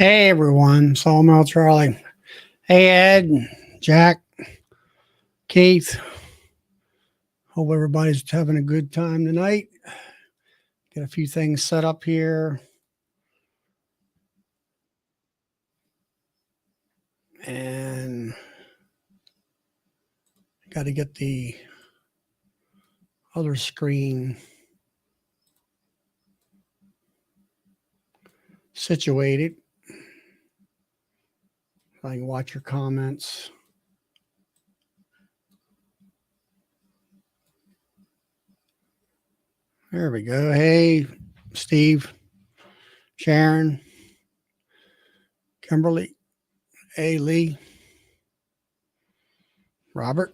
Hey everyone, Sawmill Charlie. Hey Ed, Jack, Keith. Hope everybody's having a good time tonight. Get a few things set up here. And got to get the other screen situated. So I can watch your comments. There we go. Hey, Steve, Sharon, Kimberly, A. Lee, Robert,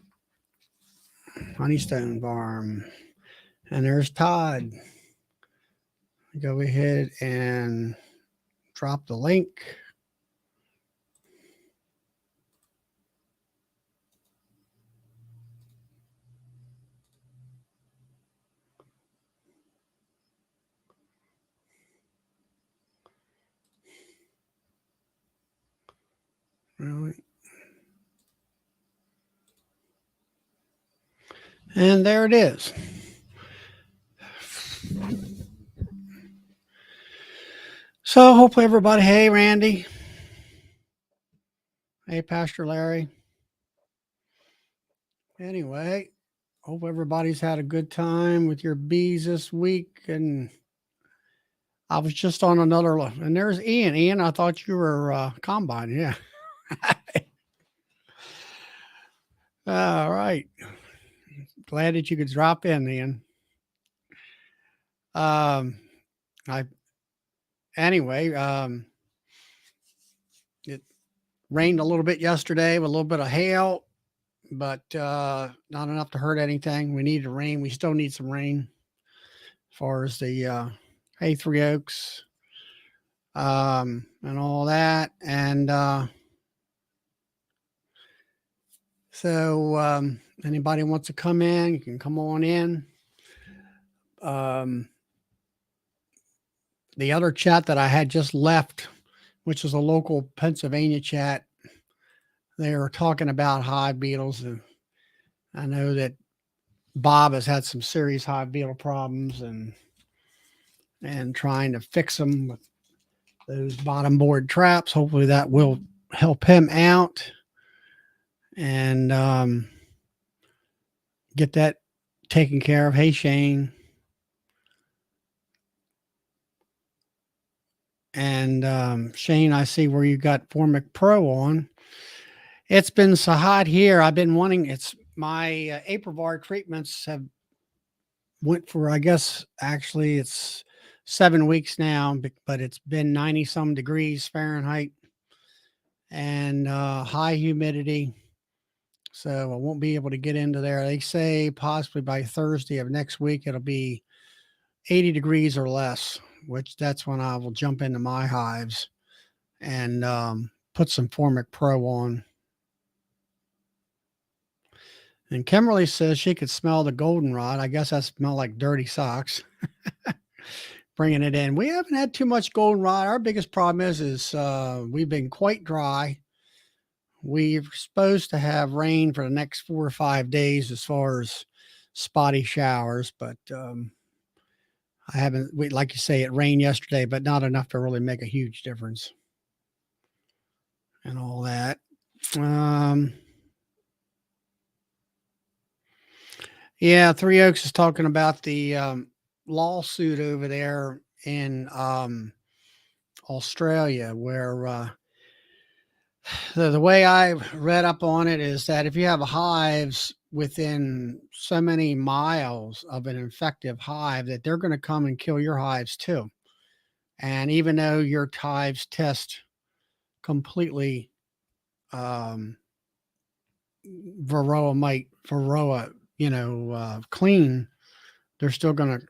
Honeystone Farm. And there's Todd. Go ahead and drop the link. Really? And there it is. So hopefully everybody, hey Randy, hey Pastor Larry. Anyway, hope everybody's had a good time with your bees this week. And I was just on another, and there's Ian. Ian, I thought you were combine. Yeah. All right. Glad that you could drop in, Ian. I anyway, it rained a little bit yesterday with a little bit of hail, but not enough to hurt anything. We need rain. We still need some rain as far as the hey Three Oaks and all that. And so anybody wants to come in, you can come on in. The other chat that I had just left, which was a local Pennsylvania chat, they were talking about hive beetles. And I know that Bob has had some serious hive beetle problems and trying to fix them with those bottom board traps. Hopefully that will help him out and get that taken care of. Hey, Shane. And Shane, I see where you got Formic Pro on. It's been so hot here. I've been wanting, it's my Aprivar treatments have went for, I guess, actually it's 7 weeks now, but it's been 90 some degrees Fahrenheit and high humidity. So I won't be able to get into there. They say possibly by Thursday of next week, it'll be 80 degrees or less, which that's when I will jump into my hives and put some Formic Pro on. And Kimberly says she could smell the goldenrod. I guess that smells like dirty socks. Bringing it in. We haven't had too much goldenrod. Our biggest problem is we've been quite dry. We're supposed to have rain for the next 4 or 5 days as far as spotty showers, but I haven't, like you say, it rained yesterday, but not enough to really make a huge difference and all that. Yeah, Three Oaks is talking about the lawsuit over there in Australia, where the way I read up on it is that if you have hives within so many miles of an infective hive, that they're going to come and kill your hives too. And even though your hives test completely varroa, clean, they're still going to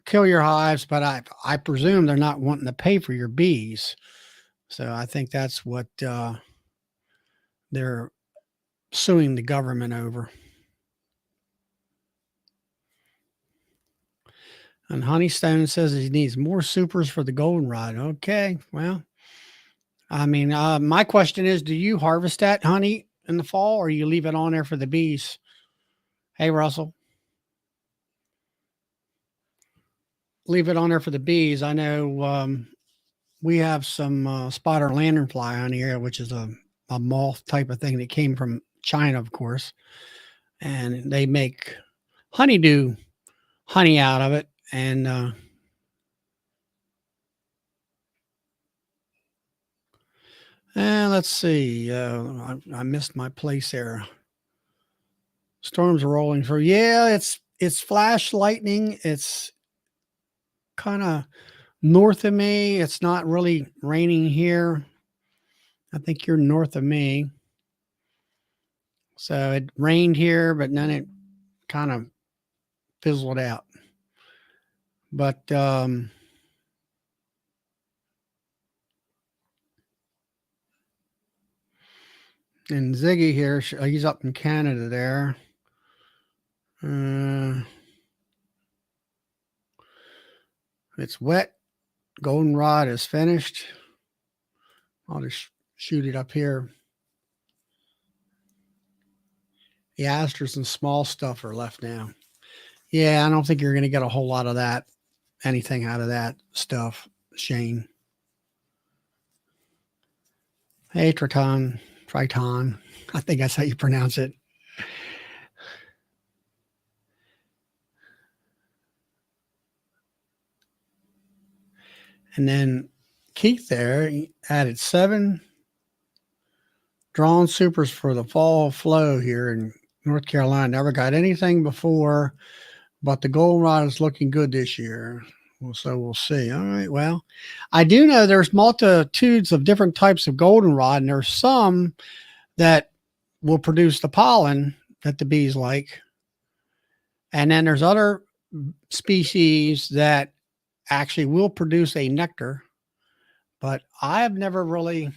kill your hives. But I presume they're not wanting to pay for your bees. So I think that's what they're suing the government over. And Honeystone says he needs more supers for the goldenrod. Okay, well, I mean, my question is, do you harvest that honey in the fall or you leave it on there for the bees? Hey, Russell, leave it on there for the bees. I know we have some spotter lanternfly on here, which is a moth type of thing that came from China, of course, and they make honeydew honey out of it. And let's see, I missed my place there. Storms are rolling through. Yeah, it's flash lightning. It's kind of north of me. It's not really raining here. I think you're north of me. So it rained here, but then it kind of fizzled out. But and Ziggy here, he's up in Canada there. It's wet. Goldenrod is finished. I'll just shoot it up here. The asters and small stuff are left now. Yeah, I don't think you're going to get a whole lot of that, anything out of that stuff, Shane. Hey, Triton. I think that's how you pronounce it. And then Keith there added 7 drawn supers for the fall flow here in North Carolina. Never got anything before, but the goldenrod is looking good this year. Well, so we'll see. All right. Well, I do know there's multitudes of different types of goldenrod, and there's some that will produce the pollen that the bees like. And then there's other species that actually will produce a nectar, but I've never really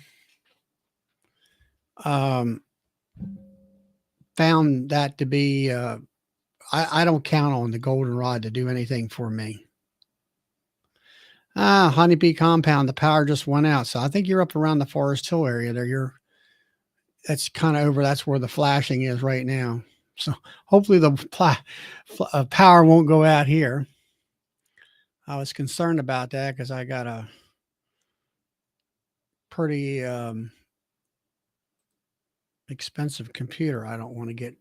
found that to be, I don't count on the goldenrod to do anything for me. Honeybee compound, the power just went out. So I think you're up around the Forest Hill area there. That's kind of over. That's where the flashing is right now. So hopefully the power won't go out here. I was concerned about that because I got a pretty expensive computer. I don't want to get.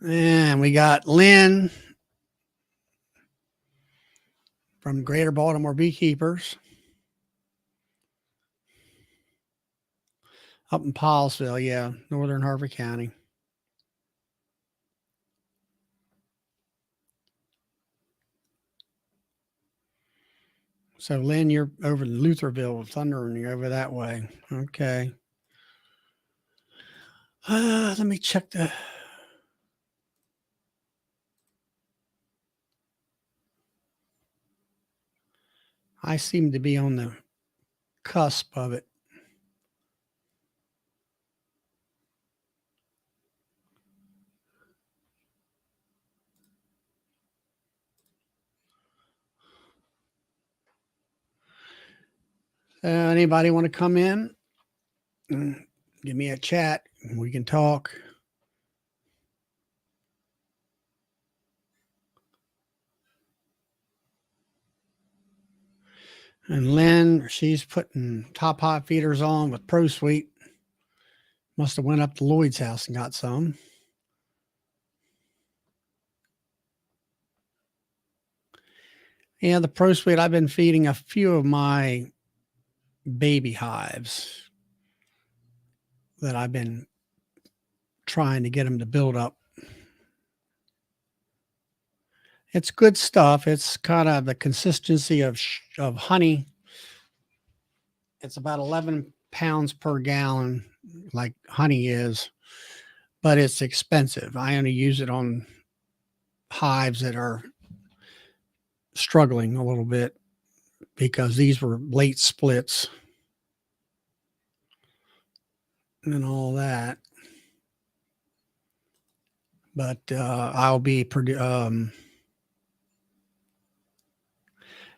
And we got Lynn from Greater Baltimore Beekeepers up in Paulsville, yeah, northern Harford County. So, Lynn, you're over in Lutherville, Thunder, and you're over that way. Okay. Let me check the. I seem to be on the cusp of it. Anybody want to come in and give me a chat? We can talk. And Lynn, she's putting top hot feeders on with Pro Sweet. Must have went up to Lloyd's house and got some. Yeah, the Pro Sweet, I've been feeding a few of my baby hives that I've been trying to get them to build up. It's good stuff. It's kind of the consistency of honey. It's about 11 pounds per gallon, like honey is, but it's expensive. I only use it on hives that are struggling a little bit because these were late splits and all that. But I'll be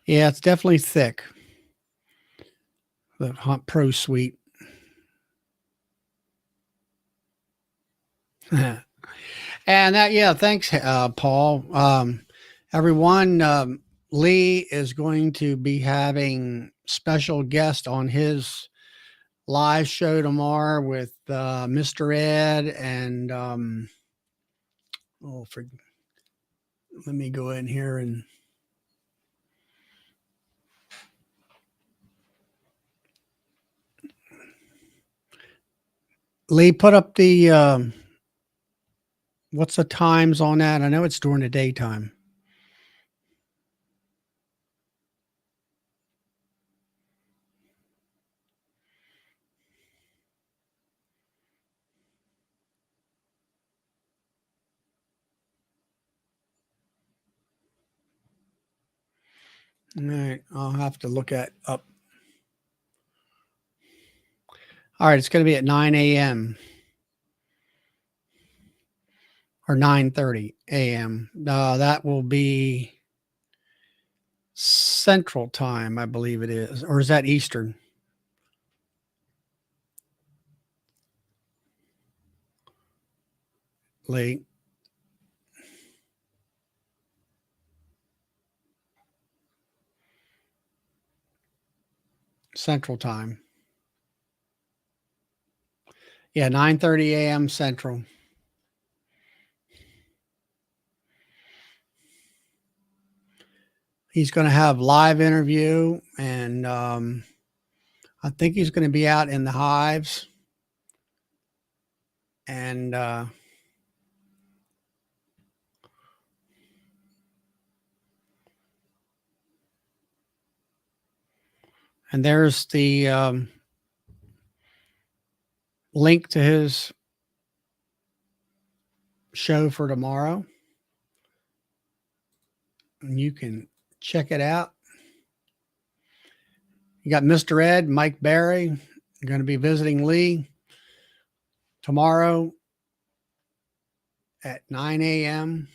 yeah, it's definitely thick. the Hunt Pro Suite. And that, yeah, thanks, Paul. Everyone, Lee is going to be having special guest on his live show tomorrow with Mr. Ed and oh, let me go in here and Lee put up the what's the times on that? I know it's during the daytime. All right, I'll have to look at up. All right, it's going to be at 9 a.m. or 9:30 a.m. That will be Central Time, I believe it is, or is that Eastern? Late Central Time. Yeah, 9:30 a.m. Central. He's going to have live interview, and I think he's going to be out in the hives, and there's the link to his show for tomorrow, and you can check it out. You got Mr. Ed, Mike Barry, going to be visiting Lee tomorrow at 9 a.m.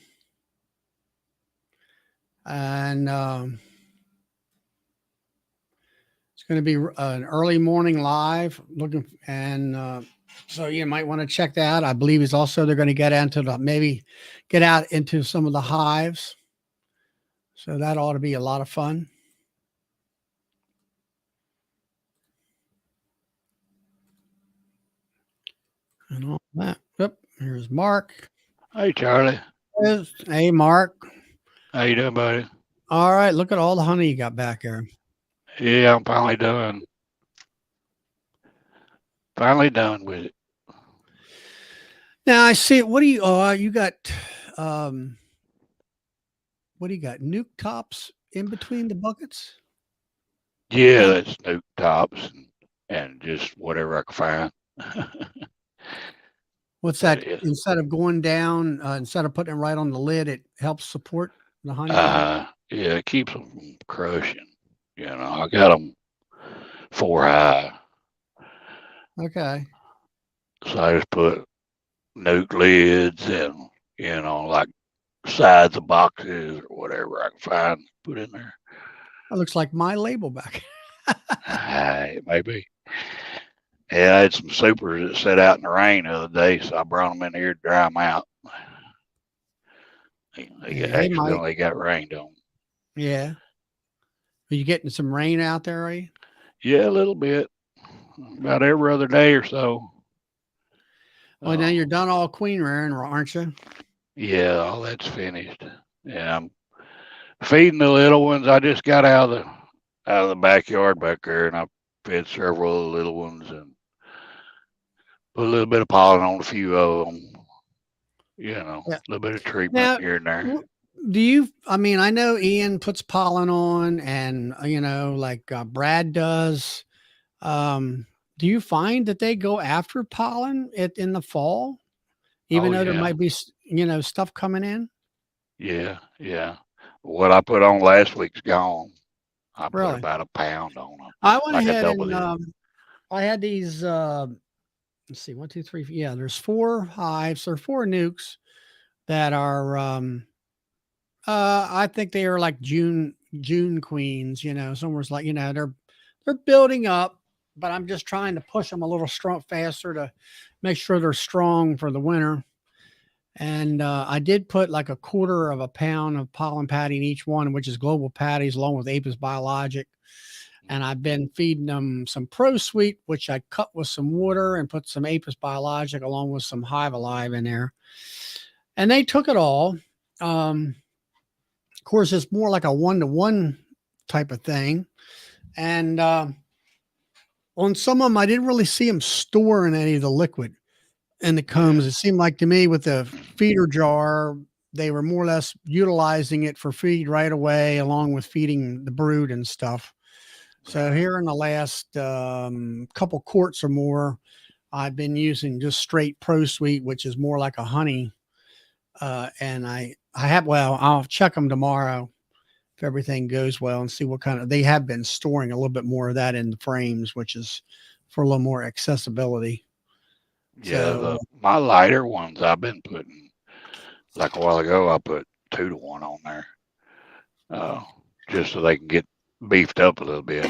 And it's going to be an early morning live looking, and so you might want to check that out. I believe he's also, they're going to get into maybe get out into some of the hives. So that ought to be a lot of fun. And all that. Yep. Here's Mark. Hey, Charlie. Hey, Mark. How you doing, buddy? All right. Look at all the honey you got back there. Yeah, I'm finally done. Finally done with it. Now I see. What do you got? Um, what do you got? Nuke tops in between the buckets? Yeah, Huh? that's nuke tops and just whatever I can find. What's But that? it, Instead of going down, instead of putting it right on the lid, it helps support the honey better. yeah, it keeps them from crushing. You know, I got them 4 high, Okay. so I just put nuke lids and like sides of boxes or whatever I can find, put in there. That looks like my label back. Maybe. Yeah, I had some supers that sat out in the rain the other day, so I brought them in here to dry them out. They Hey, Mike. accidentally got rained on. Yeah. Are you getting some rain out there? Are you? Yeah, a little bit, about every other day or so. Well, now Uh, you're done all queen rearing, aren't you? yeah, all that's finished. Yeah, I'm feeding the little ones. I just got out of the backyard back there, and I fed several of the little ones and put a little bit of pollen on a few of them. Yeah. A little bit of treatment Now, here and there. do you? I mean, I know Ian puts pollen on, and like Brad does. Um, do you find that they go after pollen in the fall, even Oh though there yeah, might be stuff coming in? yeah, yeah. What I put on last week's gone. I put Really? about a pound on them, I went like I ahead doubled and it. I had these. Let's see, one, two, three. Yeah, there's four hives or four nukes that are. I think they are like June queens. Somewhere's like they're building up. but I'm just trying to push them a little strong faster to make sure they're strong for the winter. And I did put like a quarter of a pound of pollen patty in each one, which is global patties along with Apis biologic. And I've been feeding them some Pro Sweet, which I cut with some water and put some Apis biologic along with some Hive Alive in there. And they took it all. Of course, it's more like a 1-to-1 type of thing. And on some of them, I didn't really see them storing any of the liquid in the combs. Yeah. It seemed like to me with the feeder jar, they were more or less utilizing it for feed right away, along with feeding the brood and stuff. So Right. here in the last couple quarts or more, I've been using just straight Pro Sweet, which is more like a honey. And I have, well, I'll check them tomorrow if everything goes well and see what kind of, they have been storing a little bit more of that in the frames, which is for a little more accessibility. Yeah, So the my lighter ones I've been putting like a while ago. I put 2-to-1 on there, uh, just so they can get beefed up a little bit.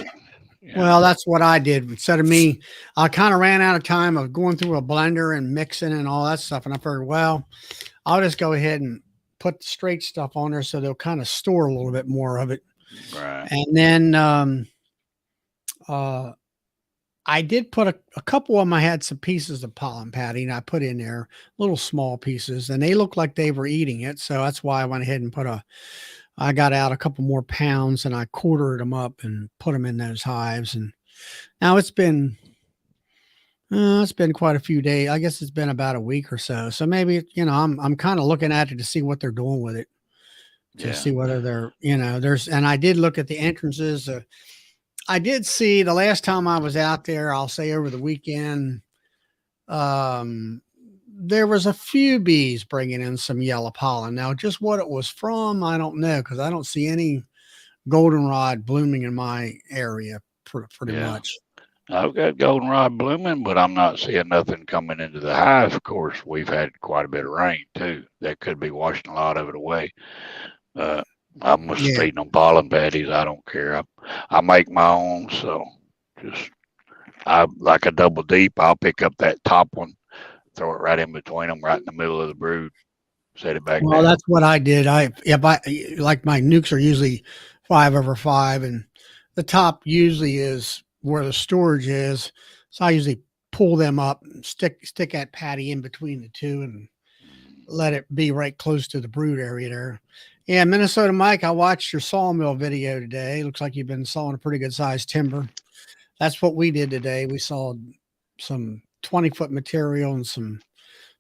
You well, know. that's what I did. Instead of me, I kind of ran out of time of going through a blender and mixing and all that stuff. And I figured, well, I'll just go ahead and put the straight stuff on there so they'll kind of store a little bit more of it. Right. And then uh, I did put a couple of them. I had some pieces of pollen patty and I put in there little small pieces and they looked like they were eating it. So that's why I went ahead and I got out a couple more pounds and I quartered them up and put them in those hives. And now it's been quite a few days. I guess it's been about a week or so. So maybe, I'm kind of looking at it to see what they're doing with it, to Yeah. see whether they're, and I did look at the entrances. I did see the last time I was out there, I'll say over the weekend, um, there was a few bees bringing in some yellow pollen. Now, just what it was from, I don't know, because I don't see any goldenrod blooming in my area pretty Yeah. much. I've got goldenrod blooming, but I'm not seeing nothing coming into the hive. Of course, we've had quite a bit of rain too. That could be washing a lot of it away. I'm just Yeah. feeding them pollen patties. I don't care. I make my own, so just I like a double deep. I'll pick up that top one, throw it right in between them, right in the middle of the brood, set it back Well, down. that's what I did. If I like my nukes are usually 5/5, and the top usually is where the storage is. So I usually pull them up, and stick that patty in between the two, and let it be right close to the brood area there. Yeah, Minnesota Mike, I watched your sawmill video today. Looks like you've been sawing a pretty good sized timber. That's what we did today. We sawed some 20-foot material and some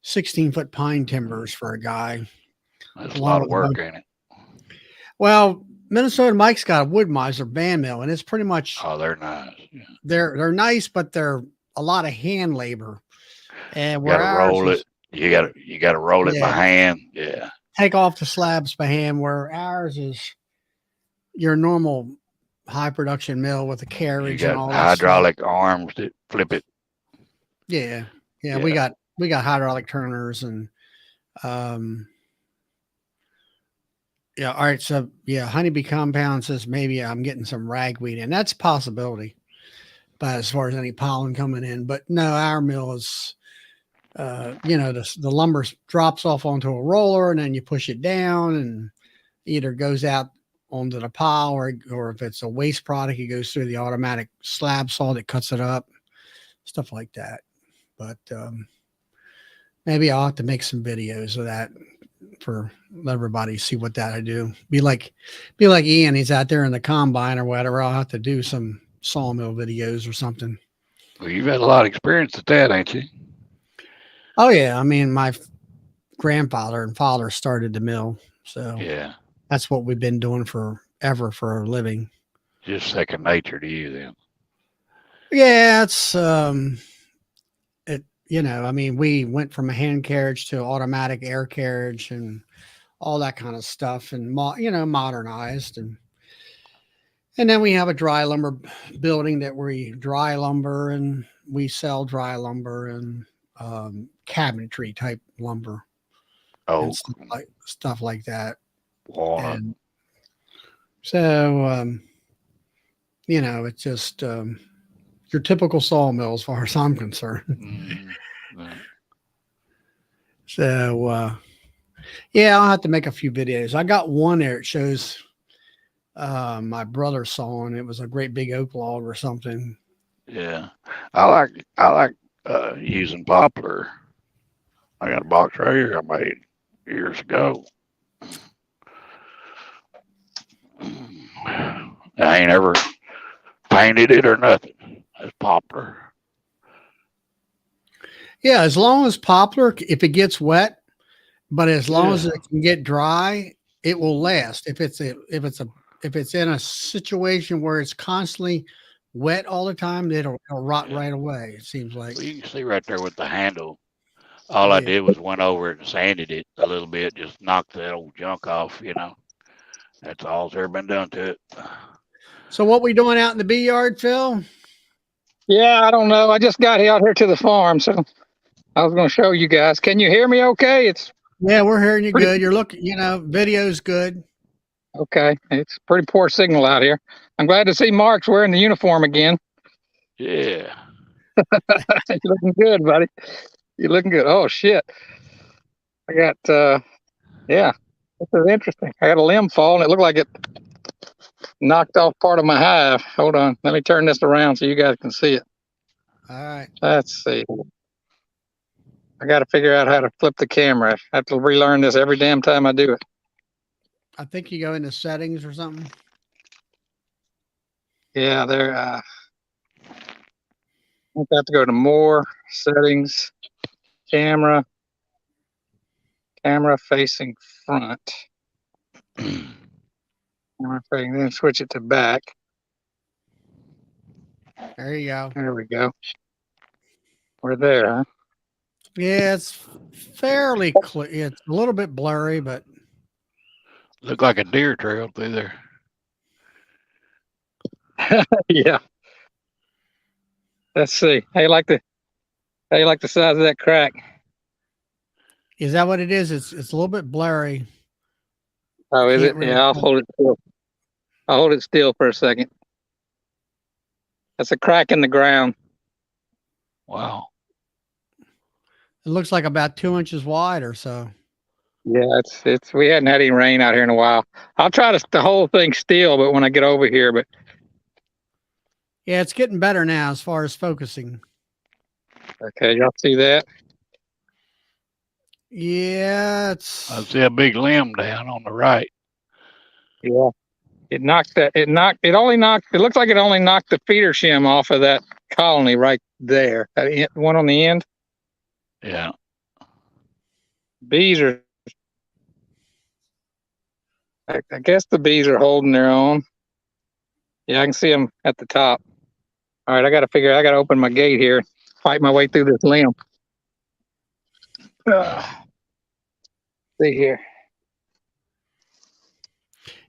16-foot pine timbers for a guy, That's a along lot of with a bunch. work, ain't it? Well, Minnesota Mike's got a wood miser band mill, and it's pretty much Oh, they're nice. Yeah. they're nice, but they're a lot of hand labor. And Got where to ours roll it. is, You got to roll it by yeah, hand. Yeah. take off the slabs by hand, where ours is your normal high production mill with a You carriage and got all that stuff. hydraulic arms that flip it. Yeah, yeah, we Yeah. got we got hydraulic turners and um yeah. All right, so yeah, honeybee compound says maybe I'm getting some ragweed, and that's a possibility. But as far as any pollen coming in, but no, our mill is the lumber drops off onto a roller and then you push it down and either goes out onto the pile or if it's a waste product, it goes through the automatic slab saw that cuts it up, stuff like that. But maybe I'll have to make some videos of that for let everybody see what that I do. Be like Ian, he's out there in the combine or whatever. I'll have to do some sawmill videos or something. Well, you've had a lot of experience at that, ain't you? Oh yeah, I mean my grandfather and father started the mill, so Yeah. that's what we've been doing forever for a living. Just second nature to you then. Yeah, it's it I mean, we went from a hand carriage to automatic air carriage and all that kind of stuff and modernized and then we have a dry lumber building that we dry lumber and we sell dry lumber and cabinetry type lumber and Oak, stuff like that. walnut. And so it's just your typical sawmill, as far as I'm concerned. Mm, uh, So yeah, I'll have to make a few videos. I got one there. It shows my brother sawing. It was a great big oak log or something. yeah, I like using poplar. I got a box right here I made years ago. I ain't ever painted it or nothing. It's poplar. Yeah, as long as poplar, if it gets wet, but as long as Yeah, it can get dry, it will last. If it's in a situation where it's constantly wet all the time, it'll rot yeah. right away. It seems like. Well, you can see right there with the handle. All I Yeah. did was went over it and sanded it a little bit, just knocked that old junk off. That's all's ever been done to it. So what we doing out in the bee yard, Phil? Yeah, I don't know. I just got out here to the farm, so I was going to show you guys. Can you hear me okay? It's Yeah, we're hearing you pretty good. You're looking, video's good. okay. It's pretty poor signal out here. I'm glad to see Mark's wearing the uniform again. Yeah. You're looking good, buddy. You're looking good. Oh shit. I got yeah. This is interesting. I got a limb fall and it looked like it knocked off part of my hive. Hold on. Let me turn this around so you guys can see it. All right. Let's see. I got to figure out how to flip the camera. I have to relearn this every damn time I do it. I think you go into settings or something. Yeah, there. I have to go to more settings, camera facing front. Camera facing, then switch it to back. There you go. There we go. We're there, huh? Yeah, it's fairly clear. It's a little bit blurry, but Look like a deer trail through there. Yeah. Let's see. How you like the size of that crack? is that what it is? It's a little bit blurry. Oh, is Can't it? really Yeah, I'll tell. hold it still. I'll hold it still for a second. That's a crack in the ground. Wow. It looks like about 2 inches wide or so. Yeah, it's we hadn't had any rain out here in a while. I'll try to the whole thing still, but when I get over here, but Yeah, it's getting better now as far as focusing. okay, y'all see that? Yeah, I it's see a big limb down on the right. Yeah. It only knocked, it looks like it only knocked the feeder shim off of that colony right there. That one on the end. Yeah. Bees are, I guess the bees are holding their own. Yeah, I can see them at the top. All right, I got to open my gate here, fight my way through this limb. See here.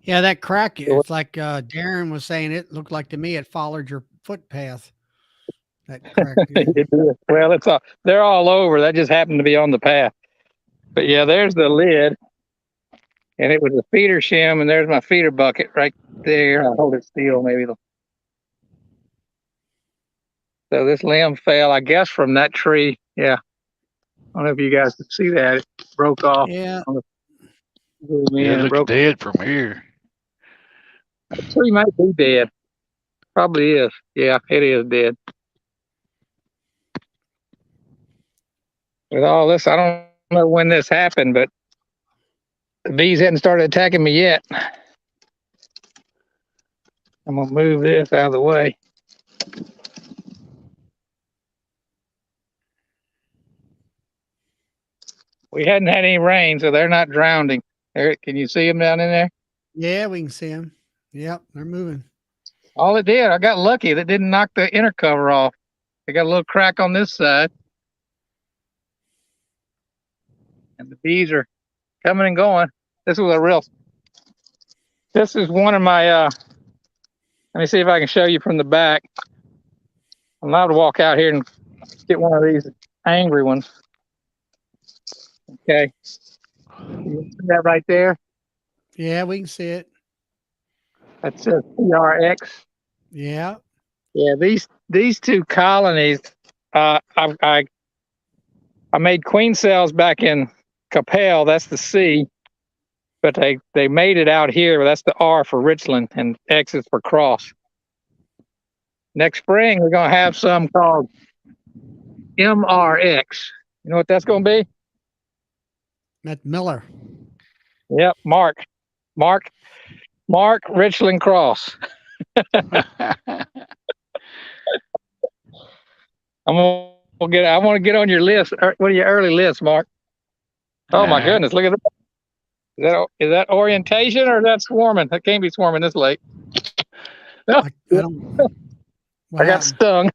yeah, that crack. It's like Darren was saying. It looked like to me it followed your footpath. That crack. Well, they're all over. That just happened to be on the path. But yeah, there's the lid. And it was a feeder shim, and there's my feeder bucket right there. I'll hold it still, maybe. So this limb fell, I guess, from that tree. Yeah. I don't know if you guys can see that. It broke off. Yeah, Yeah, it It looks broke. dead from here. The tree might be dead. Probably is. Yeah, it is dead. With all this, I don't know when this happened, but the bees hadn't started attacking me yet. I'm going to move this out of the way. We hadn't had any rain, so they're not drowning. Eric, can you see them down in there? yeah, we can see them. Yep, they're moving. All it did, I got lucky that didn't knock the inner cover off. They got a little crack on this side. And the bees are coming and going. This is one of my, let me see if I can show you from the back. I'm allowed to walk out here and get one of these angry ones. Okay. You see that right there? Yeah, we can see it. That says PRX. Yeah, Yeah, these two colonies, I made queen cells back in Capel. That's the C, but they made it out here. That's the R for Richland, and X is for cross. Next spring, we're gonna have some called MRX. You know what that's gonna be? Matt Miller. Yep, Mark, Richland Cross. I want to get on your list. What are your early lists, Mark? Oh my goodness, look at that. Is that orientation or is that swarming? That can't be swarming this late. No, I got stung.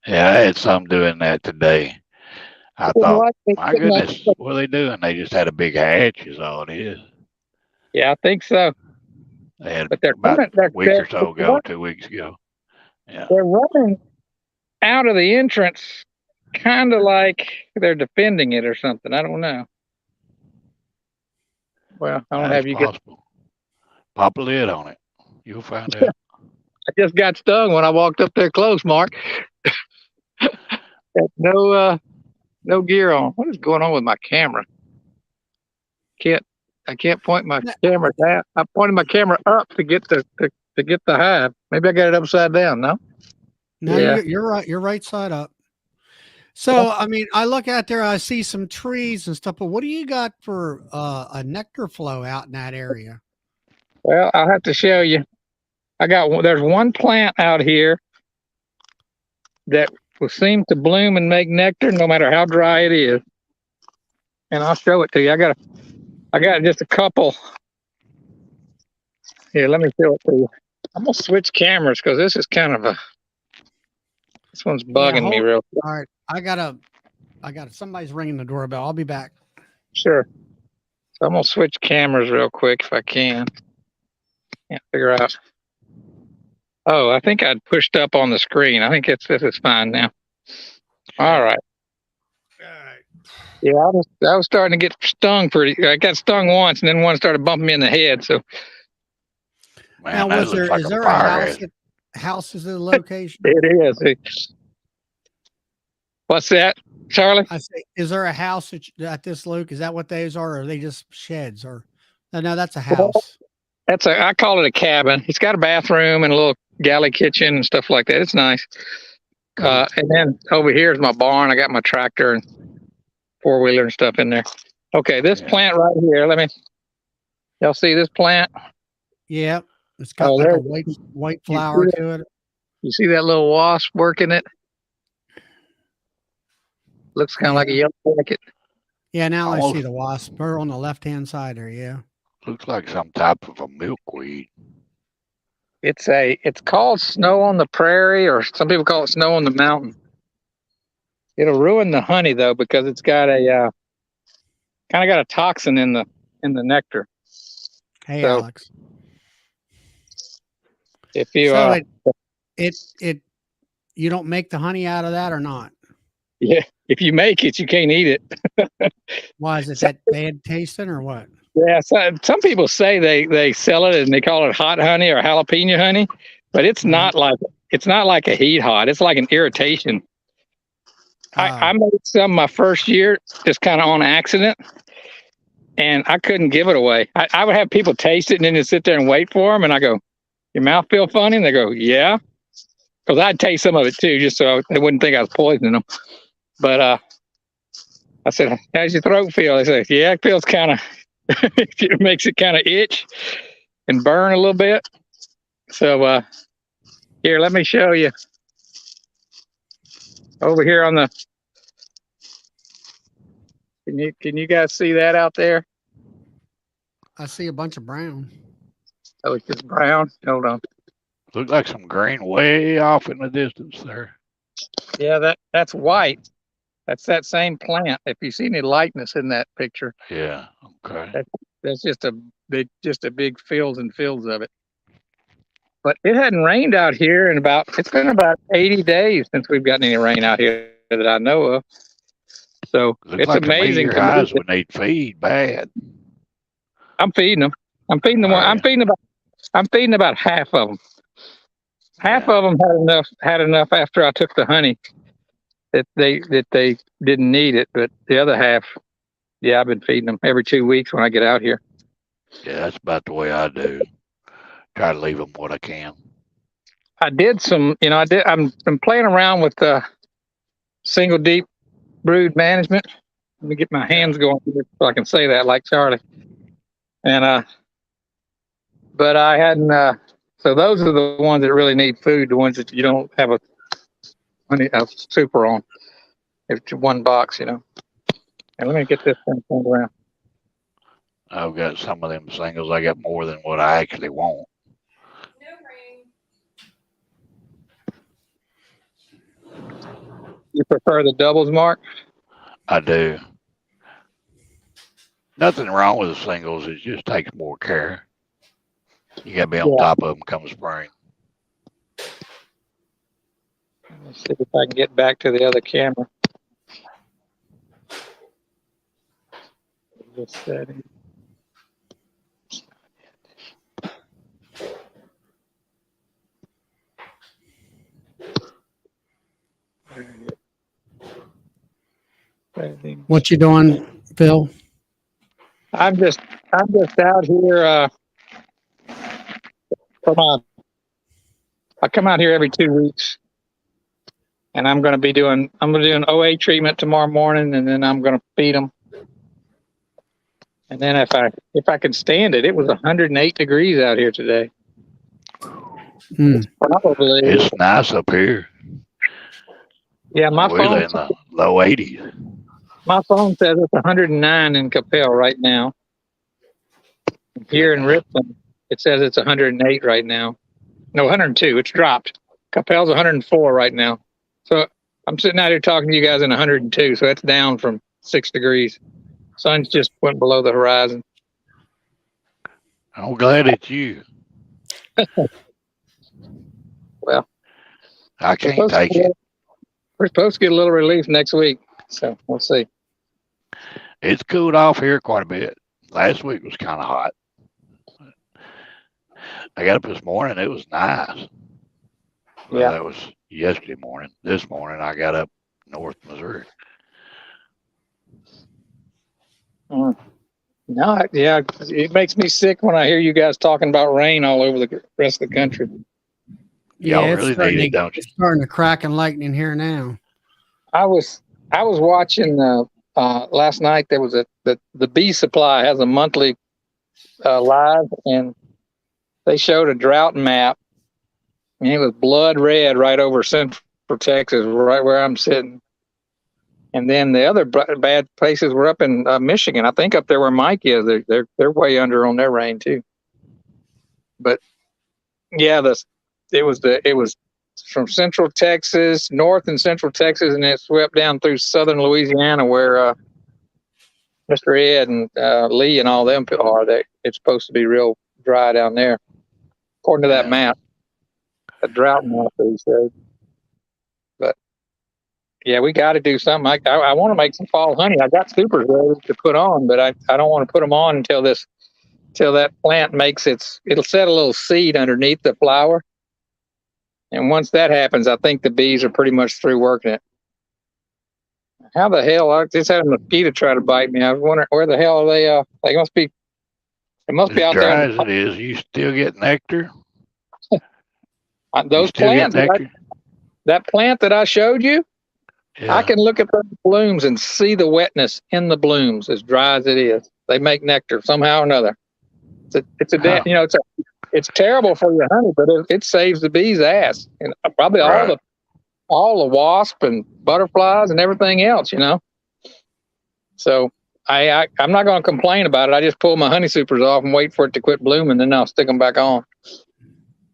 Yeah, I had some doing that today. I thought, my goodness, what are they doing? They just had a big hatch is all it is. Yeah, I think so. They had but they're about running, a week or so ago, 2 weeks ago. Yeah. They're running out of the entrance, kind of like they're defending it or something. I don't know. Well, I don't have you get. Pop a lid on it. You'll find out. I just got stung when I walked up there close, Mark. No gear on. What is going on with my camera? I can't point my camera down. I pointed my camera up to get the hive. Maybe I got it upside down. No. No, yeah. You're right. You're right side up. So, I mean, I look out there, I see some trees and stuff, but what do you got for a nectar flow out in that area? Well, I'll have to show you. There's one plant out here that will seem to bloom and make nectar no matter how dry it is. And I'll show it to you. I got just a couple. Here, let me show it to you. I'm going to switch cameras because this is kind of this one's bugging me real quick. All right. I got somebody's ringing the doorbell. I'll be back. Sure. So I'm going to switch cameras real quick if I can. Can't figure out. Oh, I think I'd pushed up on the screen. I think this is fine now. All right. Yeah, I was starting to get stung I got stung once, and then one started bumping me in the head. So, man, now, is there a house is the location? It is. What's that, Charlie? I say, is there a house at this Luke? Is that what those are? Or are they just sheds? Or no, that's a house. I call it a cabin. It's got a bathroom and a little galley kitchen and stuff like that. It's nice. And then over here is my barn. I got my tractor and four-wheeler and stuff in there. Okay, this plant right here. Y'all see this plant? Yeah, it's got like a white flower to it. You see that little wasp working it? Looks kind of like a yellow jacket. Yeah, now I see the wasp. Her on the left-hand side there, yeah. Looks like some type of a milkweed. It's called snow on the prairie, or some people call it snow on the mountain. It'll ruin the honey though, because it's got a kind of got a toxin in the nectar. Hey, so, Alex. If you you don't make the honey out of that or not? Yeah, if you make it, you can't eat it. Why is it that bad tasting or what? Yeah, some people say they sell it and they call it hot honey or jalapeno honey, but it's not like a heat hot. It's like an irritation. I made some my first year just kind of on accident, and I couldn't give it away. I would have people taste it and then just sit there and wait for them, and I go, "Your mouth feel funny?" And they go, "Yeah," because I'd taste some of it too, just so they wouldn't think I was poisoning them. But I said, "How's your throat feel?" They said, "Yeah, it feels kind of." It makes it kind of itch and burn a little bit. So here, let me show you. Over here on the, can you guys see that out there? I see a bunch of brown. Oh, it's just brown. Hold on. Look like some green way off in the distance there. Yeah, that's white. That's that same plant. If you see any lightness in that picture. Yeah. Okay. That's just a big fields and fields of it. But it hadn't rained out here it's been about 80 days since we've gotten any rain out here that I know of. So it's like amazing. Your hives would need feed bad. I'm feeding them. I'm feeding about half of them. Half of them had enough after I took the honey that they didn't need it, but the other half, yeah, I've been feeding them every 2 weeks when I get out here. Yeah, that's about the way I do. Try to leave them what I can. I did some, I'm playing around with single deep brood management. Let me get my hands going so I can say that like Charlie. And but I hadn't. So those are the ones that really need food. The ones that you don't have a super on. It's one box, And let me get this thing turned around. I've got some of them singles. I got more than what I actually want. You prefer the doubles, Mark? I do. Nothing wrong with the singles. It just takes more care. You got to be on top of them come spring. Let's see if I can get back to the other camera. This setting. What you doing, Phil? I'm just out here I come out here every 2 weeks, and I'm going to do an OA treatment tomorrow morning, and then I'm going to feed them. And then if I can stand it, it was 108 degrees out here today. Probably. It's nice up here. Yeah, my phone in the low 80s. My phone says it's 109 in Capel right now. Here in Richmond, it says it's 108 right now. No, 102. It's dropped. Capel's 104 right now. So I'm sitting out here talking to you guys in 102. So that's down from 6 degrees. Sun's just went below the horizon. I'm glad it's you. Well, I can't take it. We're supposed to get a little relief next week. So we'll see. It's cooled off here quite a bit. Last week was kind of hot. I got up this morning. It was nice. Well, yeah. That was yesterday morning. This morning, I got up North Missouri. No, yeah, it makes me sick when I hear you guys talking about rain all over the rest of the country. Yeah, Y'all really need it, don't you? It's starting to crack and lightning here now. I was watching last night. There was the Bee Supply has a monthly live, and they showed a drought map, and it was blood red right over Central Texas, right where I'm sitting. And then the other bad places were up in Michigan. I think up there where Mike is, they're way under on their rain too. But yeah, it was from Central Texas, North and Central Texas, and it swept down through Southern Louisiana where Mr. Ed and Lee and all them are. It's supposed to be real dry down there, according to that map, a drought map that he said. But yeah, we got to do something. I want to make some fall honey. I got supers ready to put on, but I don't want to put them on until that plant it'll set a little seed underneath the flower. And once that happens, I think the bees are pretty much through working it. How the hell? I just had a mosquito try to bite me. I was wondering where the hell are they? They must be out there. As dry as it is, you still get nectar? Those plants, that plant that I showed you, I can look at the blooms and see the wetness in the blooms, as dry as it is. They make nectar somehow or another. It's terrible for your honey, but it saves the bees' ass, and probably all the wasp and butterflies and everything else. So I'm not going to complain about it. I just pull my honey supers off and wait for it to quit blooming, then I'll stick them back on.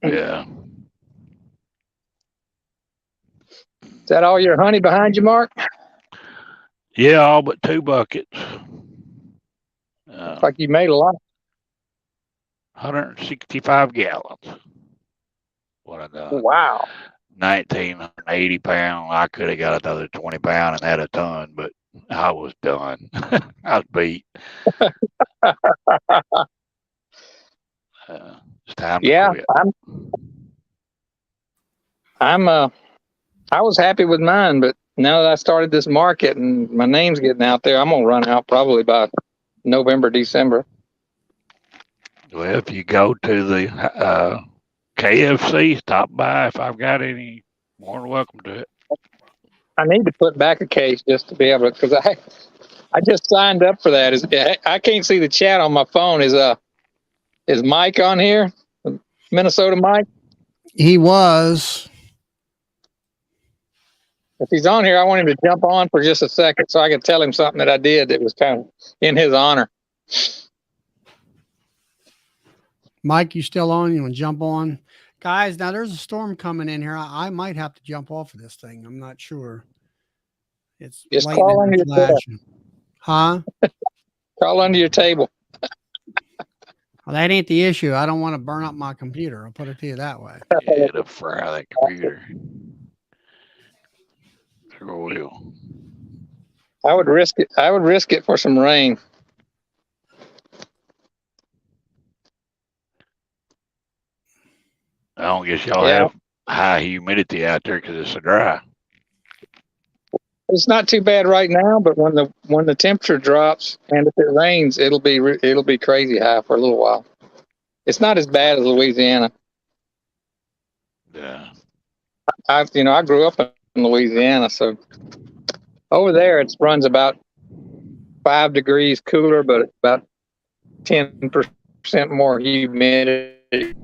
Yeah. Is that all your honey behind you, Mark? Yeah, all but 2 buckets. Looks like you made a lot. 165 gallons. What I done. Wow. 1,980 pounds. I could have got another 20 pounds and had a ton, but I was done. I was beat. It's time to quit. I was happy with mine, but now that I started this market and my name's getting out there, I'm gonna run out probably by November, December. Well, if you go to the KFC, stop by. If I've got any, more than welcome to it. I need to put back a case just to be able to, because I just signed up for that. I can't see the chat on my phone. Is Mike on here? Minnesota Mike? He was. If he's on here, I want him to jump on for just a second so I can tell him something that I did that was kind of in his honor. Mike, you still on? You want to jump on? Guys, now there's a storm coming in here. I might have to jump off of this thing. I'm not sure. It's Just lightning crawl under and your table. flashing. Huh? Crawl under your table. Well, that ain't the issue. I don't want to burn up my computer. I'll put it to you that way. Yeah, to fry that computer. Sure will. I would risk it. I would risk it for some rain. I don't guess y'all Yeah. have high humidity out there because it's so dry. It's not too bad right now, but when the temperature drops and if it rains, it'll be crazy high for a little while. It's not as bad as Louisiana. Yeah. I grew up in Louisiana, so over there it runs about 5 degrees cooler, but it's about 10% more humidity,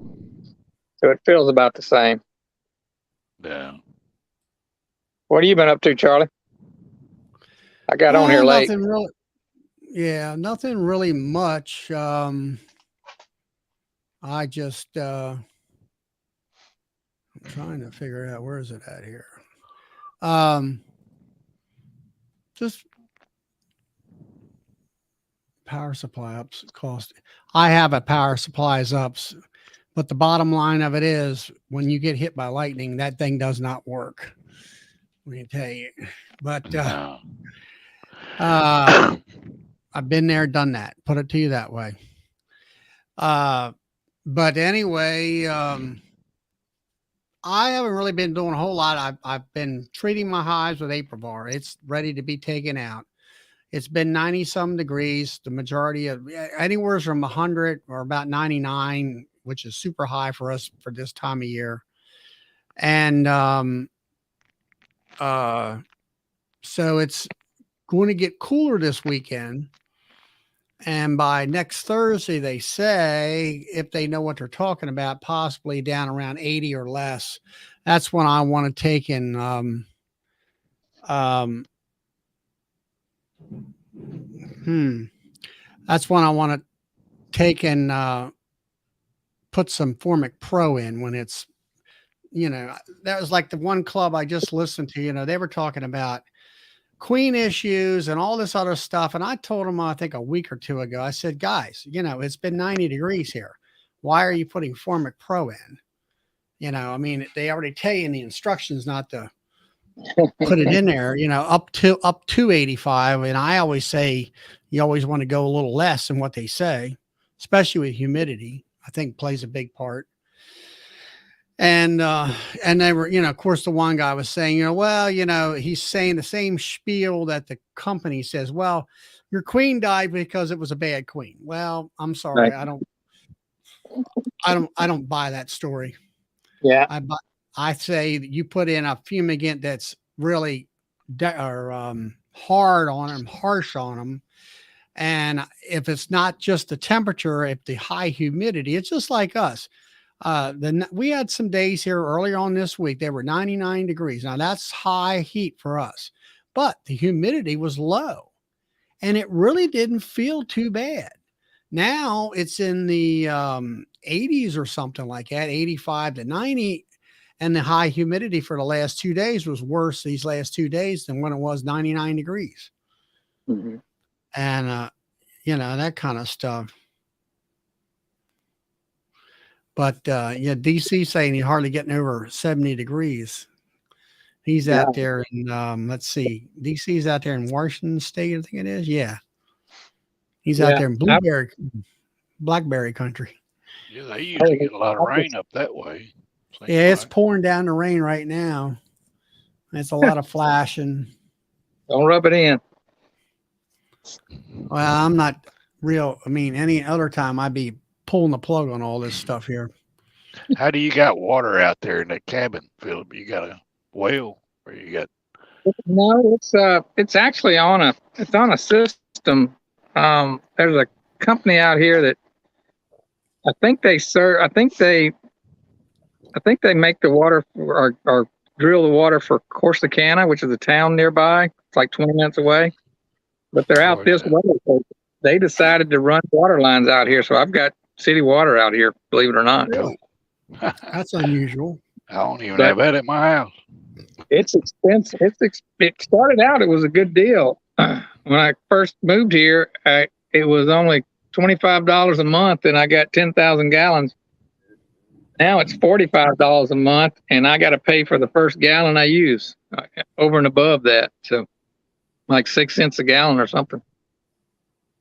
so it feels about the same. Yeah. What have you been up to, Charlie? I got on here late. Nothing really. Yeah, nothing really much. I just I'm trying to figure out where is it at here. Just power supply ups cost. I have a power supplies ups, but the bottom line of it is when you get hit by lightning, that thing does not work. Let me tell you. But No. I've been there, done that. Put it to you that way. But anyway, I haven't really been doing a whole lot. I've been treating my hives with Aprivar. It's ready to be taken out. It's been 90 some degrees. The majority of anywhere from 100 or about 99, which is super high for us for this time of year. And so it's going to get cooler this weekend. And by next Thursday, they say, if they know what they're talking about, possibly down around 80 or less. That's when I want to take in that's when I want to take and put some Formic Pro in when it's, that was like the one club I just listened to, they were talking about queen issues and all this other stuff. And I told them, I think a week or two ago, I said, guys, it's been 90 degrees here. Why are you putting Formic Pro in? They already tell you in the instructions not to put it in there, up to 85. And I always say, you always want to go a little less than what they say, especially with humidity, I think plays a big part. And they were, of course, the one guy was saying, he's saying the same spiel that the company says, well, your queen died because it was a bad queen. Well, I'm sorry. Right. I don't buy that story. Yeah. I say that you put in a fumigant that's really hard on them, harsh on them. And if it's not just the temperature, if the high humidity, it's just like us. We had some days here earlier on this week. They were 99 degrees. Now that's high heat for us, but the humidity was low and it really didn't feel too bad. Now it's in the 80s or something like that, 85 to 90. And the high humidity for the last 2 days was worse these last 2 days than when it was 99 degrees. Mm-hmm. And, that kind of stuff. But DC saying he's hardly getting over 70 degrees. He's out there in let's see, DC's out there in Washington State, I think it is. Yeah. He's out there in blackberry country. Yeah, they used to get a lot of rain up that way. Seems Yeah, it's like. pouring down the rain right now. It's a lot of flashing. Don't rub it in. Well, I'm not real. I mean, any other time I'd be pulling the plug on all this stuff here. How do you got water out there in that cabin, Philip? You got a well, or you got? No, it's actually on a system. There's a company out here that I think they serve. I think they make the water or drill the water for Corsicana, which is a town nearby. It's like 20 minutes away. But they're out Or this way. So they decided to run water lines out here. So I've got city water out here, believe it or not. Cool. That's unusual. I don't even But- have that at my house. It's expensive. It started out, it was a good deal. When I first moved here, it was only $25 a month, and I got 10,000 gallons. Now it's $45 a month, and I got to pay for the first gallon I use over and above that. So, like 6 cents a gallon or something.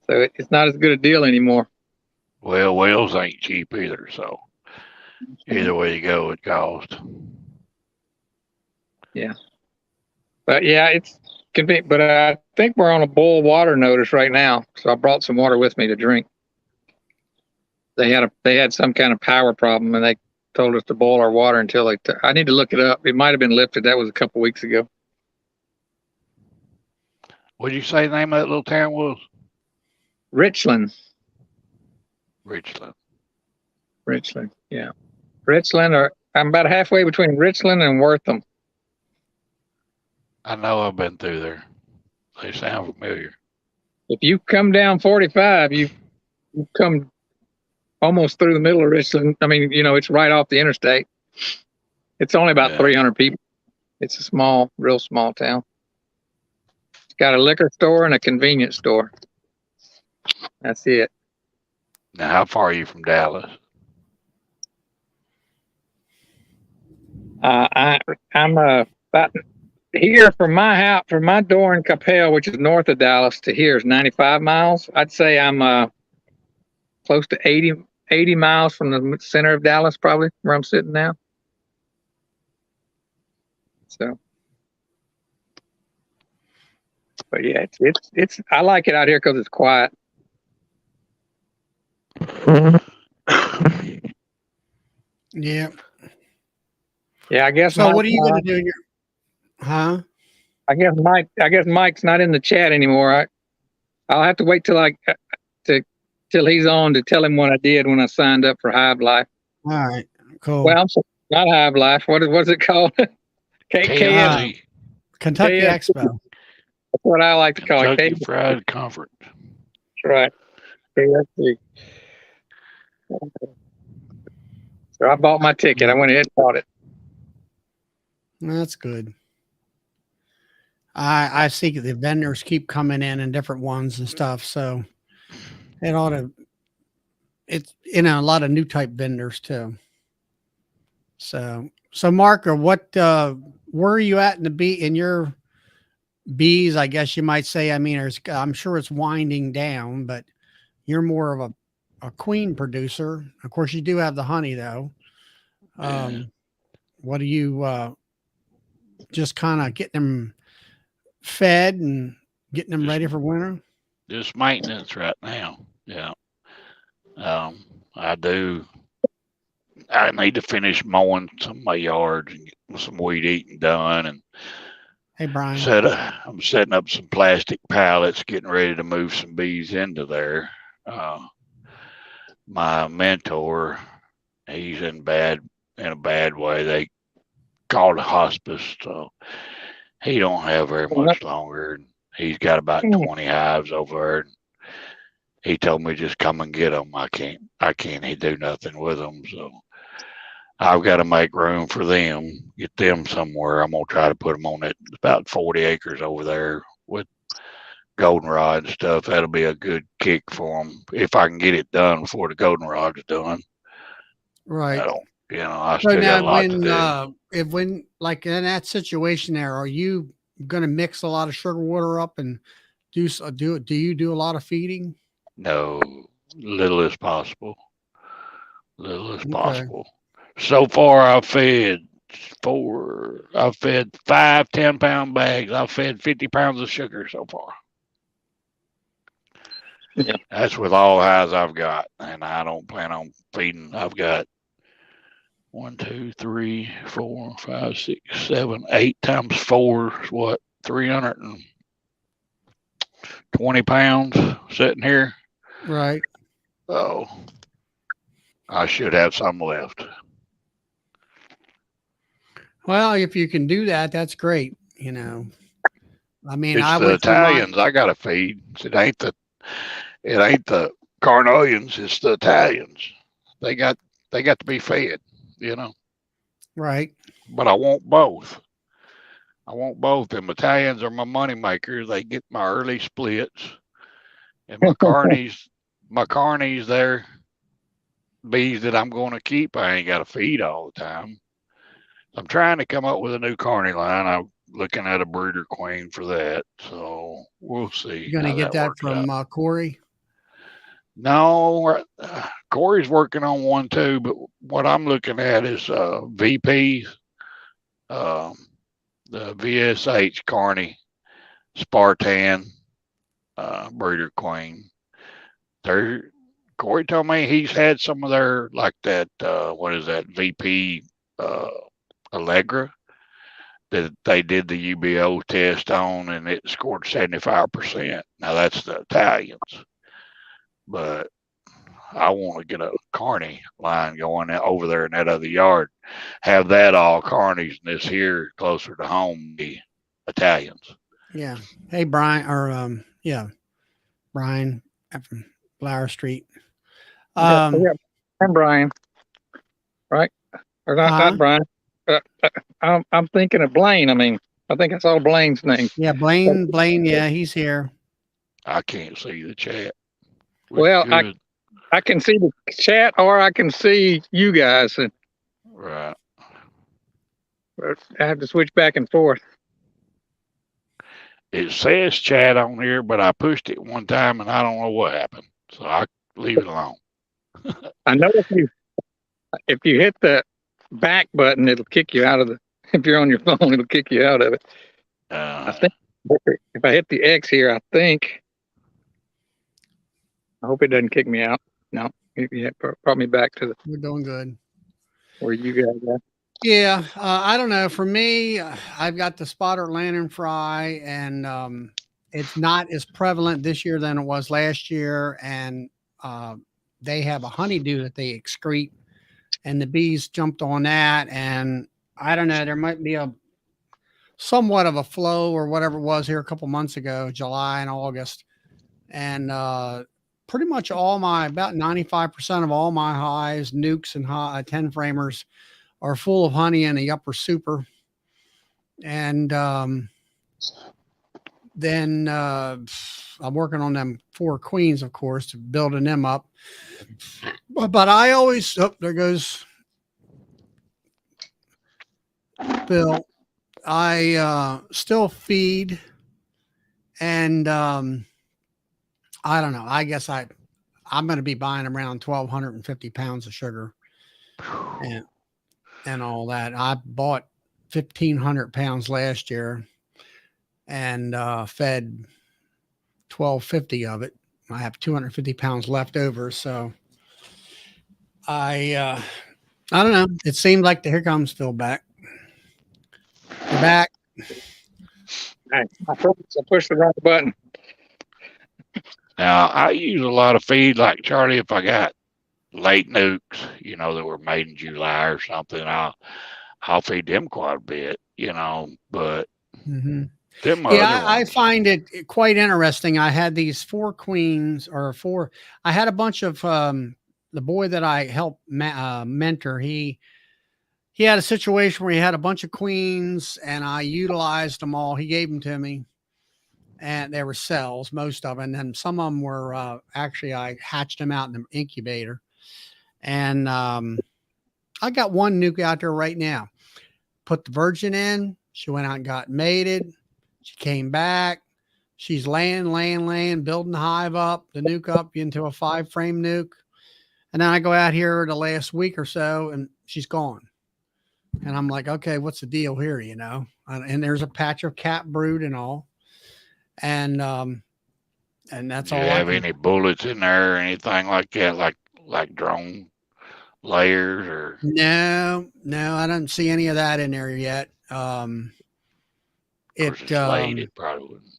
So it's not as good a deal anymore. Well, wells ain't cheap either, so either way you go, it costs. But yeah, it's convenient. But I think we're on a boil water notice right now, so I brought some water with me to drink. They had some kind of power problem, and they told us to boil our water until I need to look it up. It might have been lifted. That was a couple weeks ago. What'd you say the name of that little town was? Richland, Richland. yeah, Richland. Or I'm about halfway between Richland and Wortham. I know I've been through there. They sound familiar. If you come down 45, you come almost through the middle of Richland. I mean, it's right off the interstate. It's only about 300 people. It's a real small town. It's got a liquor store and a convenience store. That's it. Now, how far are you from Dallas? I'm about here from my house, from my door in Capel, which is north of Dallas, to here is 95 miles. I'd say I'm close to 80 miles from the center of Dallas, probably where I'm sitting now. So, but yeah, it's I like it out here because it's quiet. Yeah. Yeah, I guess. So what are you going to do in your? Huh? I guess Mike's not in the chat anymore. I'll have to wait till he's on to tell him what I did when I signed up for Hive Life. All right. Cool. Well, I'm sorry, not Hive Life. What's it called? KFC. Kentucky KFC. Expo. That's what I like to call it. Kentucky Fried Conference. That's right. KFC. So I bought my ticket. I went ahead and bought it. That's good. I see the vendors keep coming in and different ones and stuff. So it ought to, it's, a lot of new type vendors too. So Mark, or where are you at in your bees? I guess you might say, I mean, I'm sure it's winding down, but you're more of a queen producer. Of course you do have the honey though. What do you, just kind of getting them fed and getting them ready for winter? Just maintenance right now. Yeah. I need to finish mowing some of my yards and get some weed eating done. And Hey, Brian. I'm setting up some plastic pallets, getting ready to move some bees into there. My mentor, he's in a bad way. They called a hospice, so he don't have very much longer. He's got about 20 hives over there. He told me just come and get them. I can't do nothing with them. So I've got to make room for them, get them somewhere. I'm going to try to put them on it. About 40 acres over there with goldenrod and stuff. That'll be a good kick for them if I can get it done before the goldenrod's done. Right. I So still got a now lot to do. when like in that situation there, are you going to mix a lot of sugar water up and do you do a lot of feeding? No, little as possible. Little as possible. So far, I've fed 5 10-pound bags. I've fed 50 pounds of sugar so far. Yeah. That's with all highs I've got, and I don't plan on feeding. I've got 1, 2, 3, 4, 5, 6, 7, 8 times 4 is what, 320 pounds sitting here. Right. So I should have some left. Well, if you can do that, that's great. I mean, It's I the went through my, Italians I gotta feed. It ain't the Carnelians. It's the Italians. They got to be fed, you know. right. But I want both. I want both. Them Italians are my money makers. They get my early splits, and my carnies, they're bees that I'm going to keep. I ain't got to feed all the time. I'm trying to come up with a new carny line. I'm looking at a breeder queen for that. So we'll see You're going how to get that that works out. from Corey. No, Corey's working on one too, but what I'm looking at is VP, um, the VSH Carney Spartan breeder queen. They're Corey told me he's had some of their like that. What is that VP Allegra that they did the UBO test on, and it scored 75%. Now that's the Italians, but I want to get a carny line going over there in that other yard. Have that all carnies, and this here closer to home, the Italians. Yeah. Hey, Brian, or yeah, Brian from Flower Street. Yeah. I'm Brian, right? Or not? Huh? Not Brian. I'm thinking of Blaine. I mean, I think I saw Blaine's name. Yeah, Blaine. Yeah, he's here. I can't see the chat. Well, Good. I can see the chat, or I can see you guys, and Right. I have to switch back and forth. It says chat on here, but I pushed it one time and I don't know what happened. So I leave it alone. I know if you hit the back button, it'll kick you out of the. If you're on your phone, it'll kick you out of it. I think if I hit the X here, I think. I hope it doesn't kick me out. No, it brought me back to We're doing good. where you guys are. Yeah, I don't know. For me, I've got the spotter lantern fry, and it's not as prevalent this year than it was last year. And they have a honeydew that they excrete, and the bees jumped on that. And I don't know. There might be a somewhat of a flow or whatever it was here a couple months ago, July and August, and pretty much about 95% of all my hives, nukes, and 10 framers are full of honey in the upper super. And then I'm working on them 4 queens, of course, building them up. But I always, there goes Bill. I still feed, and I don't know. I guess I'm going to be buying around 1,250 pounds of sugar, and all that. I bought 1,500 pounds last year, and fed 1,250 of it. I have 250 pounds left over, so I don't know. It seemed like here comes Phil back. You're back. I pushed the wrong button. Now I use a lot of feed, like Charlie. If I got late nukes, that were made in July or something, I'll feed them quite a bit, But them Yeah, other I ones, find it quite interesting. I had these 4 queens or 4. I had a bunch of the boy that I helped mentor. He had a situation where he had a bunch of queens, and I utilized them all. He gave them to me, and there were cells, most of them. And then some of them were actually I hatched them out in the incubator. And I got one nuke out there right now. Put the virgin in. She went out and got mated. She came back. She's laying, building the hive up, the nuke up into a 5-frame nuke. And then I go out here the last week or so and she's gone. And I'm like, okay, what's the deal here? You know? And there's a patch of cat brood and all. And that's Do you all I have can. any bullets in there or anything like that, like drone layers or No, I don't see any of that in there yet. of course It it's late, it probably wouldn't.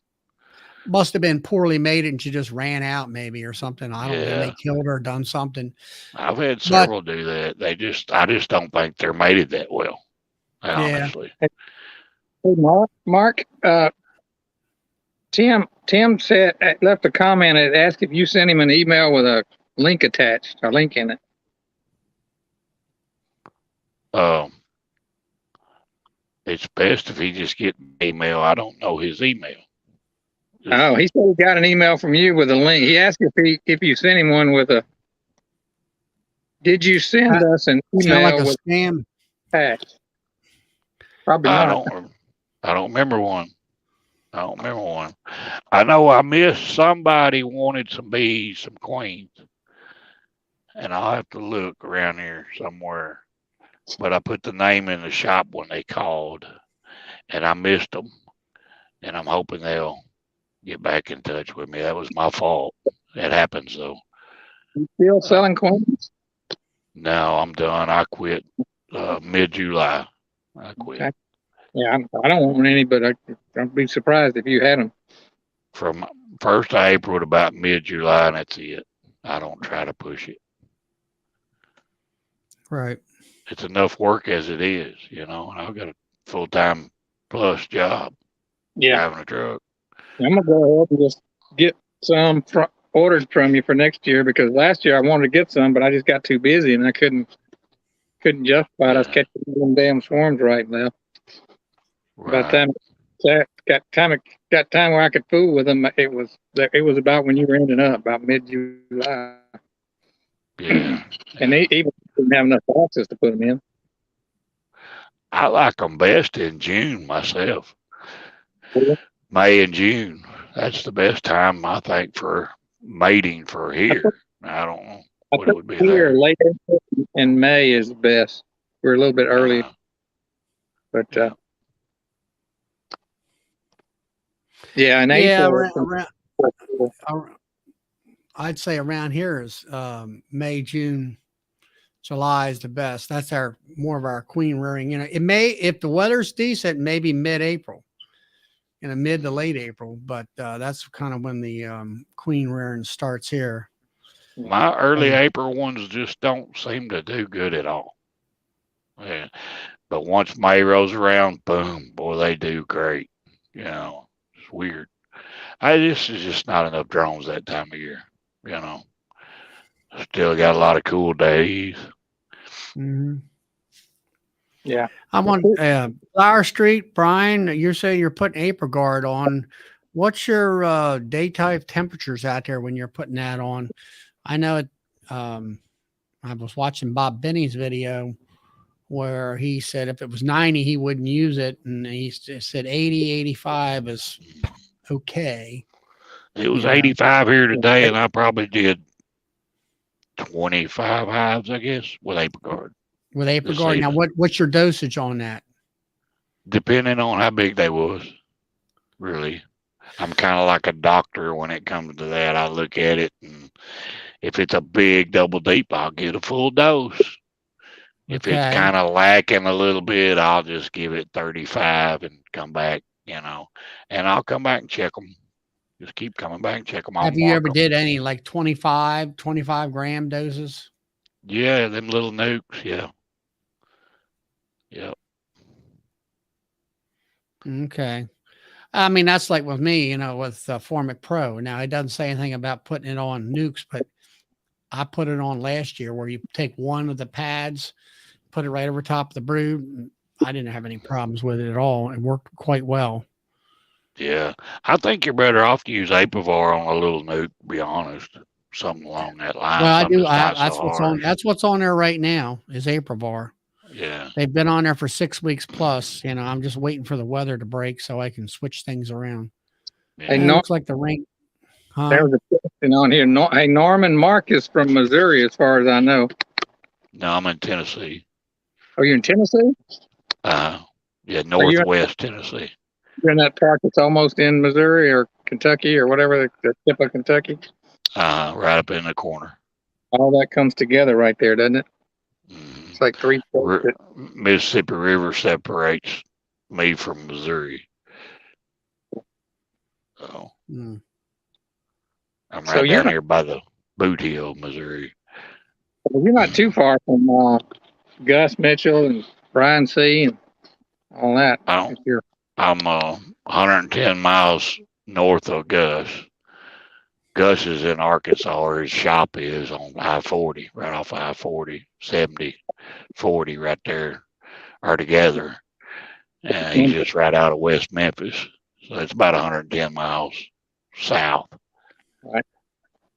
must have been poorly made and she just ran out maybe or something. I don't know. They Yeah. killed her or done something. I've had But several do that. I just don't think they're mated that well, yeah, honestly. Hey, Mark, Tim said left a comment and asked if you sent him an email with a link attached, a link in it. It's best if he just get an email. I don't know his email. Oh, he said he got an email from you with a link. He asked if you sent him one with a. Did you send us an sound like email a with scam. attached? Probably I not. don't remember one. I don't remember one. I know I missed somebody wanted some bees, some queens, and I'll have to look around here somewhere. But I put the name in the shop when they called, and I missed them. And I'm hoping they'll get back in touch with me. That was my fault. That happens though. You still selling queens? No, I'm done. I quit mid-July. I quit. Okay. Yeah, I don't want any, but I'd be surprised if you had them. From 1st of April to about mid-July, and that's it. I don't try to push it. Right. It's enough work as it is, you know. And I've got a full-time plus job driving a truck. I'm gonna go ahead and just get some ordered from you for next year because last year I wanted to get some, but I just got too busy and I couldn't justify us catching them damn swarms right now. By the time got time where I could fool with them, it was about when you were ending up about mid-July. Yeah. And they even didn't have enough boxes to put them in. I like them best in June myself. Yeah. May and June. That's the best time, I think, for mating for here. I don't know what it would be here. there. Late April and May is the best. We're a little bit early, but yeah, and April. I'd say around here is May, June, July is the best. That's more of our queen rearing. You know, it may, if the weather's decent, maybe mid-April, mid to late April, but that's kind of when the queen rearing starts here. My early April ones just don't seem to do good at all. Yeah. But once May rolls around, boom, boy, they do great. You know, it's weird. This is just not enough drones that time of year. You know, still got a lot of cool days. Mm-hmm. Yeah. I'm on Flower Street, Brian. You're saying you're putting April Guard on. What's your daytime temperatures out there when you're putting that on? I know it. I was watching Bob Benny's video where he said if it was 90, he wouldn't use it. And he said 80, 85 is okay. It was 85 here today, and I probably did 25 hives, I guess, with April Guard. With April Guard. Now, what's your dosage on that? Depending on how big they was, really. I'm kind of like a doctor when it comes to that. I look at it, and if it's a big double deep, I'll get a full dose. If it's kind of lacking a little bit, I'll just give it 35 and come back, and I'll come back and check them. Just keep coming back and check them. Have you ever did any like 25 gram doses? Yeah, them little nukes. Yeah. Yep. Okay. I mean, that's like with me, with Formic Pro. Now, it doesn't say anything about putting it on nukes, but I put it on last year where you take one of the pads, put it right over top of the brood. I didn't have any problems with it at all. It worked quite well. Yeah. I think you're better off to use Apivar on a little nuke, to be honest. Something along that line. Well, I do. That's what's on there right now is Apivar. Yeah. They've been on there for 6 weeks plus. I'm just waiting for the weather to break so I can switch things around. Yeah. It looks like the rain. There was a question on here. Hey, Norman Mark is from Missouri, as far as I know. No, I'm in Tennessee. Are you in Tennessee? Yeah, northwest Tennessee. You're in that part that's almost in Missouri or Kentucky or whatever, the tip of Kentucky? Right up in the corner. All that comes together right there, doesn't it? Mm. It's like three. Mississippi River separates me from Missouri. So I'm right down here by the Boot Hill, Missouri. Well, you're not too far from Gus Mitchell and Brian C. and all that. I'm 110 miles north of Gus. Gus is in Arkansas, or his shop is on I-40, right off I-40, 70, 40 right there are together. And he's just right out of West Memphis. So it's about 110 miles south. Right.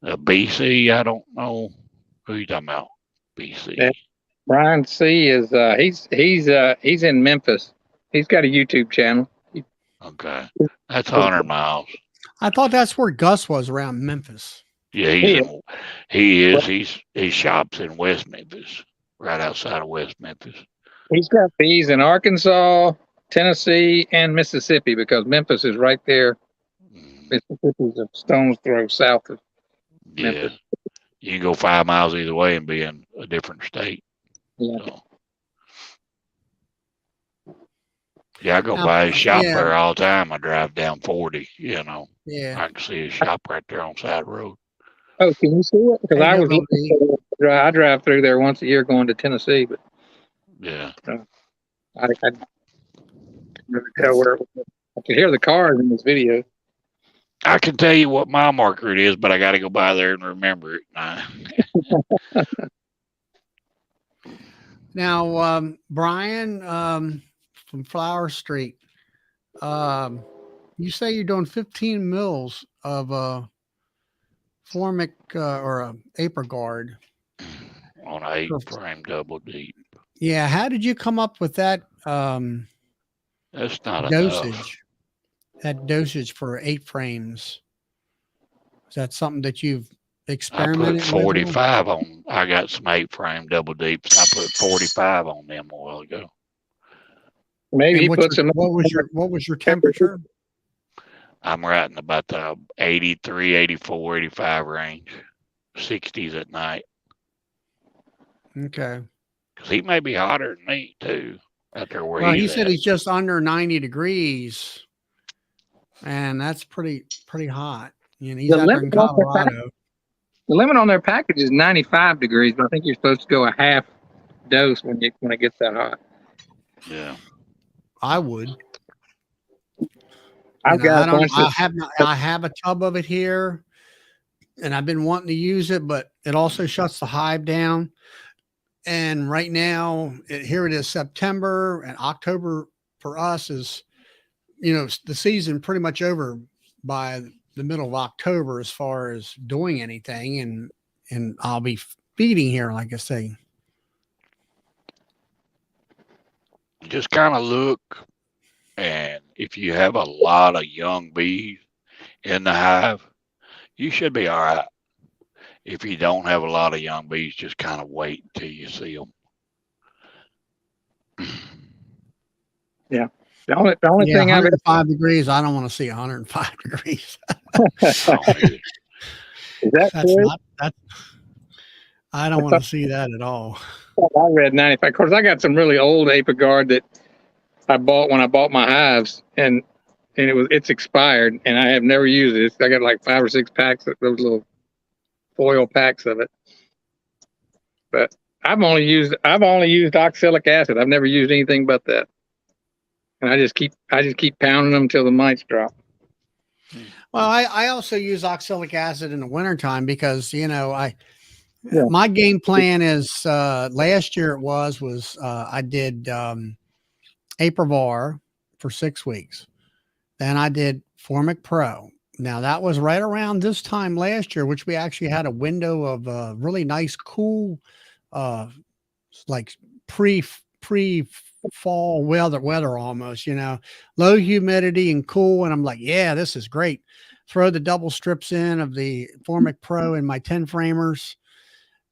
BC, I don't know who you talking about. BC. Yeah. Brian C. is he's in Memphis. He's got a YouTube channel. Okay, that's 100 miles. I thought that's where Gus was, around Memphis. Yeah, he shops in West Memphis, right outside of West Memphis. He's got these in Arkansas, Tennessee, and Mississippi, because Memphis is right there. Mississippi's a stone's throw south of Memphis. You can go 5 miles either way and be in a different state. Yeah. So. Yeah, I go by his shop there all the time. I drive down 40, I can see his shop right there on the side of the road. Oh, can you see it? Because I drive through there once a year going to Tennessee, but yeah, I can't really tell where it was. I can hear the cars in this video. I can tell you what mile marker it is, but I got to go by there and remember it. Now, Brian, from Flower Street, you say you're doing 15 mils of formic or a Apricard on an 8-frame double deep. Yeah, how did you come up with that? That's not dosage. Enough. That dosage for 8 frames. Is that something that you've experimented with? I put 45 on. I got some 8-frame double deeps. I put 45 on them a while ago. Maybe he put some. What was your temperature? I'm right in about the 83, 84, 85 range. 60s at night. Okay. Because he may be hotter than me too. Out there where he said he's just under 90 degrees, and that's pretty hot. He's out there in Colorado. The limit on their package is 95 degrees, but I think you're supposed to go a half dose when it gets that hot. Yeah. I would. I have a tub of it here, and I've been wanting to use it, but it also shuts the hive down. And right now, here it is September, and October for us is, the season pretty much over by the middle of October as far as doing anything, and I'll be feeding here, like I say. Just kind of look, and if you have a lot of young bees in the hive, you should be all right. If you don't have a lot of young bees, just kind of wait until you see them. Yeah. The only thing 105 degrees, I don't want to see 105 degrees. I don't want to see that at all. I read 95. Of course, I got some really old Apricard that I bought when I bought my hives, and it's expired, and I have never used it. I got like 5 or 6 packs of those little foil packs of it. But I've only used oxalic acid. I've never used anything but that. And I just keep pounding them until the mites drop. Well, I also use oxalic acid in the wintertime because, my game plan is last year I did Aprivar for 6 weeks. Then I did Formic Pro. Now that was right around this time last year, which we actually had a window of really nice, cool, like pre fall weather almost, low humidity and cool. And I'm like, yeah, this is great. Throw the double strips in of the Formic Pro in my 10 framers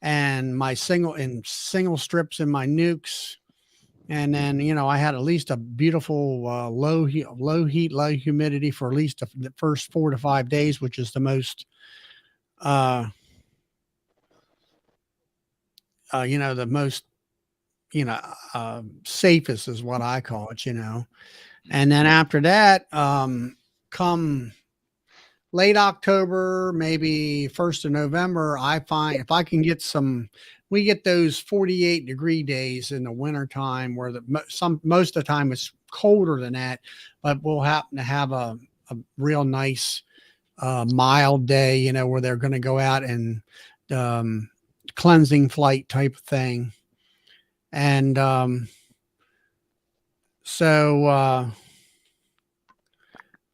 and my single strips in my nukes. And then, I had at least a beautiful low heat, low humidity for at least the first 4 to 5 days, which is the most, the most, safest is what I call it. And then after that, come late October, maybe 1st of November, I find if I can get we get those 48-degree days in the wintertime where most of the time it's colder than that, but we'll happen to have a real nice mild day, where they're going to go out and cleansing flight type of thing. And so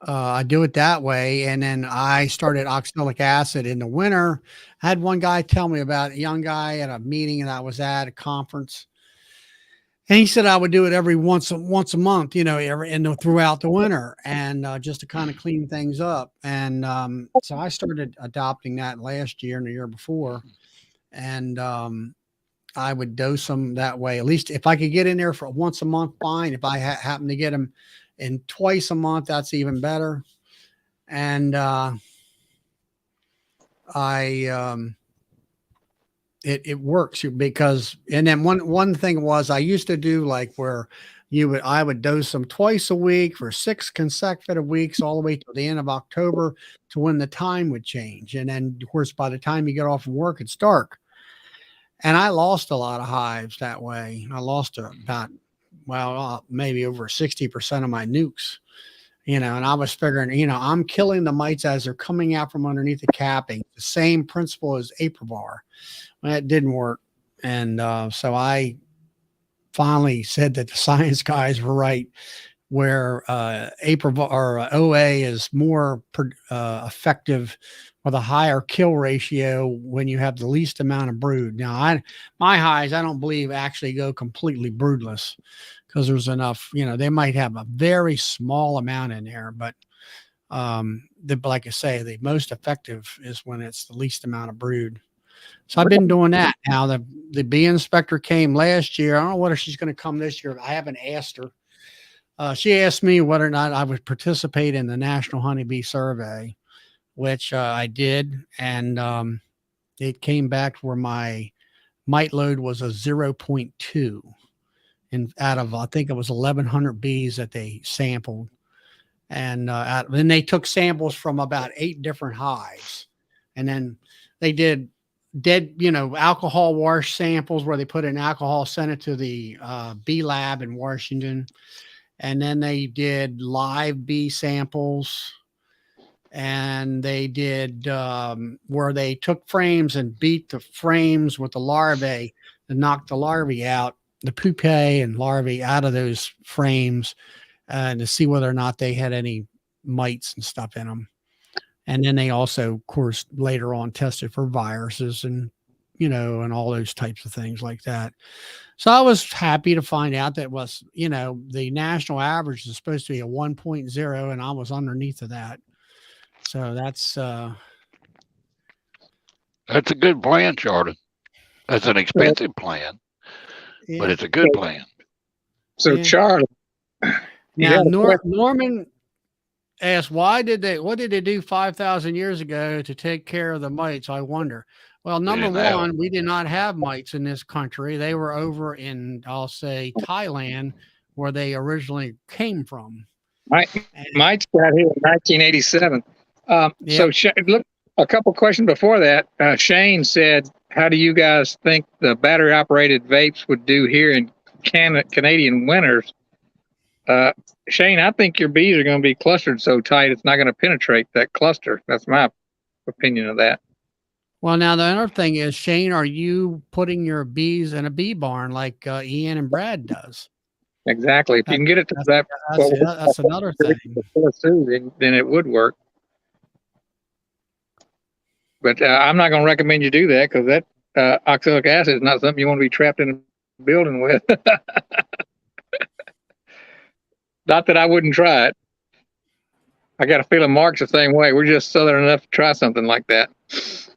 I do it that way. And then I started oxalic acid in the winter. I had one guy tell me about a young guy at a meeting that I was at a conference. And he said I would do it every once a month, throughout the winter, and just to kind of clean things up. And so I started adopting that last year and the year before. And I would dose them that way. At least if I could get in there for once a month, fine. If I happen to get them in twice a month, that's even better. And it works because, and then one thing was I used to do like where I would dose them twice a week for 6 consecutive weeks, all the way till the end of October to when the time would change. And then of course, by the time you get off from work, it's dark. And I lost a lot of hives that way. I lost about, maybe over 60% of my nukes, and I was figuring, I'm killing the mites as they're coming out from underneath the capping. The same principle as Aprivar. Well, it didn't work. And so I finally said that the science guys were right, where Aprivar or OA is more effective with a higher kill ratio when you have the least amount of brood. Now, my hives, I don't believe actually go completely broodless, because there's enough, they might have a very small amount in there, but like I say, the most effective is when it's the least amount of brood. So I've been doing that. Now the bee inspector came last year. I don't know whether she's going to come this year. I haven't asked her. She asked me whether or not I would participate in the National Honeybee Survey, which I did. And it came back where my mite load was a 0.2. And out of, I think it was 1,100 bees that they sampled. And then they took samples from about 8 different hives. And then they did alcohol wash samples where they put in alcohol, sent it to the bee lab in Washington. And then they did live bee samples. And they did where they took frames and beat the frames with the larvae and knocked the larvae out, the pupae and larvae out of those frames, to see whether or not they had any mites and stuff in them. And then they also, of course, later on tested for viruses and, and all those types of things like that. So I was happy to find out that was, the national average is supposed to be a 1.0, and I was underneath of that. So that's a good plan, Jordan. That's an expensive plan, but it's a good plan. So Charlie, now Norman asked, what did they do 5,000 years ago to take care of the mites? I wonder. Well, number one, we did not have mites in this country. They were over in, I'll say, Thailand, where they originally came from. Mites got here in 1987. So look, a couple questions before that. Shane said, how do you guys think the battery operated vapes would do here in Canadian winters? Shane, I think your bees are going to be clustered so tight it's not going to penetrate that cluster. That's my opinion of that. Well, now the other thing is, Shane, are you putting your bees in a bee barn like Ian and Brad does? Exactly. If you can get it to that's another thing. Then it would work. But I'm not going to recommend you do that, because that oxalic acid is not something you want to be trapped in a building with. Not that I wouldn't try it. I got a feeling Mark's the same way. We're just southern enough to try something like that.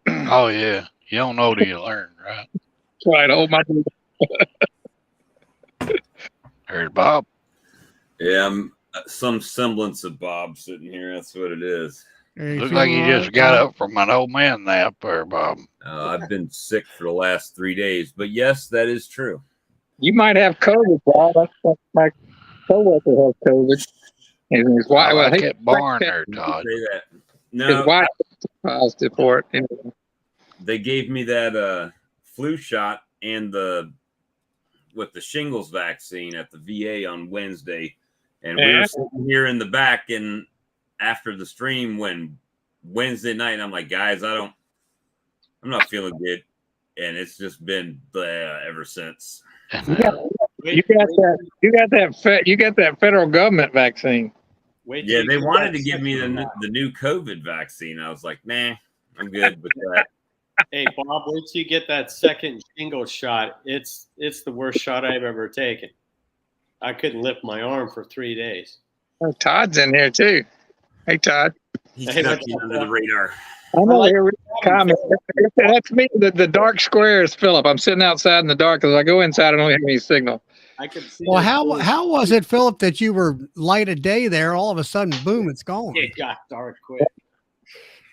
Oh yeah, you don't know till you learn, right? Right. Oh my. Heard Bob. Yeah, I'm some semblance of Bob sitting here. That's what it is. Looks like you just got up from an old man nap there, Bob. I've been sick for the last 3 days, but yes, that is true. You might have COVID, Bob. That's my coworker has COVID. And his wife, I kept barn there, Todd. Say that. his No, wife positive for it. they gave me that flu shot and with the shingles vaccine at the VA on Wednesday, and we were sitting here in the back, and after the stream when Wednesday night, and I'm like, guys, I'm not feeling good, and it's just been ever since. You got that federal government vaccine. Yeah, they wanted to give me the new COVID vaccine. I was like, nah, I'm good with that. Hey, Bob, wait till you get that second shingle shot. It's the worst shot I've ever taken. I couldn't lift my arm for 3 days. Oh, Todd's in here too. Hey, Todd. He's ducking under the radar. I'm over here reading comments. That's me. The dark square is Philip. I'm sitting outside in the dark because I go inside, I don't have any signal. I could see. Well, how was it, Philip, that you were light of day there? All of a sudden, boom, it's gone. It got dark quick.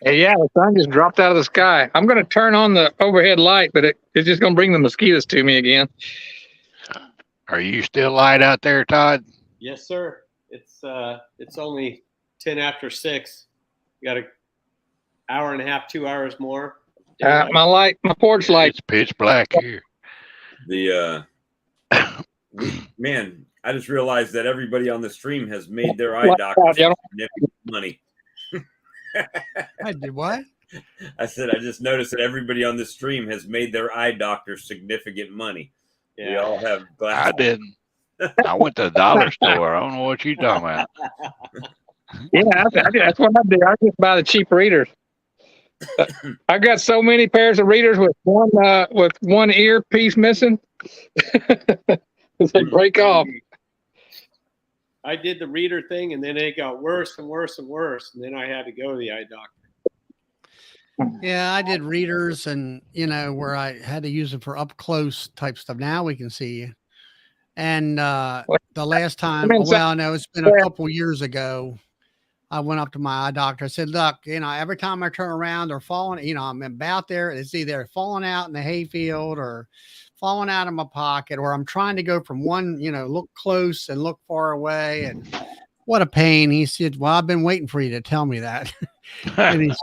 Hey, yeah, the sun just dropped out of the sky. I'm going to turn on the overhead light, but it's just going to bring the mosquitoes to me again. Are you still light out there, Todd? Yes, sir. It's only 10 after 6. You got an hour and a half, 2 hours more. My porch light. It's pitch black here. Man, I just realized that everybody on the stream has made their eye doctor significant money. I did what? I said I just noticed that everybody on the stream has made their eye doctor significant money. Yeah. We all have glasses. I didn't. I went to the dollar store. I don't know what you're talking about. Yeah, that's what I do. I just buy the cheap readers. I got so many pairs of readers with one earpiece missing. They break off. I did the reader thing, and then it got worse and worse and worse, and then I had to go to the eye doctor. Yeah, I did readers, and where I had to use them for up close type stuff. Now we can see you. And the last time, well, no, it's been a couple years ago. I went up to my eye doctor. I said, look, every time I turn around, they're falling, I'm about there. It's either falling out in the hayfield or falling out of my pocket, or I'm trying to go from one, look close and look far away. And what a pain. He said, well, I've been waiting for you to tell me that. And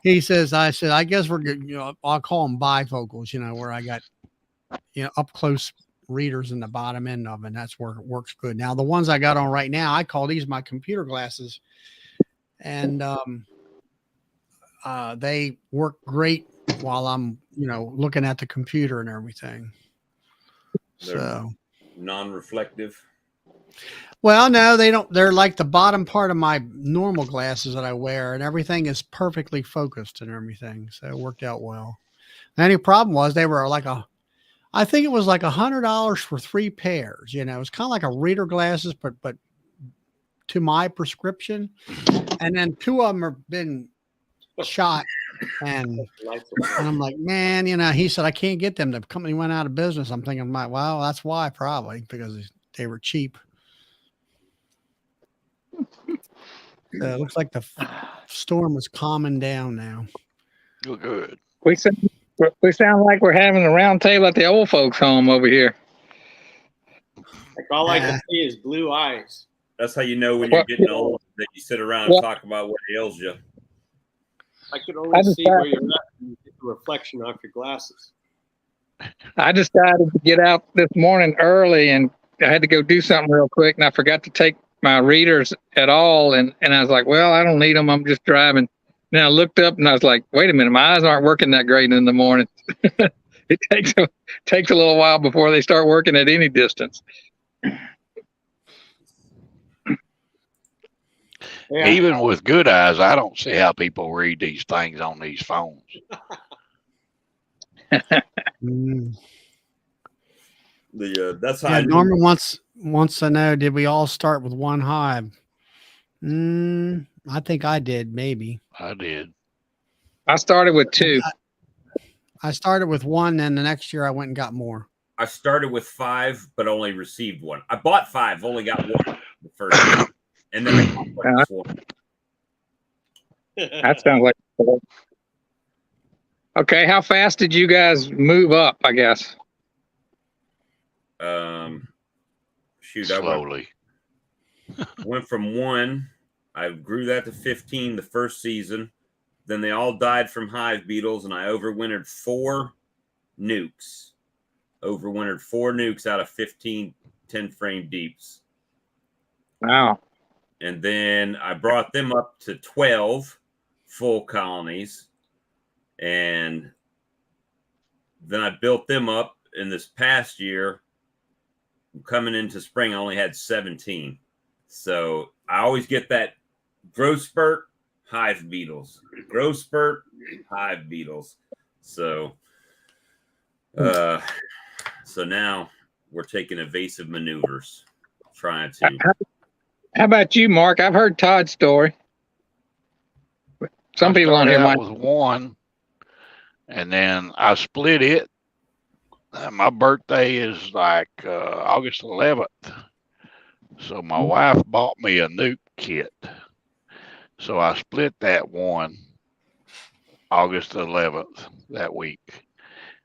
he says, I said, I guess we're good. I'll call them bifocals, where I got, up close readers in the bottom end of it. And that's where it works good. Now, the ones I got on right now, I call these my computer glasses. And they work great while I'm, looking at the computer and everything. They're non-reflective. Well, no, they don't. They're like the bottom part of my normal glasses that I wear, and everything is perfectly focused and everything. So it worked out well. The only problem was they were like I think it was like $100 for 3 pairs. It was kind of like a reader glasses, but to my prescription. And then 2 of them have been shot. And I'm like, man, he said, I can't get them. The company went out of business. I'm thinking, well, that's why probably, because they were cheap. So it looks like the storm is calming down now. Oh, good. We sound like we're having a round table at the old folks' home over here. Like all I can see is blue eyes. That's how you know when you're getting old, that you sit around and talk about what ails you. I could only see where you're at and get the reflection off your glasses. I decided to get out this morning early, and I had to go do something real quick, and I forgot to take my readers at all. And I was like, well, I don't need them. I'm just driving. Then I looked up and I was like, wait a minute, my eyes aren't working that great in the morning. It takes a little while before they start working at any distance. Yeah. Even with good eyes, I don't see how people read these things on these phones. That's how Norman wants wants to know, did we all start with one hive? I think I did, maybe. I did. I started with 2. I started with one, and the next year I went and got more. I started with 5, but only received 1. I bought 5, only got 1 the first year. And then the complex one. That sounds like okay. How fast did you guys move up? I guess. Shoot, Slowly. I went from 1. I grew that to 15 the first season. Then they all died from hive beetles, and I overwintered 4 nukes. Overwintered 4 nukes out of 15 10 frame deeps. Wow. And then I brought them up to 12 full colonies. And then I built them up in this past year. Coming into spring, I only had 17. So I always get that growth spurt, hive beetles. Growth spurt, hive beetles. So so now we're taking evasive maneuvers, trying to. How about you, Mark? I've heard Todd's story. Some people on here might. Was 1, and then I split it. My birthday is like August 11th, so my wife bought me a nuke kit. So I split that 1 August 11th that week.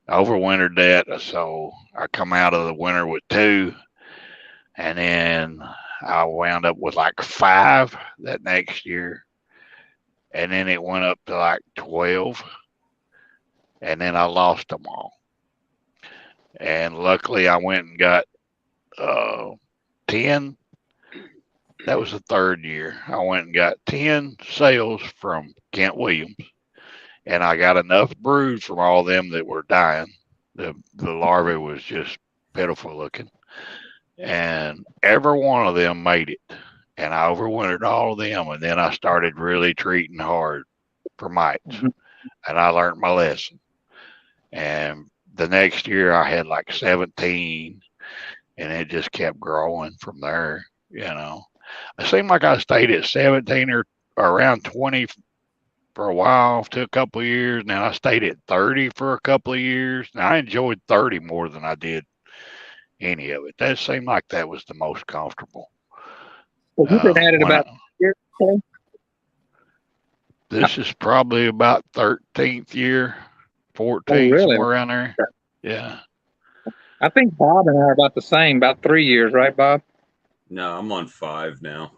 I overwintered that, so I come out of the winter with 2, and then I wound up with like 5 that next year, and then it went up to like 12, and then I lost them all. And luckily, I went and got 10. That was the 3rd year. I went and got 10 sales from Kent Williams. And I got enough brood from all them that were dying. The larvae was just pitiful looking. And every one of them made it. And I overwintered all of them. And then I started really treating hard for mites. And I learned my lesson. And the next year I had like 17. And it just kept growing from there, you know. It seemed like I stayed at 17 or around 20 for a while, to a couple of years. Now I stayed at 30 for a couple of years. Now I enjoyed 30 more than I did any of it. That seemed like that was the most comfortable. Well, you've been at it about a year. This is probably about 13th year, 14th, really? somewhere around there. Yeah. I think Bob and I are about the same, about 3 years, right, Bob? No, I'm on 5 now.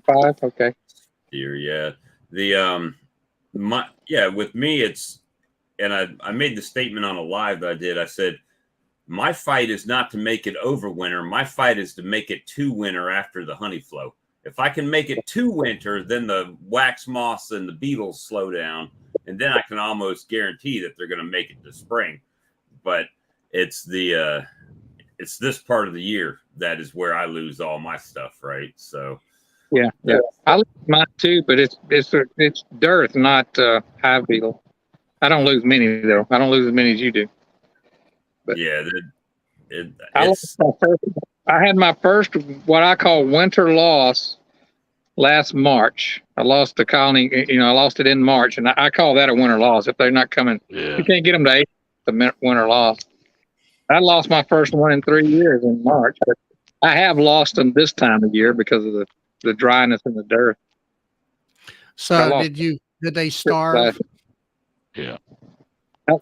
5, okay. Here, yeah. The with me it's, and I made the statement on a live that I did. I said my fight is not to make it over winter. My fight is to make it to winter after the honey flow. If I can make it to winter, then the wax moths and the beetles slow down, and then I can almost guarantee that they're going to make it to spring. But it's it's this part of the year that is where I lose all my stuff, right? So yeah. I lose mine too, but it's dearth, not hive beetle. I don't lose many though. I don't lose as many as you do. But yeah, I had my first what I call winter loss last March. I lost the colony. I lost it in March, and I call that a winter loss. If they're not coming, you can't get them to 8. The winter loss. I lost my first one in 3 years in March. But I have lost them this time of year because of the dryness and the dirt. So did they starve? Yeah.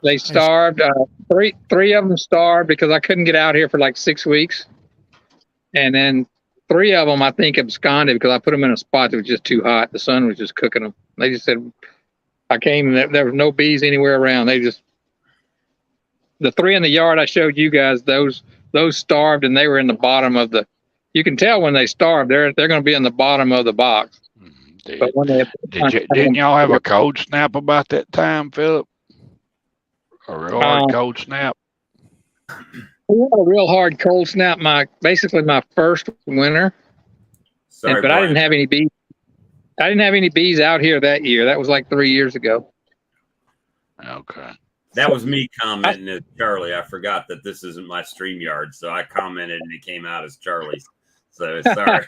They starved. Three of them starved because I couldn't get out here for like 6 weeks. And then 3 of them, I think, absconded because I put them in a spot that was just too hot. The sun was just cooking them. They just said, I came and there was no bees anywhere around. The 3 in the yard I showed you guys, those starved, and they were in the bottom of you can tell when they starve, they're going to be in the bottom of the box. But when didn't y'all have a cold snap about that time, Philip? A real hard cold snap? We had a real hard cold snap basically my first winter. Sorry, but I didn't have any bees. I didn't have any bees out here that year. That was like 3 years ago. Okay. That was me commenting as Charlie. I forgot that this isn't my StreamYard, so I commented and it came out as Charlie's. So sorry.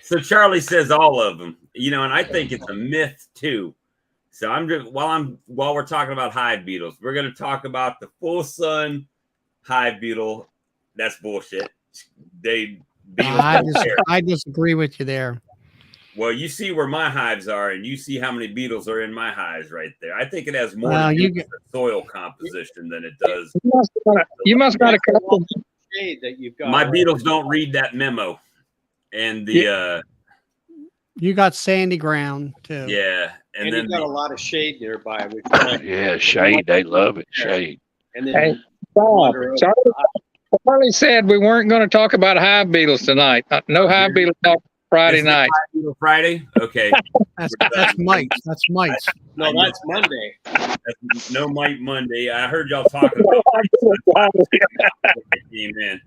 So Charlie says all of them, and I think it's a myth too. So I'm just while we're talking about hive beetles, we're going to talk about the full sun hive beetle. That's bullshit. I disagree with you there. Well, you see where my hives are, and you see how many beetles are in my hives right there. I think it has more to do with the soil composition than it does. You must got a couple. Shade that you've got. My beetles don't read that memo, and you got sandy ground too. Yeah, and then you've got a lot of shade nearby. Yeah, shade. They love it. Shade. And then Hey, Charlie said we weren't going to talk about hive beetles tonight. No hive beetle talk Friday night. Friday? Okay. That's mites. That's mites. No, that's Monday. That's no mite Monday. I heard y'all talking about came in.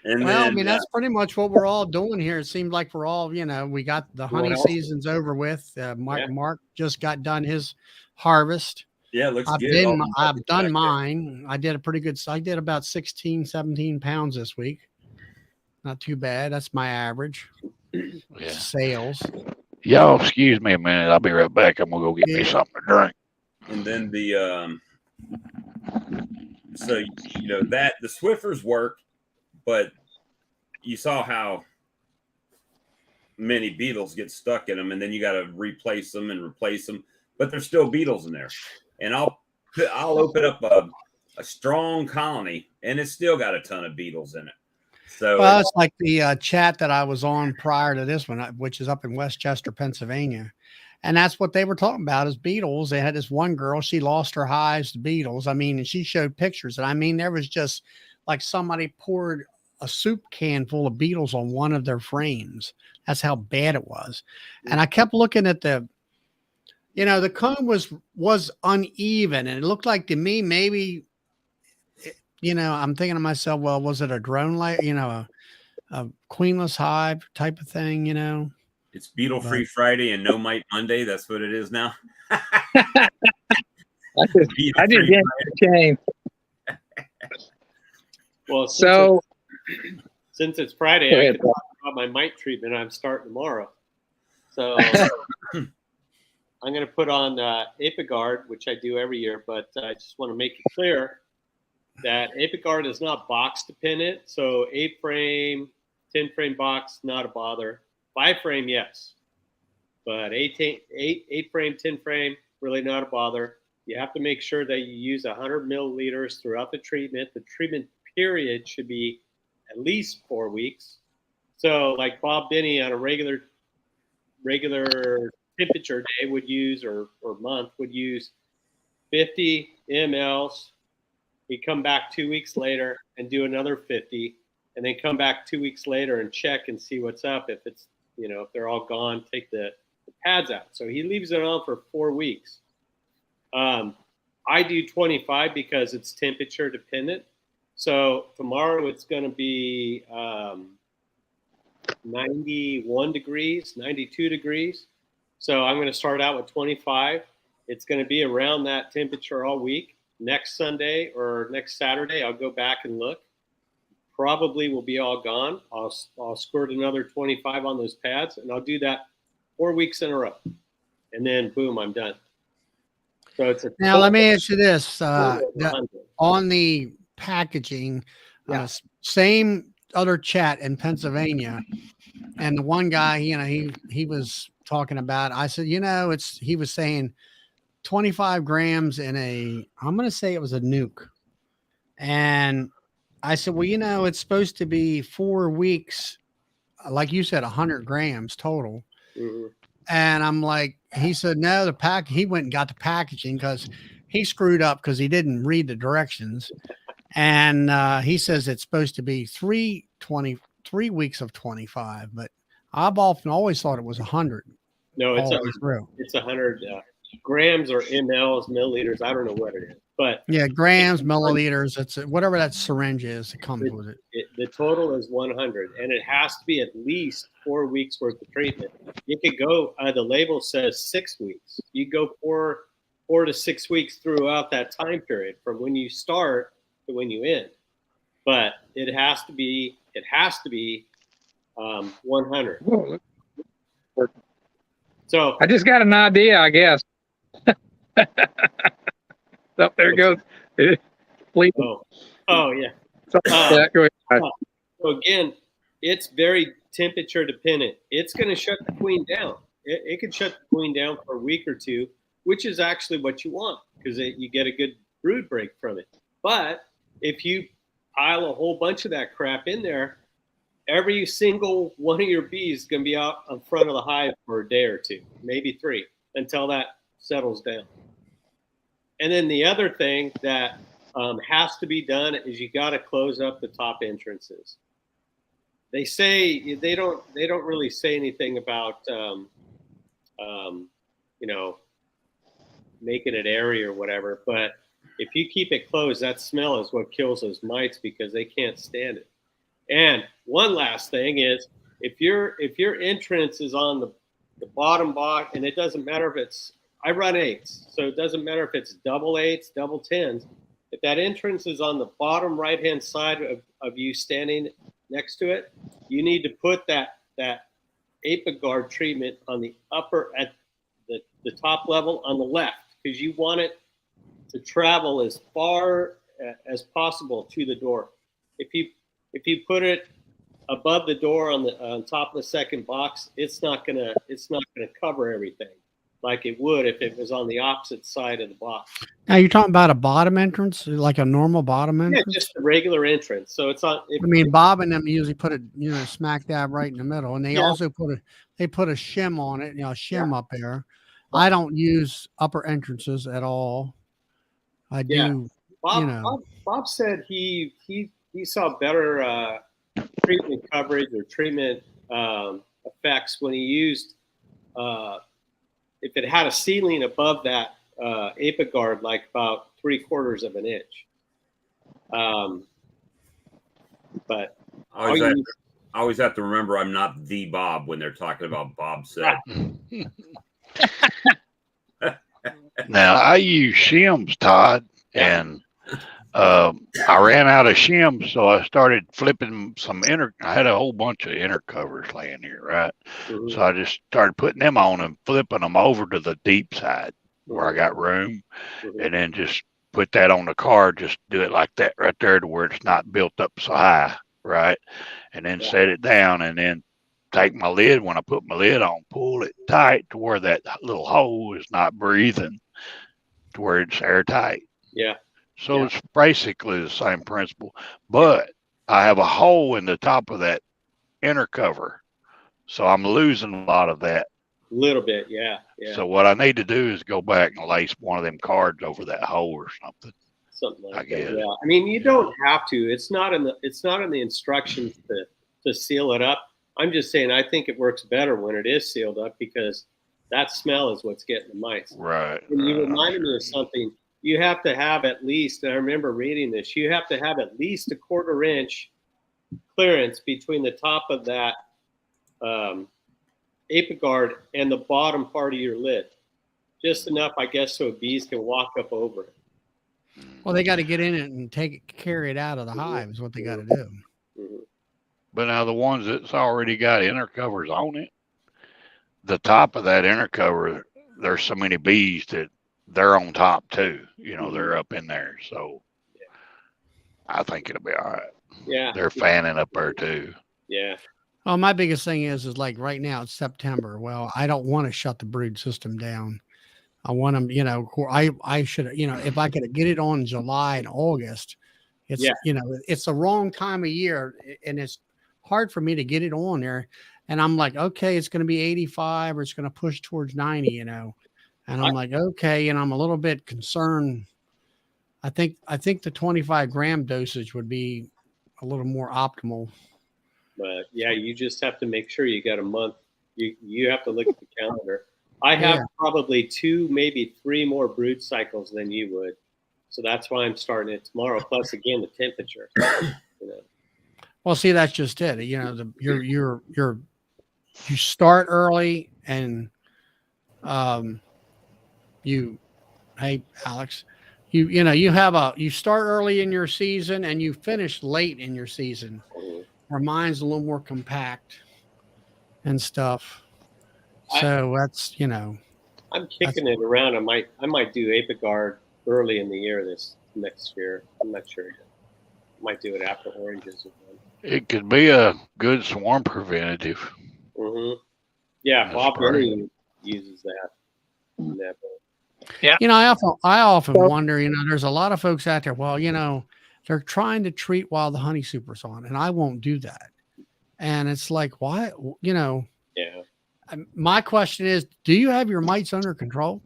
And well, then, I mean, that's pretty much what we're all doing here. It seems like we're all, we got the honey season's over with. Mark just got done his harvest. Yeah, it looks good. I've done mine. I did I did about 16, 17 pounds this week. Not too bad. That's my average. Yeah. Sales. Y'all excuse me a minute. I'll be right back. I'm gonna go get me something to drink. And then the Swiffers work, but you saw how many beetles get stuck in them, and then you got to replace them. But there's still beetles in there. And I'll open up a strong colony, and it's still got a ton of beetles in it. So it's like the chat that I was on prior to this one, which is up in Westchester, Pennsylvania. And that's what they were talking about is beetles. They had this one girl, she lost her hives to beetles. I mean, and she showed pictures. And I mean, there was just like somebody poured a soup can full of beetles on one of their frames. That's how bad it was. And I kept looking at the comb was uneven, and it looked like to me, maybe, I'm thinking to myself, well, was it a drone light, a queenless hive type of thing, It's beetle free Friday and no mite Monday. That's what it is now. I just yanked the chain. Well, since it's Friday, I can talk about my mite treatment. I'm starting tomorrow. So I'm going to put on Apiguard, which I do every year, but I just want to make it clear that Apiguard is not box dependent. So 8-frame, 10-frame box, not a bother. 5-frame, yes. But 8-frame, 10-frame, really not a bother. You have to make sure that you use 100 milliliters throughout the treatment. The treatment period should be at least 4 weeks. So like Bob Binney on a regular temperature day would use, or month would use 50 mLs. He'd come back 2 weeks later and do another 50, and then come back 2 weeks later and check and see what's up. If it's, if they're all gone, take the pads out. So he leaves it on for 4 weeks. I do 25 because it's temperature dependent. So tomorrow it's going to be 91 degrees, 92 degrees. So I'm going to start out with 25. It's going to be around that temperature all week. Next Sunday or next Saturday, I'll go back and look. Probably will be all gone. I'll squirt another 25 on those pads, and I'll do that 4 weeks in a row. And then, boom, I'm done. So it's now, let me ask you this. On the packaging, same other chat in Pennsylvania, and the one guy, he was talking about, I said, he was saying 25 grams in I'm going to say it was a nuke. And I said, well, it's supposed to be 4 weeks, like you said, 100 grams total. Mm-hmm. And I'm like, he said, no, he went and got the packaging because he screwed up because he didn't read the directions. And he says it's supposed to be 3 weeks of 25, but I've always thought it was 100. No, it's 100 grams or mLs, milliliters. I don't know what it is, but yeah, grams, milliliters. It's whatever that syringe is that comes with it. The total is 100, and it has to be at least 4 weeks worth of treatment. You could go. The label says 6 weeks. You go 4 to 6 weeks throughout that time period from when you start to when you end. But it has to be 100. Whoa, So I just got an idea, I guess. So there it goes. Please. oh yeah. Yeah, go ahead. So again, it's very temperature dependent. It's going to shut the queen down. It can shut the queen down for a week or two, which is actually what you want because you get a good brood break from it. But if you pile a whole bunch of that crap in there, every single one of your bees is going to be out in front of the hive for a day or two, maybe 3, until that settles down. And then the other thing that has to be done is you got to close up the top entrances. They say they don't really say anything about making it airy or whatever, but if you keep it closed, that smell is what kills those mites because they can't stand it. And one last thing is if your entrance is on the bottom box, and it doesn't matter if it's, I run 8s, so it doesn't matter if it's double 8s, double 10s. If that entrance is on the bottom right-hand side of you standing next to it, you need to put that ApiGuard treatment on the upper, at the top level on the left, because you want it to travel as far as possible to the door. If you put it above the door on top of the second box, it's not gonna cover everything like it would if it was on the opposite side of the box. Now you're talking about a bottom entrance, like a normal bottom entrance? Yeah, just a regular entrance. So it's on. I mean, Bob and them usually put it, smack dab right in the middle, and they also put a shim on it, shim up there. I don't use upper entrances at all. I do. Bob said he saw better treatment coverage or treatment effects when he used if it had a ceiling above that ApiGuard, like about 3/4 of an inch. But I always have to remember I'm not the Bob when they're talking about Bob said. Now I use shims, Todd, and I ran out of shims, so I started flipping some I had a whole bunch of inner covers laying here, right? Mm-hmm. So I just started putting them on and flipping them over to the deep side where I got room, and then just put that on the card. Just do it like that right there to where it's not built up so high, right? And then set it down, and then take my lid. When I put my lid on, pull it tight to where that little hole is not breathing, to where it's airtight. Yeah. So it's basically the same principle, but I have a hole in the top of that inner cover, so I'm losing a lot of that. A little bit, yeah. So what I need to do is go back and lace one of them cards over that hole or something. Something like that. Yeah. I mean, you don't have to. It's not in the instructions to seal it up. I'm just saying I think it works better when it is sealed up because that smell is what's getting the mites. Right. And you reminded me of something. You have to have at least, and I remember reading this, you have to have at least a 1/4 inch clearance between the top of that ApiGuard and the bottom part of your lid. Just enough, I guess, so bees can walk up over it. Well, they got to get in it and carry it out of the hive is what they got to do. Mm-hmm. But now the ones that's already got inner covers on it, the top of that inner cover, there's so many bees that they're on top too. They're up in there. So I think it'll be all right. Yeah. They're fanning up there too. Yeah. Well, my biggest thing is like right now it's September. Well, I don't want to shut the brood system down. I want them, I should, if I could get it on July and August, it's, it's the wrong time of year and it's hard for me to get it on there. And I'm like, okay, it's going to be 85 or it's going to push towards 90, and I'm like, okay. And I'm a little bit concerned. I think the 25 gram dosage would be a little more optimal. But yeah, you just have to make sure you got a month. You have to look at the calendar. I have probably 2, maybe 3 more brood cycles than you would. So that's why I'm starting it tomorrow. Plus again, the temperature, Well, see, that's just it. You start early and you hey, Alex, you start early in your season and you finish late in your season. Where mine's a little more compact and stuff. So that's I'm kicking it around. I might do Apigard early in the year this next year. I'm not sure yet. Might do it after oranges. It could be a good swarm preventative. Mm-hmm. Yeah, Bob really uses that. Yeah. I often wonder, there's a lot of folks out there, well, they're trying to treat while the honey super's on, and I won't do that. And it's like, why, Yeah. My question is, do you have your mites under control?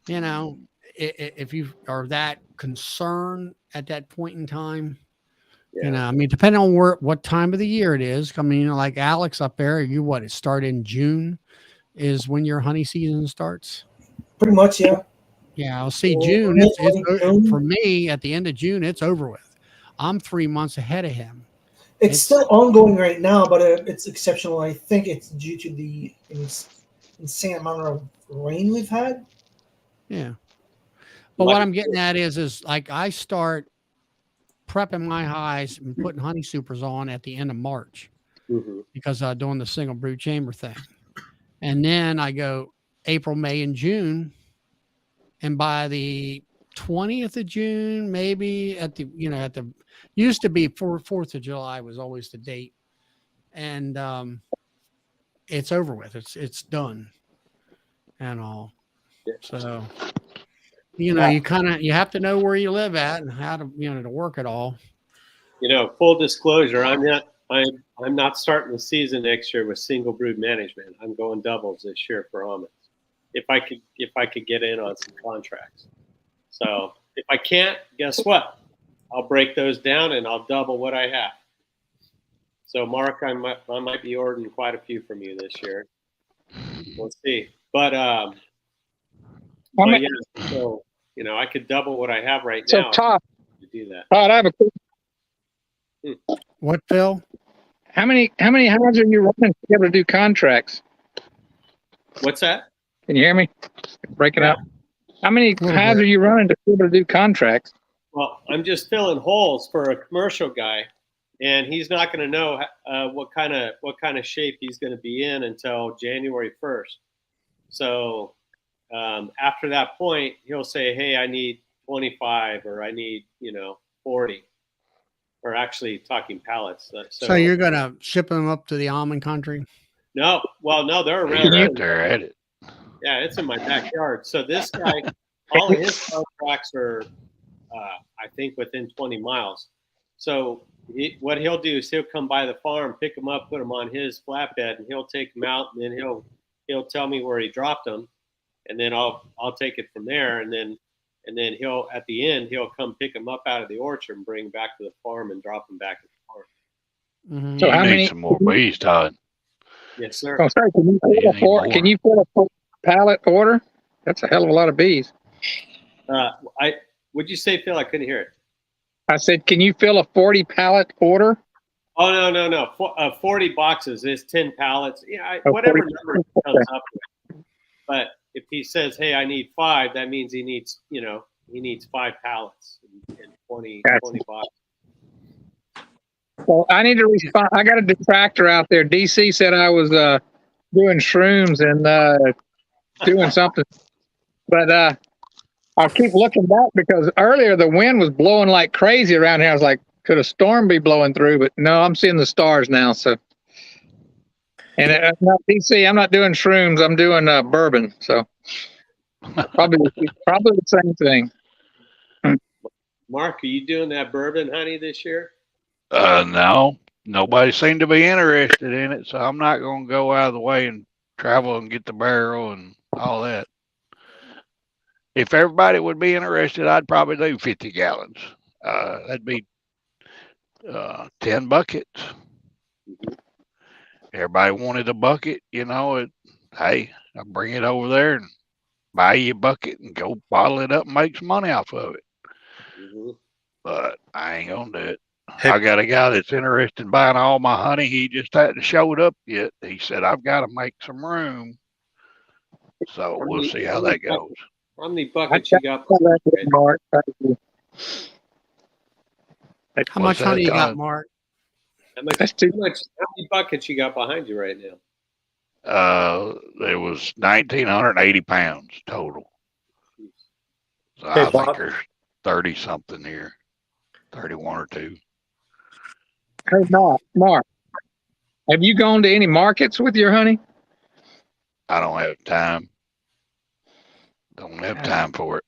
If you are that concerned at that point in time, Yeah. depending on what time of the year it is. I mean, like Alex up there, it started in June is when your honey season starts. Pretty much, yeah. Yeah, I'll see June. It's for me at the end of June, it's over with. I'm 3 months ahead of him. It's still ongoing right now, but it's exceptional. I think it's due to the insane amount of rain we've had. Yeah. But what I'm getting at is like I start prepping my highs and putting honey supers on at the end of March because I'm doing the single brood chamber thing. And then I go April, May, and June. And by the 20th of June, maybe used to be 4th of July was always the date. And it's over with. It's done and all. So, you have to know where you live at and how to, to work it all. Full disclosure, I'm not starting the season next year with single brood management. I'm going doubles this year for almonds. If I could get in on some contracts. So if I can't, guess what? I'll break those down and I'll double what I have. So Mark, I might be ordering quite a few from you this year. We'll see. But yeah, so I could double what I have right now. So Todd, to do that. Todd, I have a question. What, Phil? How many hives are you running to be able to do contracts? What's that? Can you hear me? Breaking up. How many hives are you running to be able to do contracts? Well, I'm just filling holes for a commercial guy, and he's not going to know what kind of shape he's going to be in until January 1st. So after that point, he'll say, "Hey, I need 25, or I need 40." Or actually talking pallets. So you're going to ship them up to the almond country? No, they're around. Right there at it. Yeah, it's in my backyard. So this guy, all of his contracts are, I think, within 20 miles. So what he'll do is he'll come by the farm, pick them up, put them on his flatbed, and he'll take them out, and then he'll tell me where he dropped them, and then I'll take it from there, and then he'll at the end he'll come pick them up out of the orchard and bring them back to the farm and drop them back at the farm. Mm-hmm. So you need some more bees, Todd. Yes, sir. Oh, sorry, can you put a pallet order? That's a hell of a lot of bees. Would you say, Phil? I couldn't hear it. I said, can you fill a 40 pallet order? Oh, no. 40 boxes is 10 pallets. Yeah, whatever number he comes up with. But if he says, "Hey, I need 5," that means he needs 5 pallets and 20 boxes. Well, I need to respond. I got a detractor out there. DC said I was doing shrooms and doing something, but I'll keep looking back because earlier the wind was blowing like crazy around here. I was like, could a storm be blowing through? But no, I'm seeing the stars now. So, and not DC, I'm not doing shrooms. I'm doing bourbon. So probably the same thing. Mark, are you doing that bourbon honey this year? No, nobody seemed to be interested in it, so I'm not going to go out of the way and travel and get the barrel and all that. If everybody would be interested, I'd probably do 50 gallons. That'd be 10 buckets. Everybody wanted a bucket, hey, I'll bring it over there and buy you a bucket and go bottle it up and make some money off of it. Mm-hmm. But I ain't going to do it. I got a guy that's interested in buying all my honey. He just hadn't showed up yet. He said, I've got to make some room. So we'll see how that goes. How many buckets you got? Mark. How much What's that, honey you got, Todd? Mark? How many buckets you got behind you right now? There was 1,980 pounds total. So Hey, I think Bob. there's 30 something here, 31 or 2. Hey, Mark, have you gone to any markets with your honey? I don't have time. Don't have time for it.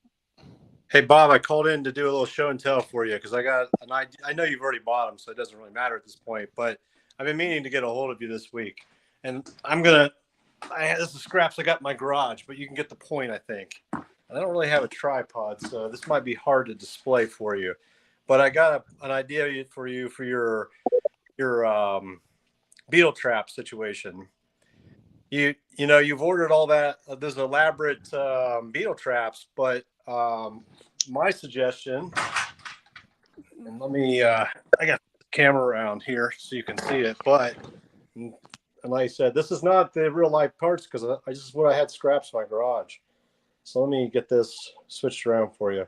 Hey, Bob, I called in to do a little show and tell for you because I got an idea. I know you've already bought them, so it doesn't really matter at this point, but I've been meaning to get a hold of you this week. And this is scraps I got in my garage, but you can get the point, I think. And I don't really have a tripod, so this might be hard to display for you. But I got an idea for you for your beetle trap situation. You know you've ordered all that those elaborate beetle traps, but my suggestion, and let me I got the camera around here so you can see it, but and like I said, this is not the real life parts because this is what I had scraps in my garage. So let me get this switched around for you.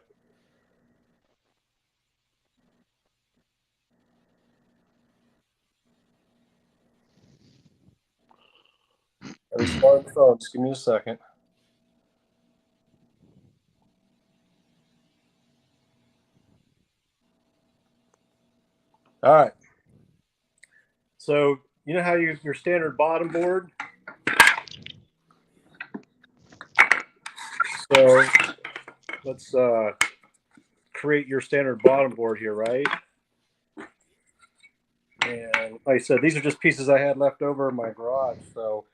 Let me start the phone. Just give me a second. All right. So you know how your standard bottom board. So let's create your standard bottom board here, right? And like I said, these are just pieces I had left over in my garage. So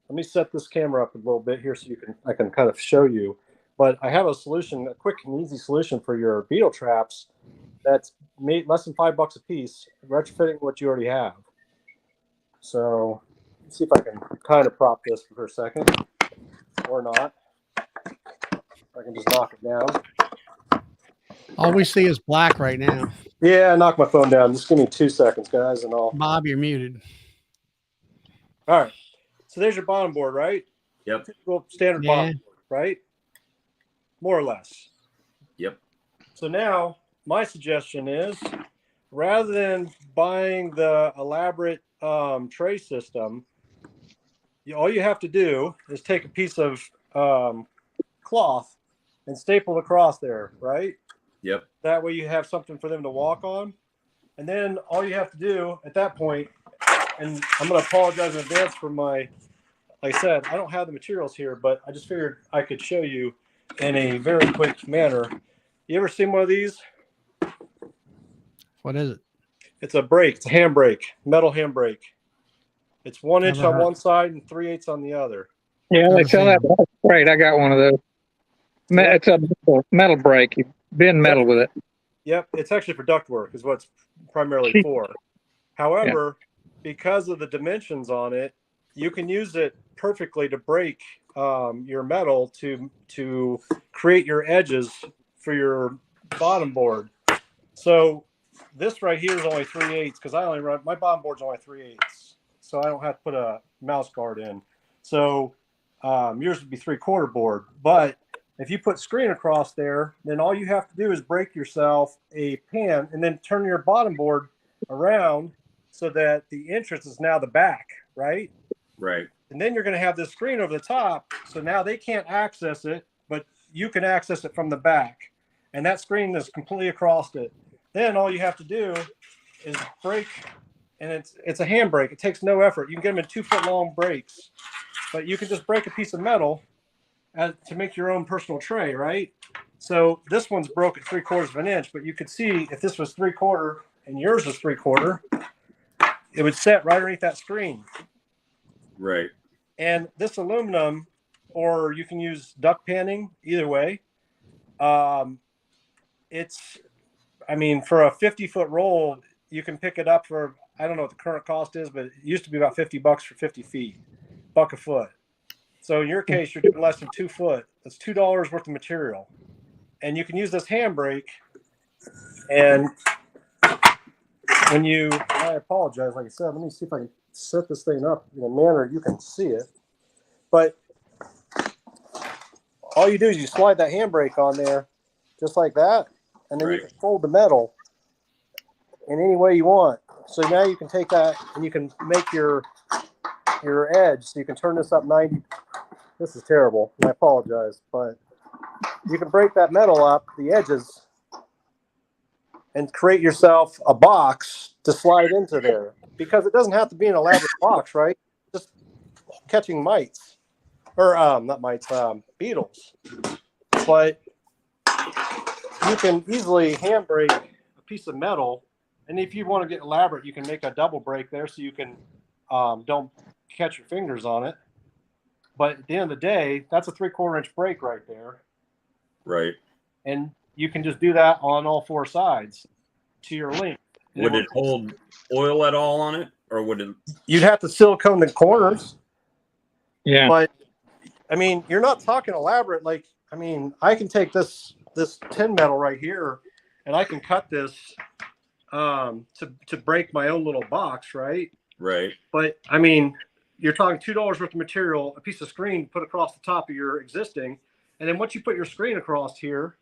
let me set this camera up a little bit here so I can kind of show you. But I have a solution, a quick and easy solution for your beetle traps that's made less than $5 a piece, retrofitting what you already have. So let's see if I can kind of prop this for a second or not. I can just knock it down. All we see is black right now. Yeah, knock my phone down. Just give me 2 seconds, guys, and I'll. Bob, you're muted. All right. So there's your bottom board, right? Yep. Typical standard bottom board, right? More or less. Yep. So now my suggestion is, rather than buying the elaborate tray system, all you have to do is take a piece of cloth and staple it across there, right? Yep. That way you have something for them to walk on. And then all you have to do at that point, and I'm going to apologize in advance for like I said, I don't have the materials here, but I just figured I could show you in a very quick manner. You ever seen one of these? What is it? It's a brake. It's a handbrake, metal handbrake. It's 1 inch Never on heard. one side and 3/8 on the other. Yeah, they Never sell seen that. them. That's great. I got one of those. It's a metal brake. You bend metal with it. Yep, it's actually for duct work is what it's primarily for. However, because of the dimensions on it, you can use it perfectly to break your metal to create your edges for your bottom board. So this right here is only 3/8 because I only run my bottom board's only 3/8, so I don't have to put a mouse guard in. So yours would be 3/4 board, but if you put screen across there, then all you have to do is break yourself a pan and then turn your bottom board around so that the entrance is now the back, right? Right. And then you're going to have this screen over the top. So now they can't access it, but you can access it from the back. And that screen is completely across it. Then all you have to do is break, and it's a hand brake. It takes no effort. You can get them in 2 foot long brakes, but you can just break a piece of metal to make your own personal tray, right? So this one's broke at 3/4 of an inch, but you could see if this was 3/4 and yours was 3/4, it would set right underneath that screen. Right. And this aluminum, or you can use duct panning, either way. I mean, for a 50-foot roll, you can pick it up for, I don't know what the current cost is, but it used to be about $50 for 50 feet, $1 a foot. So in your case, you're doing less than 2 foot. That's $2 worth of material. And you can use this handbrake. And I apologize, like I said, let me see if I can set this thing up in a manner you can see it. But all you do is you slide that handbrake on there, just like that, and then you can fold the metal in any way you want. So now you can take that and you can make your edge. So you can turn this up 90. This is terrible. I apologize, but you can break that metal up, the edges, and create yourself a box to slide into there. Because it doesn't have to be an elaborate box, right? Just catching mites, or not mites, beetles. But you can easily handbrake a piece of metal, and if you want to get elaborate, you can make a double brake there so you can don't catch your fingers on it. But at the end of the day, that's a 3/4 inch brake right there. Right. And you can just do that on all four sides to your length. Would it hold oil at all on it, or would it? You'd have to silicone the corners. Yeah. But I mean, you're not talking elaborate. Like, I mean, I can take this tin metal right here, and I can cut this to break my own little box, right? Right. But I mean, you're talking $2 worth of material, a piece of screen put across the top of your existing, and then once you put your screen across here,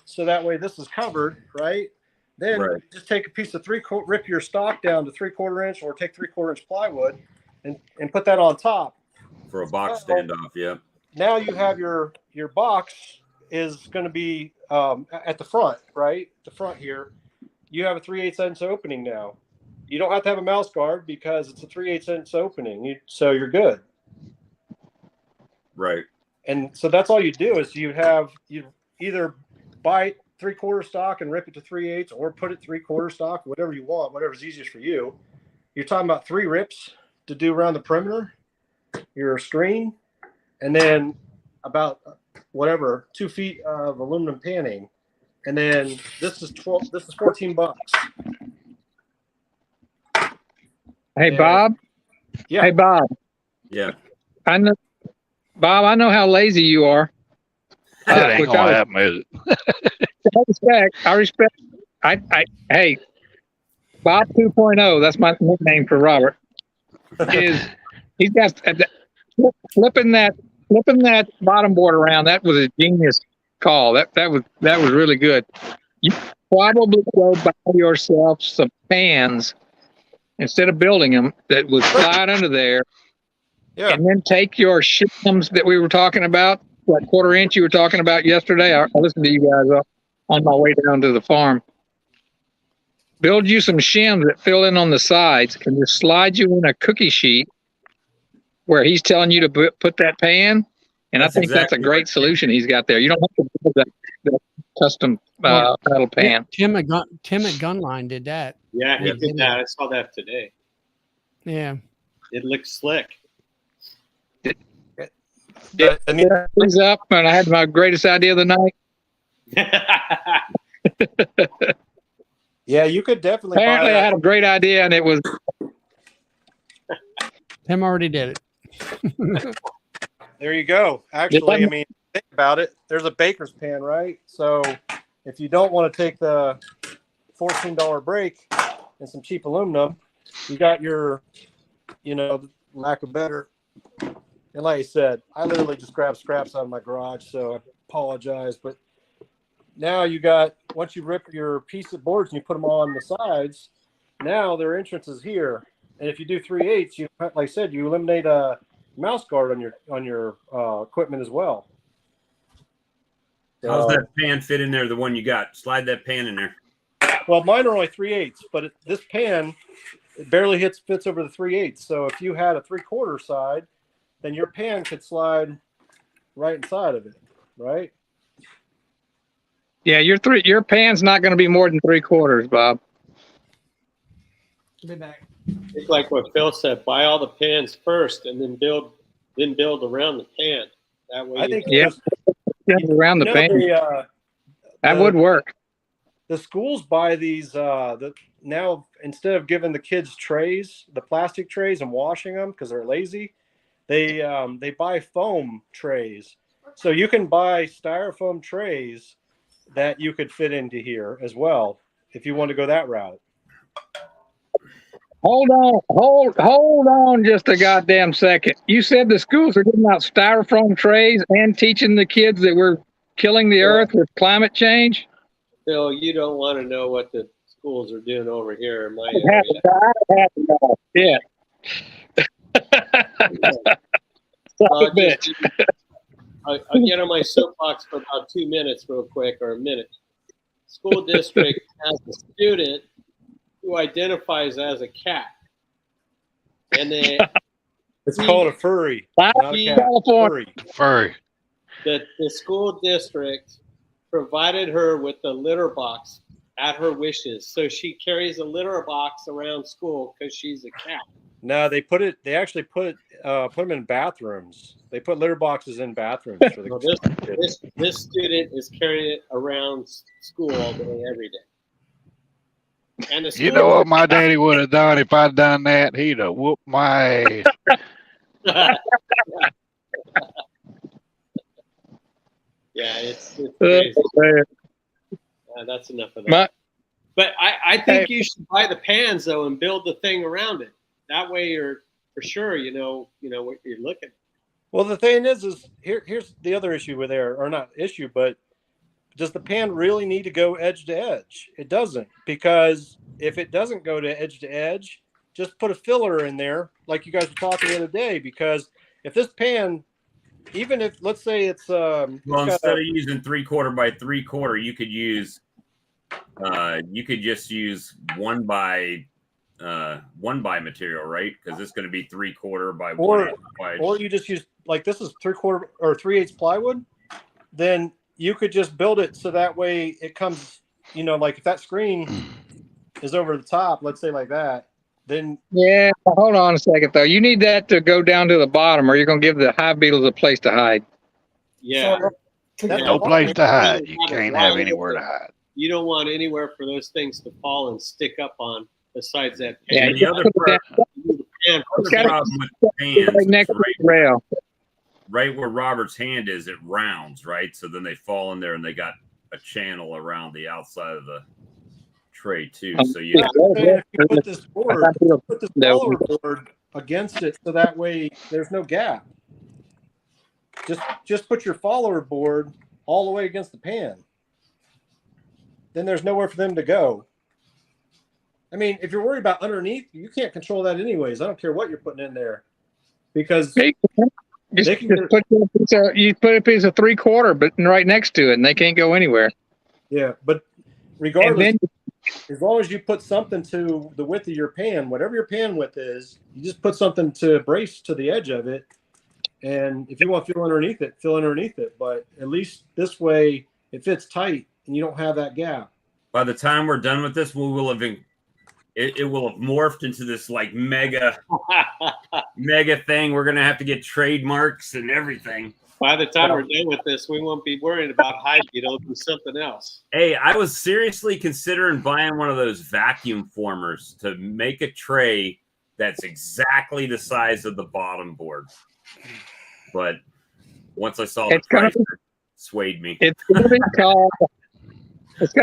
so that way this is covered, right? Then just take a piece of rip your stock down to 3/4 inch, or take 3/4 inch plywood, and put that on top For a box standoff, yeah. Now you have your box is going to be at the front, right? The front here, you have a 3/8 inch opening now. You don't have to have a mouse guard because it's a 3/8 inch opening, so you're good. Right. And so that's all you do is you either buy 3/4 stock and rip it to 3/8, or put it 3/4 stock, whatever you want, whatever's easiest for you. You're talking about 3 rips to do around the perimeter, your screen, and then about 2 feet of aluminum panning. And then this is $14. Hey, Bob. Yeah. Hey, Bob. Yeah. Bob, I know how lazy you are. That ain't gonna happen, is it? I respect. Hey, Bob 2.0. That's my nickname for Robert. He's got flipping that bottom board around. That was a genius call. That was really good. You probably go buy yourself some pans instead of building them that would slide under there. Yeah. And then take your shims that we were talking about, that 1/4 inch you were talking about yesterday. I listened to you guys on my way down to the farm. Build you some shims that fill in on the sides and just slide you in a cookie sheet where he's telling you to put that pan. And I think that's a great solution he's got there. You don't have to build that custom metal pan. Tim at Gunline did that. Yeah, he did that. I saw that today. Yeah. It looks slick. Yeah, I mean, He's up, and I had my greatest idea of the night. yeah, you could definitely. Apparently, I had a great idea, and it was. Tim already did it. There you go. Actually, I mean, think about it. There's a baker's pan, right? So if you don't want to take the $14 break and some cheap aluminum, you got your, lack of better. And like I said, I literally just grabbed scraps out of my garage, so I apologize. But now once you rip your piece of boards and you put them on the sides, now their entrance is here. And if you do 3/8, like I said, you eliminate a mouse guard on your equipment as well. How's that pan fit in there? The one you got? Slide that pan in there. Well, mine are only 3/8, but this pan it barely fits over the 3/8. So if you had a 3/4 side, then your pan could slide right inside of it, right? Yeah, your pan's not going to be more than 3/4, Bob. Be back. It's like what Phil said: buy all the pans first, and then build around the pan. That way, I think around the pan. That would work. The schools buy these. Now instead of giving the kids trays, the plastic trays, and washing them because they're lazy, they buy foam trays. So you can buy styrofoam trays that you could fit into here as well if you want to go that route. Hold on just a goddamn second. You said the schools are giving out styrofoam trays and teaching the kids that we're killing the earth with climate change? Phil, you don't want to know what the schools are doing over here in my I have to know. Yeah. I'll get on my soapbox for about 2 minutes real quick, or a minute. School district has a student who identifies as a cat. And It's called a furry. Not Not a cat. California. Furry. Furry. the school district provided her with a litter box at her wishes. So she carries a litter box around school because she's a cat. No, they actually put them in bathrooms. They put litter boxes in bathrooms for the So kids. this student is carrying it around school all day, every day. And the You know what my daddy would have done if I'd done that? He'd have whooped my ass. Yeah, it's crazy. That's enough of that. But I think you should buy the pans though and build the thing around it. That way you're for sure you know what you're looking at. Well, the thing is here's the other issue with there, or not issue, but does the pan really need to go edge to edge? It doesn't, because if it doesn't go to edge, just put a filler in there, like you guys were talking the other day. Because if this pan, even if let's say it's well, instead of using 3/4 by 3/4, you could use just use 1 by material, right? Because it's going to be 3/4 by 1/8 wide. Or you just use, like, this is 3/4 or 3/8 plywood. Then you could just build it so that way it comes, like if that screen is over the top, let's say like that, then. Yeah, hold on a second though. You need that to go down to the bottom, or you're going to give the hive beetles a place to hide. Yeah. That's No place to hide. You can't have anywhere to hide. You don't want anywhere for those things to fall and stick up on besides that pan. Yeah, And the other problem with the pans right next to the rail. Right where Robert's hand is, it rounds, right? So then they fall in there and they got a channel around the outside of the tray too. So you If you put this follower board against it so that way there's no gap. Just put your follower board all the way against the pan. Then there's nowhere for them to go. I mean, if you're worried about underneath, you can't control that anyways. I don't care what you're putting in there, because you put a piece of 3/4, but right next to it, and they can't go anywhere. Yeah, but regardless, as long as you put something to the width of your pan, whatever your pan width is, you just put something to brace to the edge of it. And if you want to fill underneath it. But at least this way, it fits tight, and you don't have that gap. by the time we're done with this, we will have it will have morphed into this like mega thing. We're gonna have to get trademarks and everything. By the time we're done with this, we won't be worried about hive beetles and something else. Hey, I was seriously considering buying one of those vacuum formers to make a tray that's exactly the size of the bottom board. But once I saw the price, it swayed me. It's going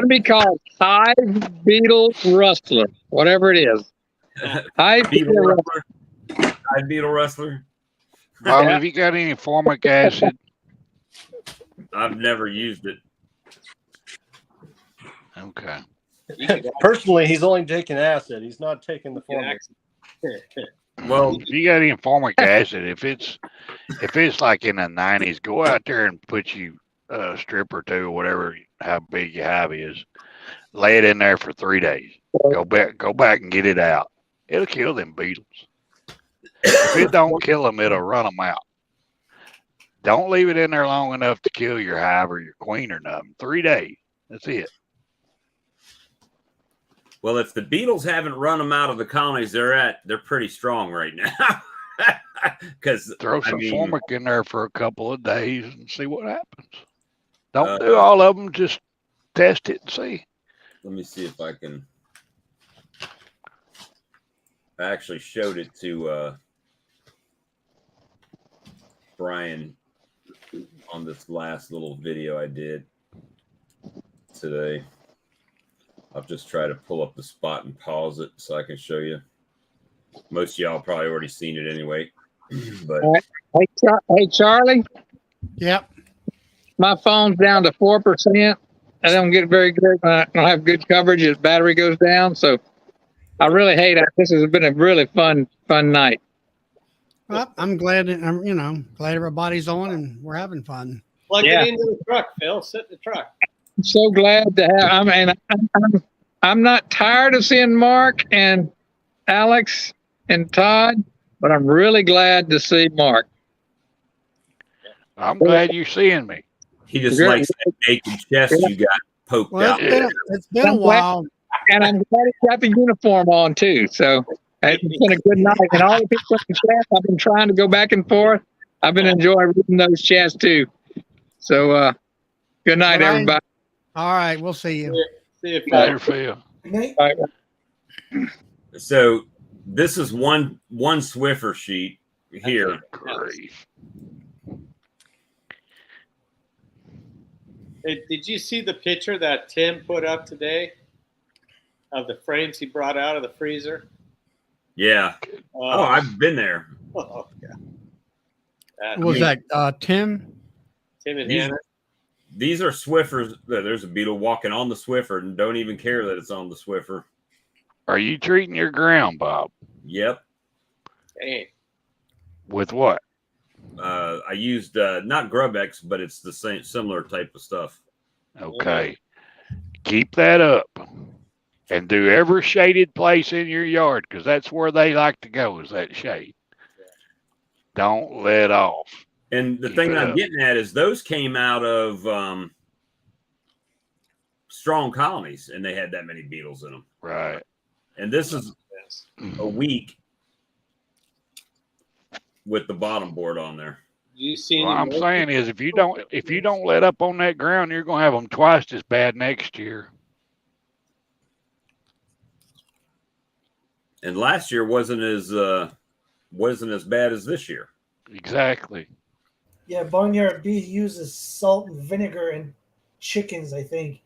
to be called Hive Beetle Rustler, whatever it is. Hive Beetle Rustler. Hive Beetle Rustler. Bob, have you got any formic acid? I've never used it. Okay. Personally, he's only taking acid. He's not taking the formic. Well, if you got any formic acid, if it's like in the 90s, go out there and put you a strip or two, whatever, how big your hive is. Lay it in there for 3 days. Go back and get it out. It'll kill them beetles. If it don't kill them, it'll run them out. Don't leave it in there long enough to kill your hive or your queen or nothing. 3 days. That's it. Well, if the beetles haven't run them out of the colonies they're at, they're pretty strong right now. Because throw some formic in there for a couple of days and see what happens. Don't do all of them. Just test it and see. Let me see if I can. I actually showed it to Brian on this last little video I did today. I'll just try to pull up the spot and pause it so I can show you. Most of y'all probably already seen it anyway. But All right. Hey, Charlie, Yep. my phone's down to 4%. I don't get very good. I don't have good coverage as battery goes down. So I really hate it. This has been a really fun night. Well, I'm glad that I'm, glad everybody's on and we're having fun. Plug Yeah. it into the truck, Phil. Sit in the truck. I'm so glad to have. I mean, I'm not tired of seeing Mark and Alex and Todd, but I'm really glad to see Mark. I'm glad you're seeing me. he just Good. likes that naked chest you got poked Well, out. it's been a while. And I'm glad he got the uniform on too. So it's been a good night. And all the people in the chat, I've been trying to go back and forth. I've been enjoying reading those chats too. So good night, Well, everybody. All right, we'll see you. See if Later, Phil. Good night. All right. So this is one Swiffer sheet here. Great. Hey, did you see the picture that Tim put up today of the frames he brought out of the freezer? Yeah. Oh, I've been there. Oh, yeah. Was that Tim? Tim and These- Hannah? These are Swiffers. There's a beetle walking on the Swiffer and don't even care that it's on the Swiffer. Are you treating your ground, Bob? Yep. Dang. With what? I used not Grubex, but it's the same similar type of stuff. Okay. Keep that up. And do every shaded place in your yard, because that's where they like to go, is that shade. Don't let off. And the Keep thing it that I'm up. getting at is those came out of strong colonies, and they had that many beetles in them. Right. And this is Yes. a week with the bottom board on there. You see What any I'm more? saying is if you don't let up on that ground, you're gonna have them twice as bad next year. And last year wasn't as bad as this year. Exactly. Yeah, Barnyard Bee uses salt and vinegar and chickens, I think.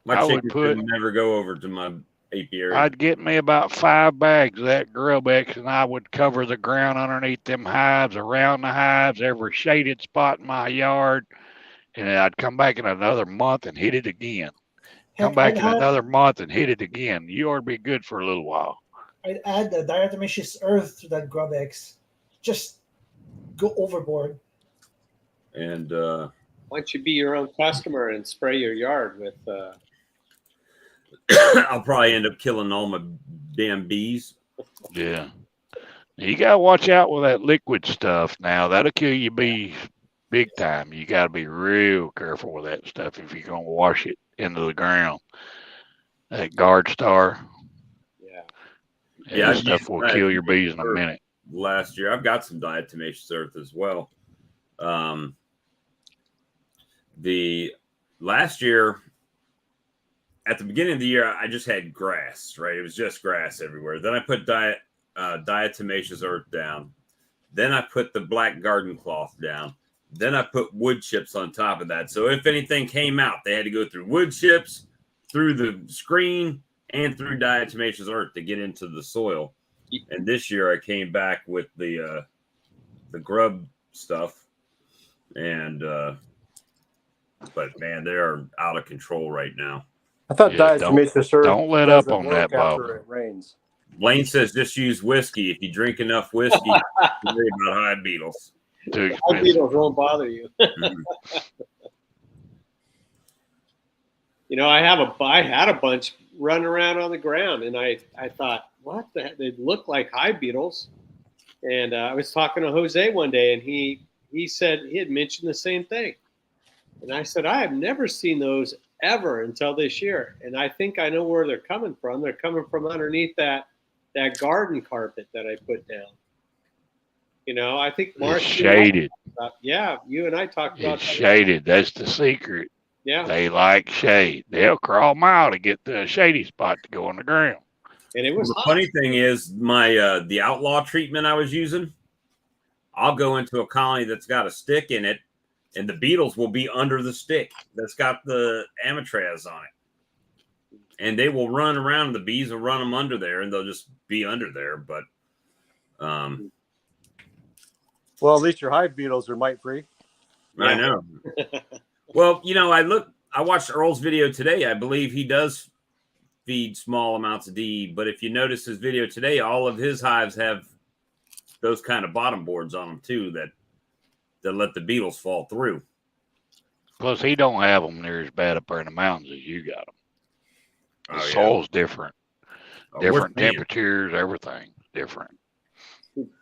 My I would chickens put- could never go over to my apiary. I'd get me about 5 bags of that Grubex, and I would cover the ground underneath them hives, around the hives, every shaded spot in my yard, and then I'd come back in another month and hit it again. Come Heck, back I'd in another month and hit it again. You ought to be good for a little while. I'd add the diatomaceous earth to that Grubex. Just go overboard. And Why don't you be your own customer and spray your yard with I'll probably end up killing all my damn bees. Yeah. You gotta watch out with that liquid stuff now. That'll kill your bees big time. You gotta be real careful with that stuff if you're gonna wash it into the ground. That Guard Star. yeah. Yeah, That I've stuff used will that kill your bees in a for- minute. Last year, I've got some diatomaceous earth as well. The last year, at the beginning of the year, I just had grass, right? It was just grass everywhere. Then I put diatomaceous earth down. Then I put the black garden cloth down. Then I put wood chips on top of that. So if anything came out, they had to go through wood chips, through the screen, and through diatomaceous earth to get into the soil. And this year I came back with the grub stuff, and but man, they are out of control right now. I thought Yeah, diatomaceous earth don't let up doesn't on work that, Bob. after it rains. Blaine says just use whiskey. If you drink enough whiskey, you worry about hive beetles. Too High expensive. beetles won't bother you. Mhm. You know, I had a bunch running around on the ground, and I thought, what the heck? They look like hive beetles. And I was talking to Jose one day, and he said he had mentioned the same thing. And I said, I have never seen those ever until this year. And I think I know where they're coming from. They're coming from underneath that garden carpet that I put down. You know, I think Mark. It's shaded. Yeah, you and I talked about It's that. shaded. That's the secret. Yeah, They like shade. They'll crawl a mile to get the shady spot to go on the ground. and it was The hot. funny thing is, my the outlaw treatment I was using, I'll go into a colony that's got a stick in it, and the beetles will be under the stick that's got the amatraz on it. and they will run around. The bees will run them under there, and they'll just be under there. But well, at least your hive beetles are mite free. I know. Well, I watched Earl's video today. I believe he does feed small amounts of DE, but if you notice his video today, all of his hives have those kind of bottom boards on them too that let the beetles fall through. Plus, he don't have them near as bad up there in the mountains as you got them. The soil's different. Different temperatures, everything different.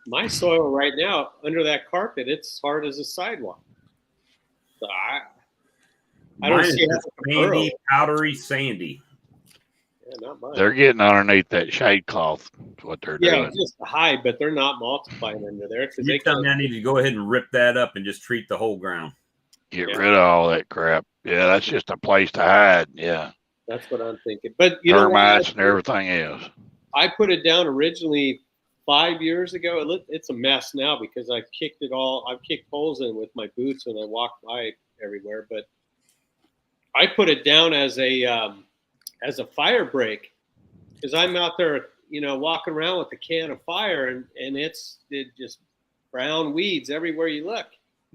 My soil right now, under that carpet, it's hard as a sidewalk. So I don't see it. Sandy, powdery, sandy. Yeah, not mine. They're getting underneath that shade cloth. That's what they're doing. Yeah, just a hide, but they're not multiplying under there because You tell me I need to go ahead and rip that up and just treat the whole ground. Get rid of all that crap. Yeah, that's just a place to hide. Yeah. That's what I'm thinking. But termites and everything else. I put it down originally 5 years ago. It's a mess now because I've kicked holes in with my boots when I walk by everywhere. But I put it down as a fire break because I'm out there, walking around with a can of fire and it just brown weeds everywhere you look.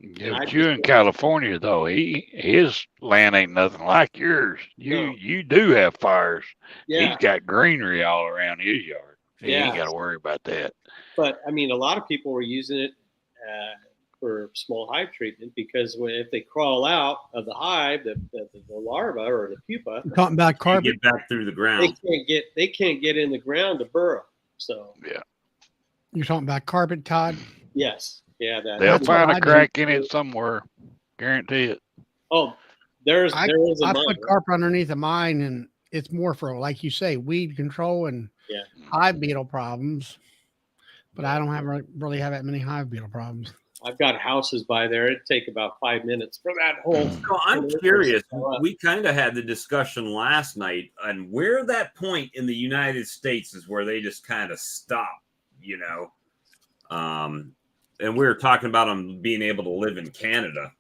Yeah, but you in California though, his land ain't nothing like yours. You do have fires. Yeah. He's got greenery all around his yard. He ain't got to worry about that. But I mean, a lot of people were using it for small hive treatment because if they crawl out of the hive, the larva or the pupa, you're talking about carpet, get back through the ground. They can't get in the ground to burrow. So yeah, you're talking about carpet, Todd. Yes. Yeah, they'll find a crack in it somewhere. Guarantee it. Oh, there is. I mine, put carpet underneath of mine, and it's more for, like you say, weed control and yeah, hive beetle problems. But I don't really have that many hive beetle problems. I've got houses by there. It'd take about 5 minutes for that whole. So I'm curious. We kind of had the discussion last night on where that point in the United States is where they just kind of stop, and we were talking about them being able to live in Canada.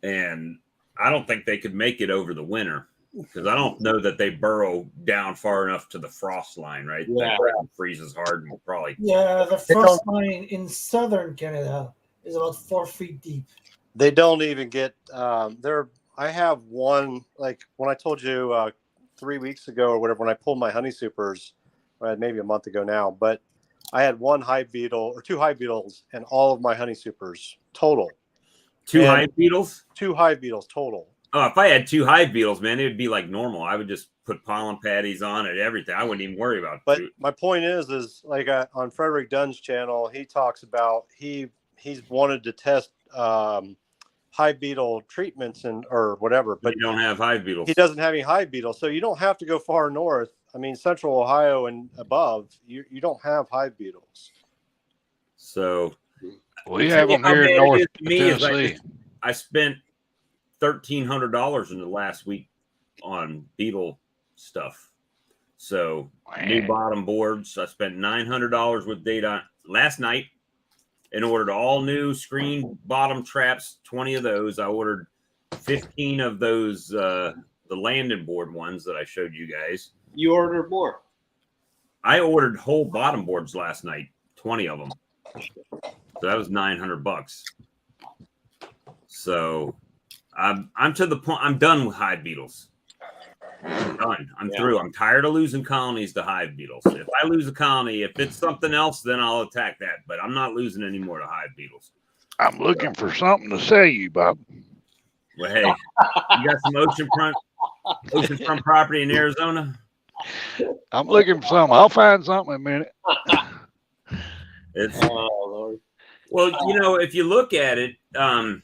And I don't think they could make it over the winter because I don't know that they burrow down far enough to the frost line, right? Yeah. That freezes hard and will probably. Yeah, the frost line in southern Canada is about 4 feet deep. They don't even get there. I have one, like when I told you 3 weeks ago or whatever, when I pulled my honey supers, maybe a month ago now, but I had one hive beetle or two hive beetles and all of my honey supers total. Two hive beetles? 2 hive beetles total. Oh, if I had 2 hive beetles, man, it would be like normal. I would just put pollen patties on it, everything. I wouldn't even worry about it. But my point is like on Frederick Dunn's channel, he talks about he's wanted to test hive beetle treatments or whatever, but you don't have hive beetles. He doesn't have any hive beetles, so you don't have to go far north. I mean, Central Ohio and above, you don't have hive beetles. So we have them here in North Tennessee. I spent $1,300 in the last week on beetle stuff. So new bottom boards. I spent $900 with data last night and ordered all new screen bottom traps. 20 of those. I ordered 15 of those, the landing board ones that I showed you guys. You ordered more. I ordered whole bottom boards last night, 20 of them. So that was $900. So I'm to the point. I'm done with hive beetles. I'm done. I'm through. I'm tired of losing colonies to hive beetles. If I lose a colony, if it's something else, then I'll attack that. But I'm not losing any more to hive beetles. I'm looking for something to sell you, Bob. Well, hey, you got some oceanfront property in Arizona? I'm looking for something. I'll find something in a minute. It's Lord. Well, if you look at it, and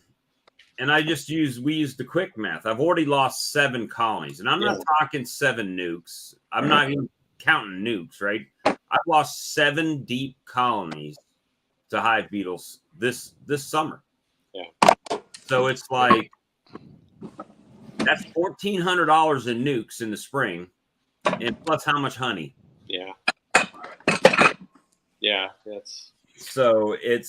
we use the quick math. I've already lost 7 colonies, and I'm not talking 7 nukes. I'm not even counting nukes, right? I've lost 7 deep colonies to hive beetles this summer. Yeah. So it's like that's $1,400 in nukes in the spring, and plus how much honey? Yeah. Yeah, that's so it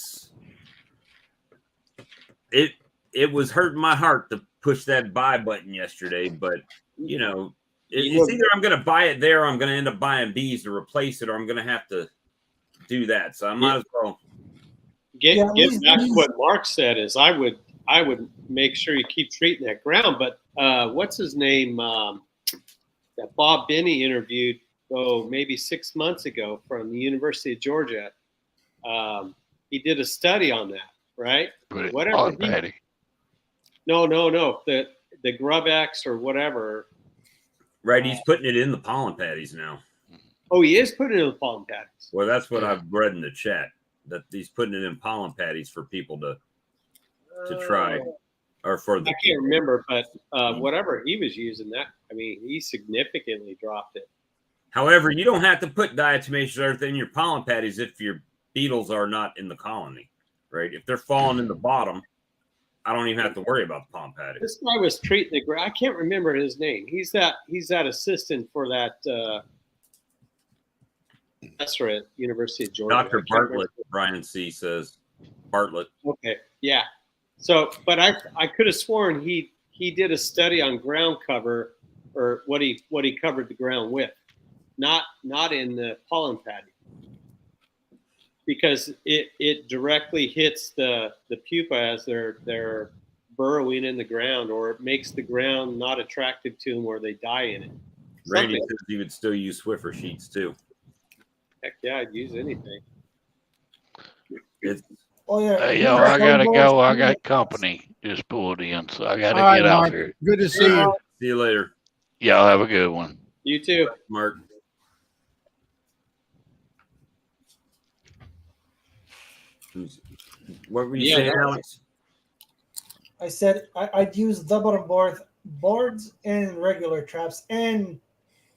was hurting my heart to push that buy button yesterday, but It's either I'm going to buy it there, or I'm going to end up buying bees to replace it, or I'm going to have to do that. So I might as well get these back to bees- what Mark said. Is I would make sure you keep treating that ground. But what's his name? That Bob Binney interviewed maybe 6 months ago from the University of Georgia. He did a study on that, right? Put it Whatever on he- patty. No. The Grub X or whatever. right. He's putting it in the pollen patties now. Oh, he is putting it in the pollen patties. Well, that's what I've read in the chat, that he's putting it in pollen patties for people to try, or for the. I can't remember, but whatever he was using, that I mean, he significantly dropped it. However, you don't have to put diatomaceous earth in your pollen patties if your beetles are not in the colony, right? If they're falling in the bottom, I don't even have to worry about the pollen patties. This guy was treating the ground. I can't remember his name. He's that assistant for that professor at University of Georgia. Dr. Bartlett, Brian C. says. Bartlett. Okay, yeah. So, but I could have sworn he did a study on ground cover, or what he covered the ground with, not in the pollen patty, because it directly hits the pupa as they're burrowing in the ground, or it makes the ground not attractive to them, or they die in it. Randy Something. says he would still use Swiffer sheets too. Heck yeah, I'd use anything. It's Oh yeah. Hey, yo, I gotta go. I got company just pulled in, so I gotta All right, get out Mark. here. Good to see you. see you later, Y'all have a good one. You too. Mark. What were you saying, Alex? I said I'd use double boards and regular traps and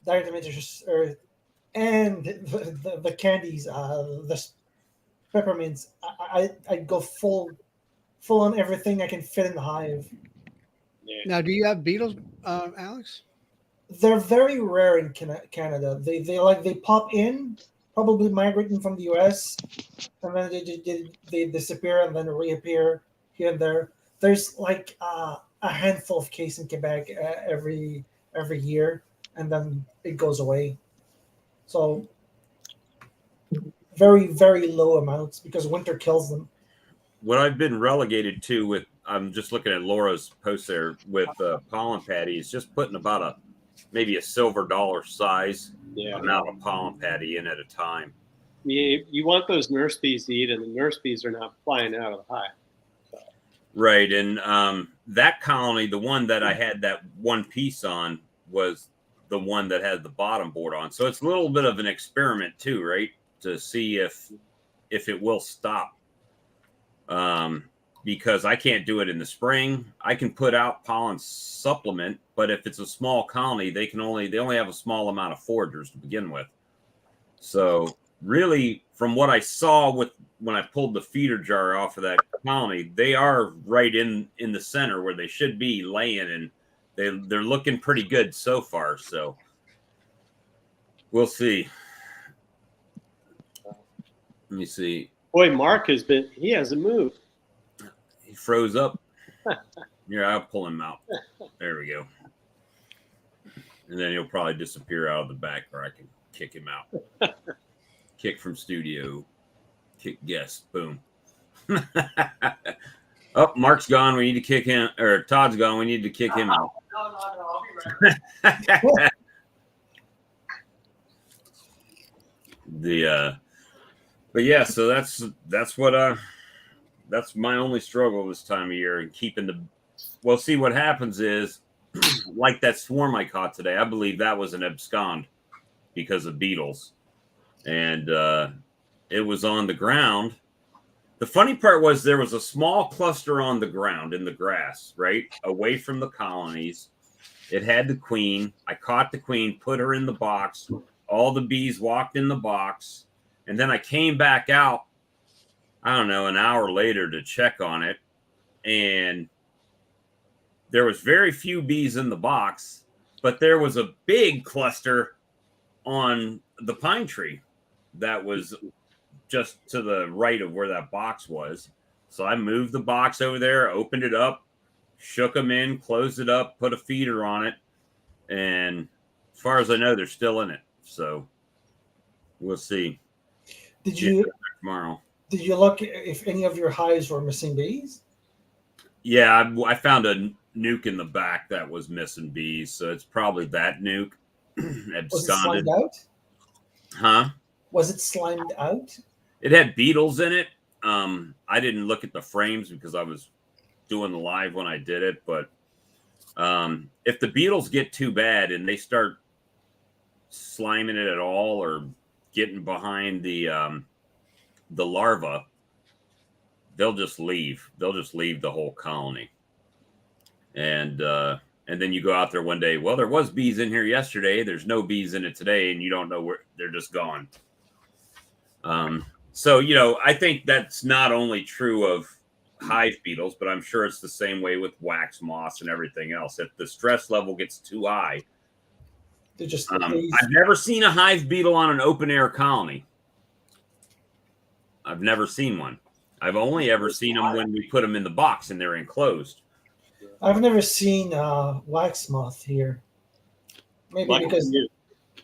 diatomaceous earth and the candies, the peppermints. I'd go full on everything I can fit in the hive. Yeah. Now, do you have beetles, Alex? They're very rare in Canada. They pop in, probably migrating from the US, and then they disappear and then reappear here and there. There's like a handful of cases in Quebec every year, and then it goes away. So very, very low amounts because winter kills them. What I've been relegated to with, I'm just looking at Laura's post there with pollen patty, is just putting about maybe a silver dollar size amount of pollen patty in at a time. You want those nurse bees to eat, and the nurse bees are not flying out of the hive. Right. And that colony, the one that I had that one piece on, was the one that had the bottom board on. So it's a little bit of an experiment too, right? To see if it will stop. Because I can't do it in the spring. I can put out pollen supplement, but if it's a small colony, they only have a small amount of foragers to begin with. So really, from what I saw when I pulled the feeder jar off of that colony, they are right in the center where they should be laying, and they're looking pretty good so far. So we'll see. Let me see. Boy, Mark he hasn't moved. He froze up. Here, I'll pull him out. There we go. And then he'll probably disappear out of the back, or I can kick him out. Kick from studio. Kick guest. Boom. Oh, Mark's gone. We need to kick him. Or Todd's gone. We need to kick him out. No, I'll be right back. But yeah, so that's what that's my only struggle this time of year, and keeping well, see what happens is like that swarm I caught today, I believe that was an abscond because of beetles. And it was on the ground. The funny part was there was a small cluster on the ground in the grass, right? Away from the colonies. It had the queen. I caught the queen, put her in the box. All the bees walked in the box. And then I came back out, I don't know, an hour later to check on it. And there was very few bees in the box, but there was a big cluster on the pine tree that was just to the right of where that box was. So I moved the box over there, opened it up, shook them in, closed it up, put a feeder on it, and far as I know, they're still in it. So we'll see. Did you tomorrow? Did you look if any of your hives were missing bees? Yeah, I found a nuke in the back that was missing bees, so it's probably that nuke. Was it slimed out? Huh? Was it slimed out? It had beetles in it. I didn't look at the frames because I was doing the live when I did it, but if the beetles get too bad and they start sliming it at all or getting behind the larva, they'll just leave. They'll just leave the whole colony. And then you go out there one day, well, there was bees in here yesterday. There's no bees in it today, and you don't know where they're just gone. So, you know, I think that's not only true of hive beetles, but I'm sure it's the same way with wax moths and everything else. If the stress level gets too high, They just I've never seen a hive beetle on an open air colony. I've never seen one. I've only ever seen them when we put them in the box and they're enclosed. I've never seen wax moth here. Maybe because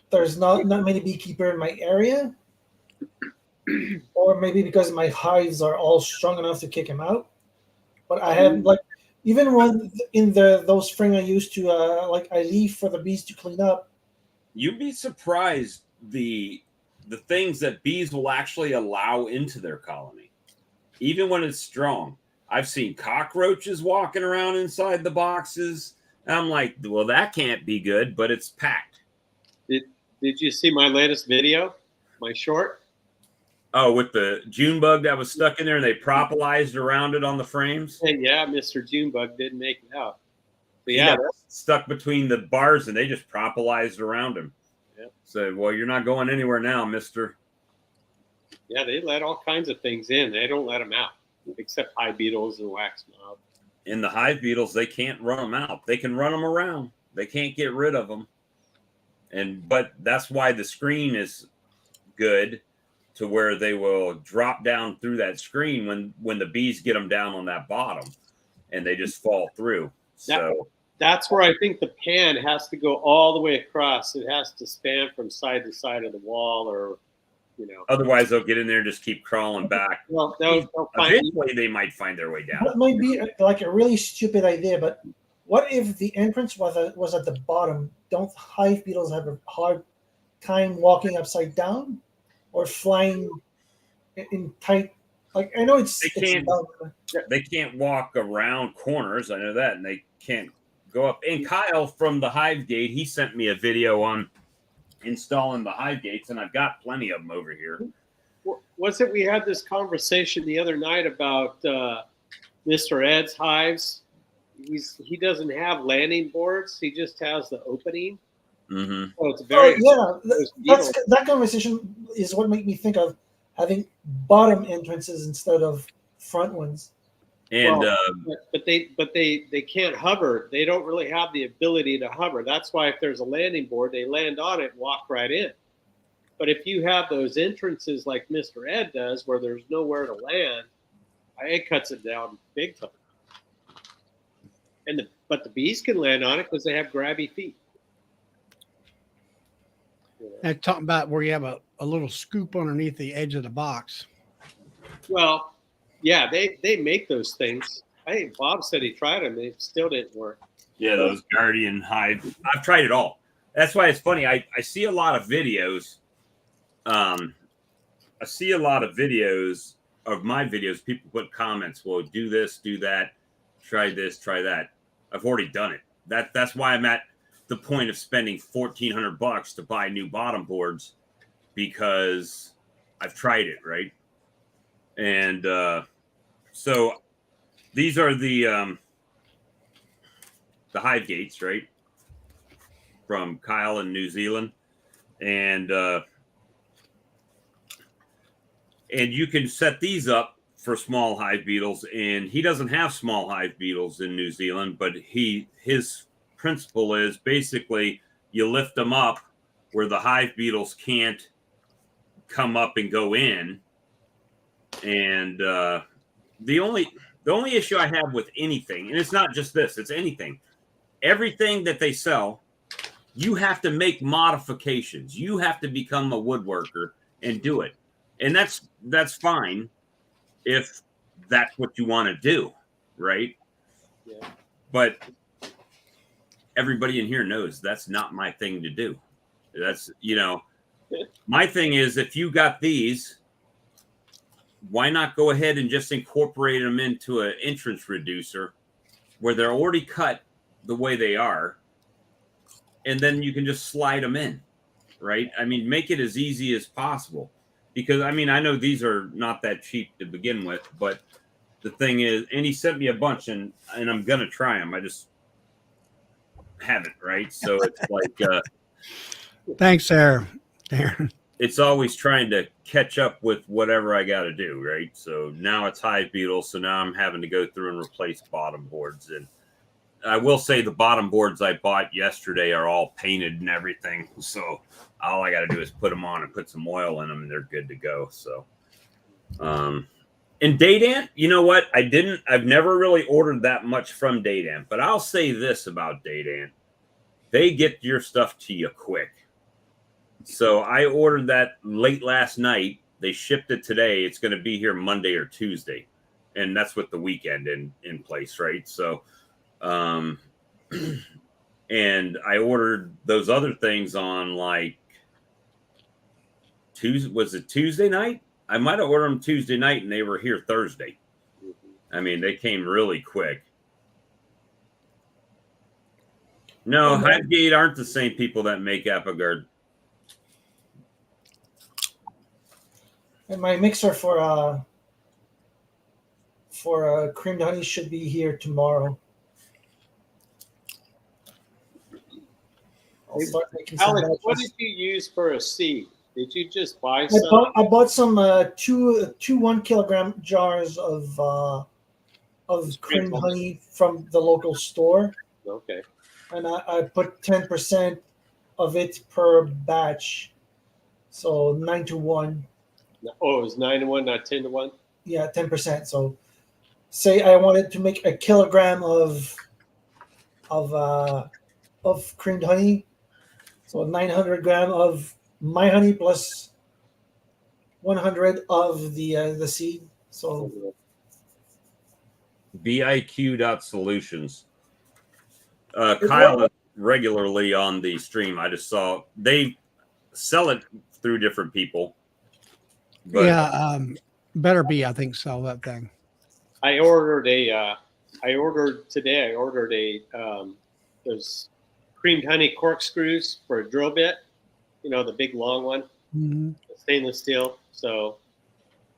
there's not many beekeepers in my area, or maybe because my hives are all strong enough to kick him out. But I have even when in those spring I used to I leave for the bees to clean up. You'd be surprised the things that bees will actually allow into their colony, even when it's strong. I've seen cockroaches walking around inside the boxes. I'm like, well, that can't be good, but it's packed. Did you see my latest video? My short? Oh, with the June bug that was stuck in there and they propolized around it on the frames? Hey, yeah, Mr. Junebug didn't make it out. But He yeah, got stuck between the bars and they just propolized around him. Yeah. So, well, you're not going anywhere now, mister. Yeah, they let all kinds of things in. They don't let them out, except hive beetles and wax moths. In the hive beetles, they can't run them out. They can run them around. They can't get rid of them. But that's why the screen is good, to where they will drop down through that screen when the bees get them down on that bottom, and they just fall through. So that's where I think the pan has to go all the way across. It has to span from side to side of the wall, or otherwise they'll get in there and just keep crawling back. Well, eventually they might find their way down. That might be like a really stupid idea, but what if the entrance was at the bottom? Don't hive beetles have a hard time walking upside down or flying in tight? Like, I know they can't walk around corners. I know that, and they can't go up. And Kyle from the Hive Gate, he sent me a video on installing the hive gates, and I've got plenty of them over here. Was it we had this conversation the other night about Mr. Ed's hives? He doesn't have landing boards. He just has the opening. Mm-hmm. So it's very that conversation is what made me think of having bottom entrances instead of front ones. And but they can't hover. They don't really have the ability to hover. That's why if there's a landing board, they land on it and walk right in. But if you have those entrances like Mr. Ed does, where there's nowhere to land, it cuts it down big time. But the bees can land on it because they have grabby feet. Now, talking about where you have a little scoop underneath the edge of the box. Well, yeah, they make those things. I think Bob said he tried them. They still didn't work. Yeah, those Guardian hive. I've tried it all. That's why it's funny. I see a lot of videos. I see a lot of videos of my videos. People put comments. Well, do this, do that. Try this, try that. I've already done it. That's why I'm at the point of spending $1,400 to buy new bottom boards, because I've tried it, right? And so these are the hive gates, right, from Kyle in New Zealand, and you can set these up for small hive beetles. And he doesn't have small hive beetles in New Zealand, but his principle is basically you lift them up where the hive beetles can't come up and go in. And the only issue I have with anything, and it's not just this, it's anything, everything that they sell, You have to make modifications. You have to become a woodworker and do it. And that's fine if that's what you want to do, right? Yeah. But everybody in here knows that's not my thing to do. That's, my thing is, if you got these, why not go ahead and just incorporate them into an entrance reducer where they're already cut the way they are, and then you can just slide them in, right? I mean, make it as easy as possible. Because, I mean, I know these are not that cheap to begin with, but the thing is, and he sent me a bunch, and I'm going to try them. I just haven't, right? So it's like... Thanks, Darren. It's always trying to catch up with whatever I got to do, right? So now it's hive beetle, so now I'm having to go through and replace bottom boards. And I will say the bottom boards I bought yesterday are all painted and everything. So all I got to do is put them on and put some oil in them, and they're good to go. So, and Daydant, you know what? I've never really ordered that much from Daydant, but I'll say this about Daydant. They get your stuff to you quick. So I ordered that late last night. They shipped it today. It's going to be here Monday or Tuesday. And that's with the weekend in place, right? So, and I ordered those other things on like Tuesday. Was it Tuesday night? I might have ordered them Tuesday night and they were here Thursday. I mean, they came really quick. No, Hivegate aren't the same people that make Apogard. And my mixer for creamed honey should be here tomorrow. I'll start making some Alex, what batches. did you use for a seed? Did you just buy some? I bought some two 1 kilogram jars of creamed honey from the local store, Okay. and I put 10% of it per batch, so 9 to 1. Oh, it was 9 to 1, not 10 to 1. Yeah, 10%. So, say I wanted to make a kilogram of creamed honey, so 900 gram of my honey plus 100 of the seed. So BIQ.solutions. Kyle is regularly on the stream. I just saw they sell it through different people. But Yeah, better be, I think, sell that thing. I ordered today. I ordered those creamed honey corkscrews for a drill bit. You know, the big long one, stainless steel. So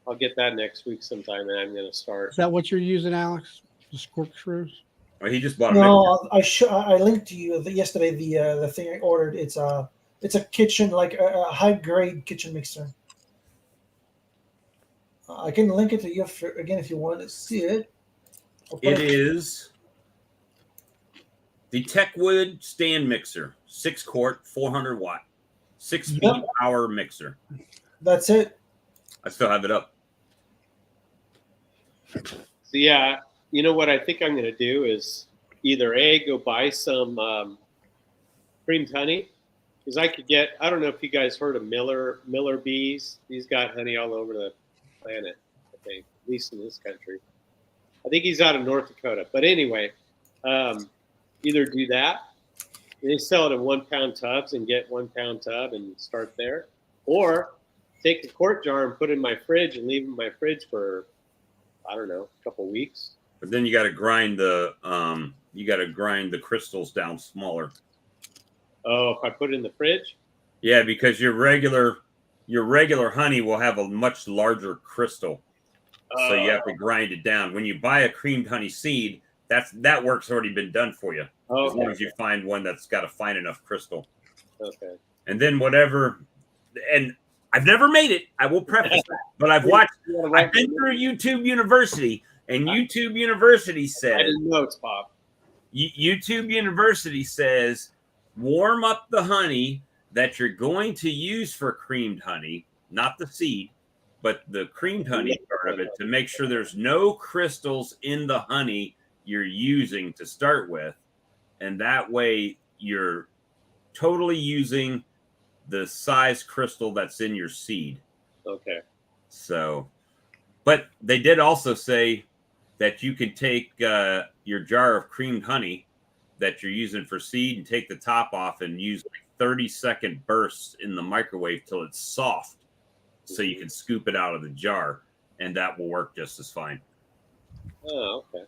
I'll get that next week sometime, and I'm going to start. Is that what you're using, Alex? The corkscrews? Or he just bought. No, I linked to you yesterday the thing I ordered. It's a kitchen, like a high grade kitchen mixer. I can link it to you again if you want to see it. It is the Techwood stand mixer, 6 quart, 400 watt, 6 speed power mixer. That's it. I still have it up. So yeah, you know what I think I'm going to do is either go buy some creamed honey, because I could get. I don't know if you guys heard of Miller bees. He's got honey all over the planet, I think, at least in this country. I think he's out of North Dakota. But anyway, either do that. They sell it in 1 pound tubs and get 1 pound tub and start there. Or take the quart jar and put it in my fridge and leave it in my fridge for, I don't know, a couple weeks. But then you got to grind the crystals down smaller. Oh, if I put it in the fridge? Yeah, because your regular honey will have a much larger crystal. So you have to grind it down. When you buy a creamed honey seed, that work's already been done for you. Okay. As long as you find one that's got a fine enough crystal. Okay. And then whatever, and I've never made it. I will preface that, but I've been through YouTube University, and YouTube University says, I didn't know it's Bob. YouTube University says, warm up the honey that you're going to use for creamed honey, not the seed, but the creamed honey part of it, to make sure there's no crystals in the honey you're using to start with. And that way your totally using the size crystal that's in your seed. Okay. So, but they did also say that you can take your jar of creamed honey that you're using for seed and take the top off and use like 30-second bursts in the microwave till it's soft, so you can scoop it out of the jar, and that will work just as fine. Oh, okay.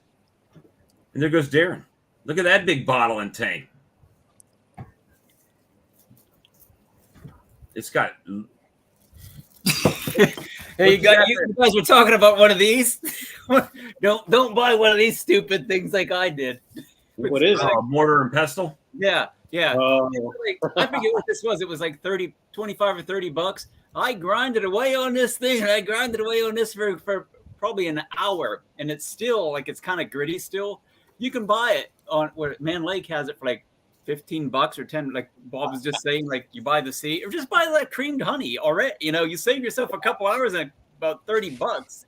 And there goes Darren. Look at that big bottle and tank. It's got. Hey, you guys were talking about one of these. don't buy one of these stupid things like I did. What is it? Mortar and pestle? Yeah. Oh. I forget what this was. It was like 25 or 30 bucks. I grinded away on this thing, and I grinded away on this for probably an hour, and it's still like it's kind of gritty still. You can buy it on where Man Lake has it for like $15 or 10, like Bob was just saying, like you buy the seed or just buy that creamed honey already. You save yourself a couple hours and about $30.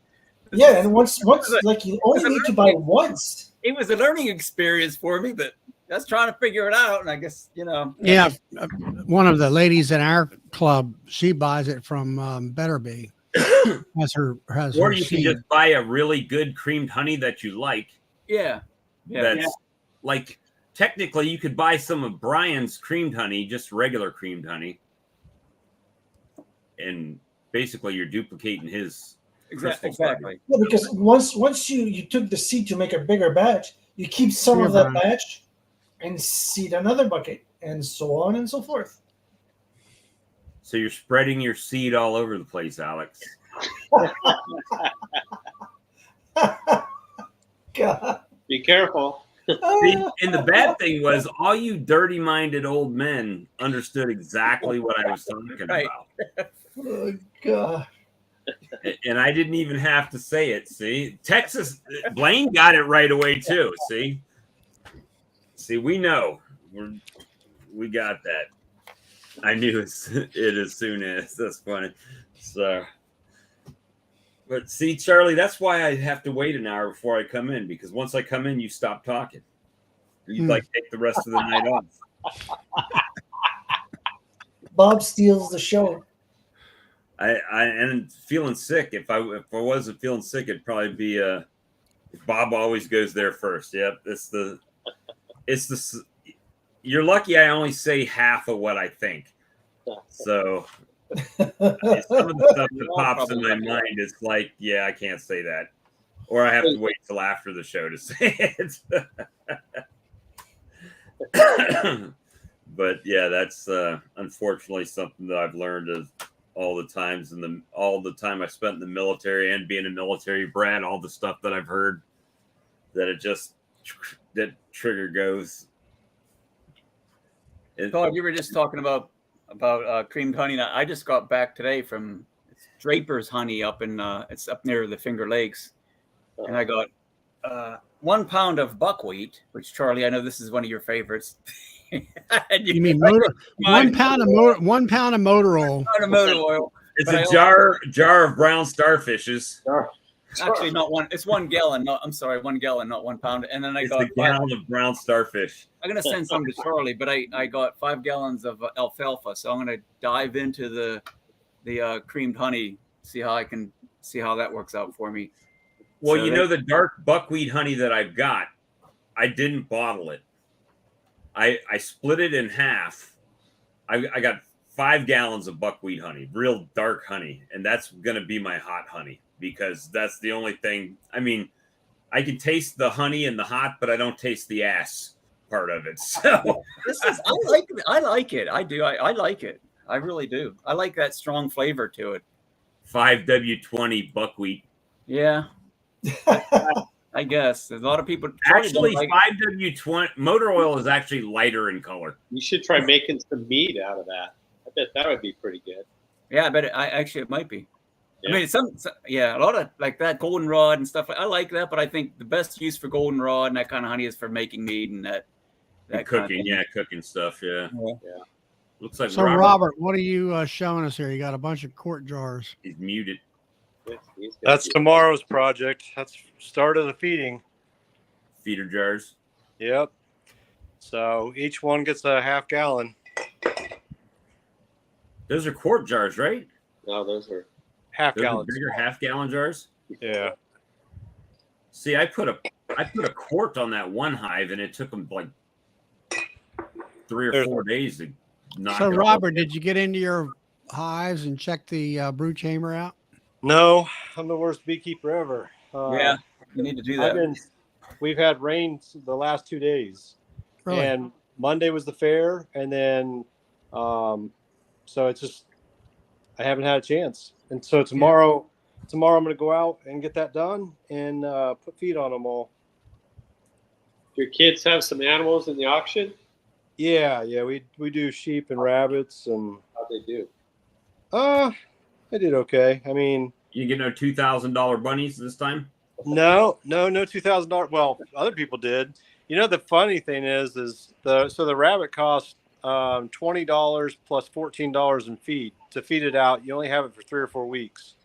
Yeah, and once like you only need to buy once. It was a learning experience for me, but that's trying to figure it out. And I guess, Yeah. One of the ladies in our club, she buys it from Better Bee. Or you can just buy a really good creamed honey that you like. Yeah. That's like, technically you could buy some of Brian's creamed honey, just regular creamed honey. And basically you're duplicating his. Exactly. Yeah, because once you took the seed to make a bigger batch, you keep some of that batch and seed another bucket, and so on and so forth. So you're spreading your seed all over the place, Alex. God. Be careful. See, and the bad thing was all you dirty-minded old men understood exactly what I was talking about. Oh, God. And I didn't even have to say it. See, Texas, Blaine got it right away too. See, we know we got that. I knew it as soon as. That's funny. So, but see, Charlie, that's why I have to wait an hour before I come in, because once I come in, you stop talking. You'd like take the rest of the night off. Bob steals the show. I and feeling sick. If I wasn't feeling sick, it'd probably be Bob always goes there first. Yep, it's the. You're lucky I only say half of what I think. So some of the stuff that pops in my mind is like, yeah, I can't say that, or I have to wait till after the show to say it. But yeah, that's unfortunately something that I've learned is. All the time I spent in the military and being a military brat, all the stuff that I've heard, that trigger goes. Todd, you were just talking about creamed honey. I just got back today from Draper's Honey up in it's up near the Finger Lakes, and I got 1 pound of buckwheat, which Charlie, I know this is one of your favorites. You mean one pound of motor oil? It's a jar of brown starfishes. Actually, not one. It's 1 gallon. I'm sorry, 1 gallon, not 1 pound. And then I got a gallon of brown starfish. I'm gonna send some to Charlie, but I got 5 gallons of alfalfa, so I'm gonna dive into the creamed honey, see how that works out for me. Well, so the dark buckwheat honey that I've got, I didn't bottle it. I split it in half. I got 5 gallons of buckwheat honey, real dark honey, and that's going to be my hot honey because that's the only thing. I mean, I can taste the honey and the hot, but I don't taste the ass part of it. So I like it. I do. I like it. I really do. I like that strong flavor to it. 5W20 buckwheat. Yeah. I guess there's a lot of people. Actually, 5W20 motor oil is actually lighter in color. You should try making some mead out of that. I bet that would be pretty good. Yeah, I bet it might be. Yeah. I mean, a lot of like that goldenrod and stuff. I like that, but I think the best use for goldenrod and that kind of honey is for making mead and that cooking. Kind of cooking stuff. Yeah. Looks like so. Robert, what are you showing us here? You got a bunch of quart jars. He's muted. That's tomorrow's project. That's start of the feeding. Feeder jars. Yep. So each one gets a half gallon. Those are quart jars, right? No, those are Half Those are gallons. bigger half-gallon jars. Yeah. See, I put a quart on that one hive, and it took them like 3 or There's- 4 days to knock So, it all Robert, up. did you get into your hives and check the brood chamber out? No, I'm the worst beekeeper ever. Yeah, you need to do that. We've had rain the last 2 days, Really? and Monday was the fair, and then, so it's just I haven't had a chance. And so tomorrow I'm going to go out and get that done and put feed on them all. your kids have some animals in the auction. Yeah, we do sheep and rabbits, and How'd they do? I did okay. I mean, You get no $2,000 bunnies this time. no $2,000. Well, other people did. You know, the funny thing is the rabbit costs $20 plus $14 in feed to feed it out. You only have it for 3 or 4 weeks.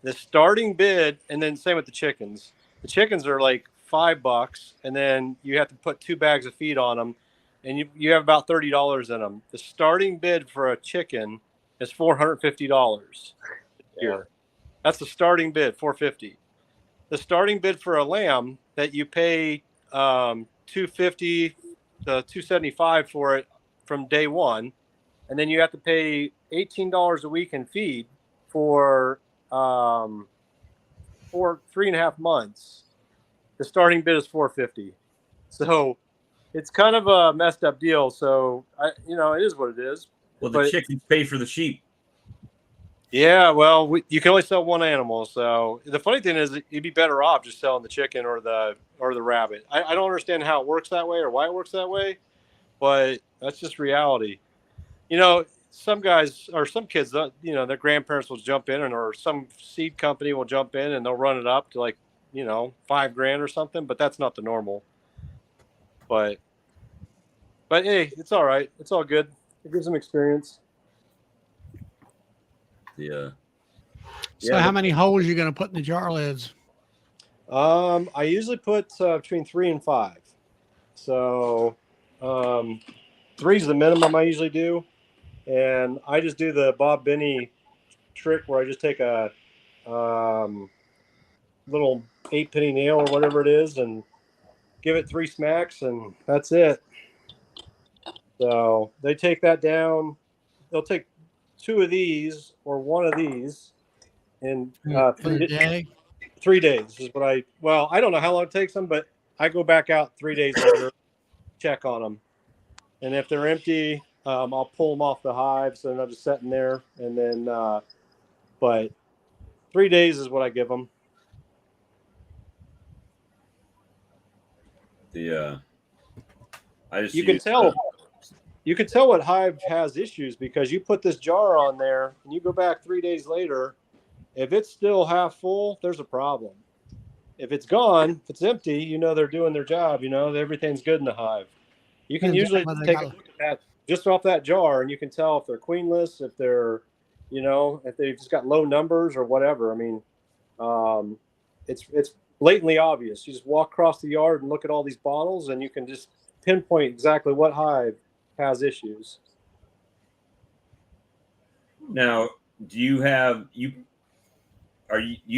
The starting bid, and then same with the chickens. The chickens are like $5, and then you have to put 2 bags of feed on them, and you have about $30 in them. The starting bid for a chicken is $450 here. That's the starting bid, $450. The starting bid for a lamb that you pay $250 to $275 for it from day one, and then you have to pay $18 a week in feed for 3.5 months. The starting bid is $450. So it's kind of a messed up deal. So it is what it is. Well, the chickens pay for the sheep. Yeah, well, you can only sell one animal. So the funny thing is, you'd be better off just selling the chicken or the rabbit. I don't understand how it works that way or why it works that way, but that's just reality. Some guys or some kids, their grandparents will jump in, or some seed company will jump in and they'll run it up to like, $5,000 or something. But that's not the normal. But hey, it's all right. It's all good. It gives them experience. Yeah. So, how many holes are you going to put in the jar lids? I usually put between 3 and 5. So 3 is the minimum I usually do. And I just do the Bob Benny trick where I just take a little 8-penny nail or whatever it is and give it 3 smacks, and that's it. So they take that down. They'll take 2 of these or 1 of these in 3 days is what I don't know how long it takes them, but I go back out 3 days later, check on them. And if they're empty, I'll pull them off the hive. So they're not just sitting there. And then, but 3 days is what I give them. You can tell what hive has issues because you put this jar on there and you go back 3 days later. If it's still half full, there's a problem. If it's gone, if it's empty, they're doing their job. Everything's good in the hive. You can usually take a look at that just off that jar, and you can tell if they're queenless, if they're, if they've just got low numbers or whatever. I mean, it's blatantly obvious. You just walk across the yard and look at all these bottles, and you can just pinpoint exactly what hive has issues. Now, do you have you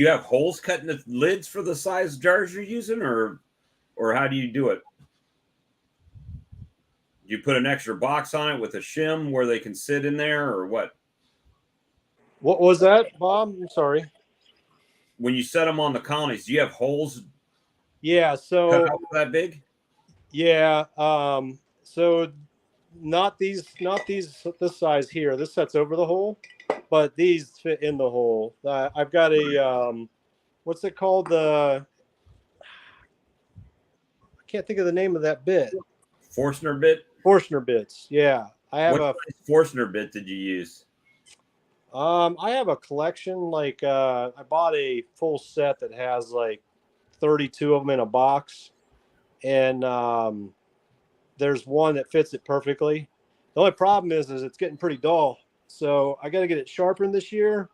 have holes cut in the lids for the size jars you're using, or how do you do it? Do you put an extra box on it with a shim where they can sit in there, or what? What was that, Bob? I'm sorry. When you set them on the colonies, do you have holes? Yeah. So cut out that big? Yeah. So not these this size here. This sets over the hole, but these fit in the hole. I've got a what's it called? I can't think of the name of that bit. Forstner bit? Forstner bits. Yeah. I have what Forstner bit did you use? I have a collection. Like I bought a full set that has like 32 of them in a box, and there's one that fits it perfectly. The only problem is it's getting pretty dull, so I got to get it sharpened this year,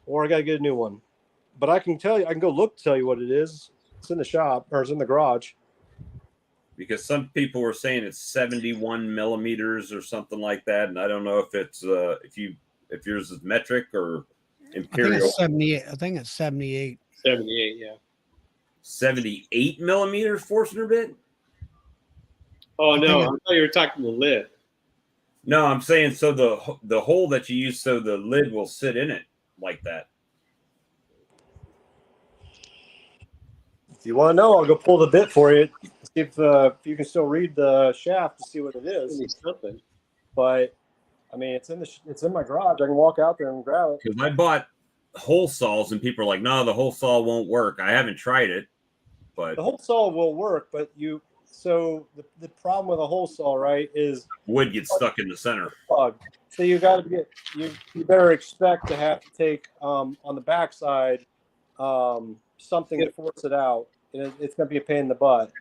or I got to get a new one. But I can tell you, I can go look to tell you what it is. It's in the shop, or it's in the garage. Because some people were saying it's 71 millimeters or something like that, and I don't know if it's if if yours is metric or I think imperial. it's 78. I think it's 78. 78, yeah. 78 millimeter Forstner bit. Oh I no, think I thought you were talking the lid. No, I'm saying so the hole that you use so the lid will sit in it like that. If you want to know, I'll go pull the bit for you. See if you can still read the shaft to see what it is. Something. But I mean, it's in my garage. I can walk out there and grab it. Because I bought hole saws and people are like, no, the hole saw won't work. I haven't tried it, but The hole saw will work, but the problem with a hole saw, right, is wood gets stuck in the center. plug. So you got to get you better expect to have to take on the backside something to force it out, and it's going to be a pain in the butt.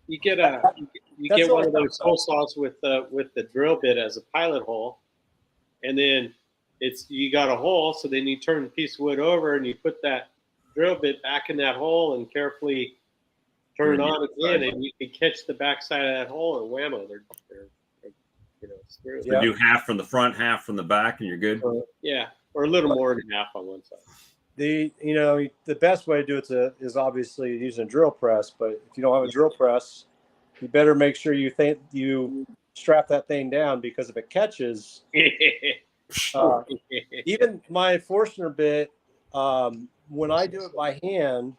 You get one of those hole saws with the drill bit as a pilot hole, and then you got a hole. So then you turn the piece of wood over and you put that drill bit back in that hole and carefully turn it on again, and you can catch the backside of that hole and whammo, they're screwed. So do half from the front, half from the back, and you're good. Yeah, or a little more than half on one side. The best way to do it is obviously using a drill press, but if you don't have a drill press, you better make sure you strap that thing down, because if it catches, even my Forstner bit, when I do it by hand,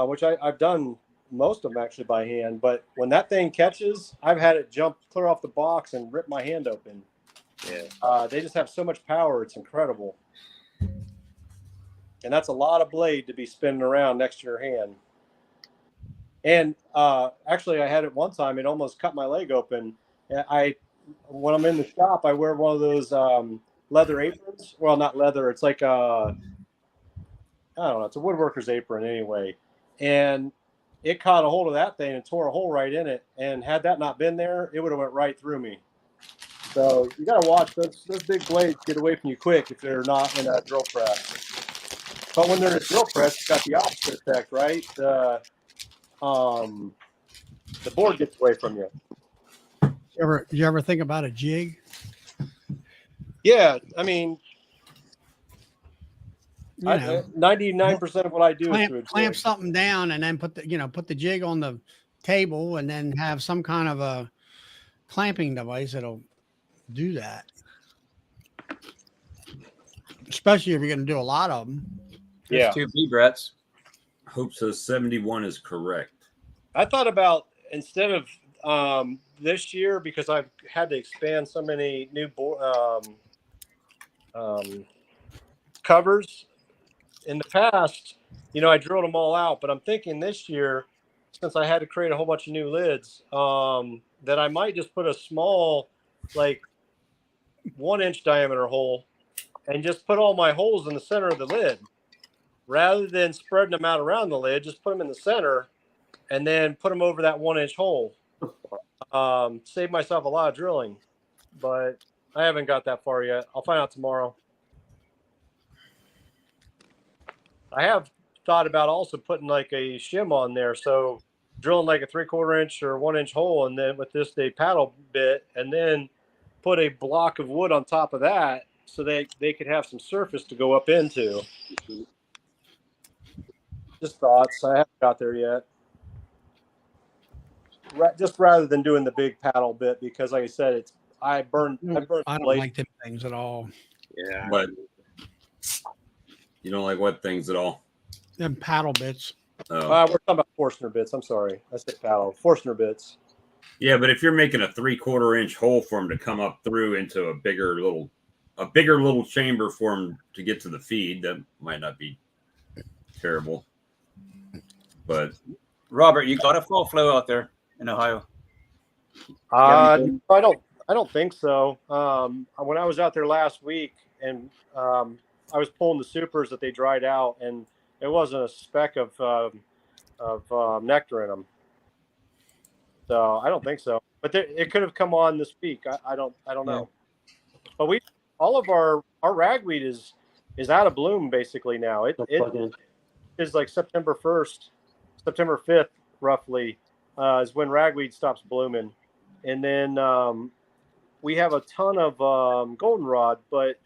which I've done most of them actually by hand, but when that thing catches, I've had it jump clear off the box and rip my hand open. Yeah, they just have so much power; it's incredible. And that's a lot of blade to be spinning around next to your hand. And actually, I had it one time. It almost cut my leg open. When I'm in the shop, I wear one of those leather aprons. Well, not leather. It's like I don't know. It's a woodworker's apron anyway. And it caught a hold of that thing and tore a hole right in it. And had that not been there, it would have went right through me. So you got to watch those big blades get away from you quick if they're not in a drill press. But when they're in a drill press, you got the opposite effect, right? The board gets away from you. You ever think about a jig? Yeah, I mean, 99% of what I do is through a clamp jig. something down and then put the jig on the table and then have some kind of a clamping device that'll do that. Especially if you're going to do a lot of them. Yeah. 2 Brett's. Hope so. 71 is correct. I thought about, instead of this year, because I've had to expand so many new covers. In the past, I drilled them all out, but I'm thinking this year, since I had to create a whole bunch of new lids, that I might just put a small, like 1-inch diameter hole and just put all my holes in the center of the lid. Rather than spreading them out around the lid, just put them in the center and then put them over that 1-inch hole. Save myself a lot of drilling, but I haven't got that far yet. I'll find out tomorrow. I have thought about also putting like a shim on there. So drilling like a 3/4 inch or 1-inch hole, and then with this, a paddle bit, and then put a block of wood on top of that so they could have some surface to go up into. Just thoughts. I haven't got there yet. Just rather than doing the big paddle bit, because like I said, I don't like them things at all. Yeah. But you don't like what things at all? Them paddle bits. Oh. We're talking about Forstner bits. I'm sorry. I said paddle. Forstner bits. Yeah, but if you're making a 3/4 inch hole for them to come up through into a bigger little chamber for them to get to the feed, that might not be terrible. But Robert, you got a full flow out there in Ohio? I don't think so. When I was out there last week, and I was pulling the supers that they dried out, and it wasn't a speck of nectar in them. So I don't think so. But it could have come on this week. I don't know. But all of our ragweed is out of bloom basically now. It is like September 5th, roughly, is when ragweed stops blooming. And then we have a ton of goldenrod, but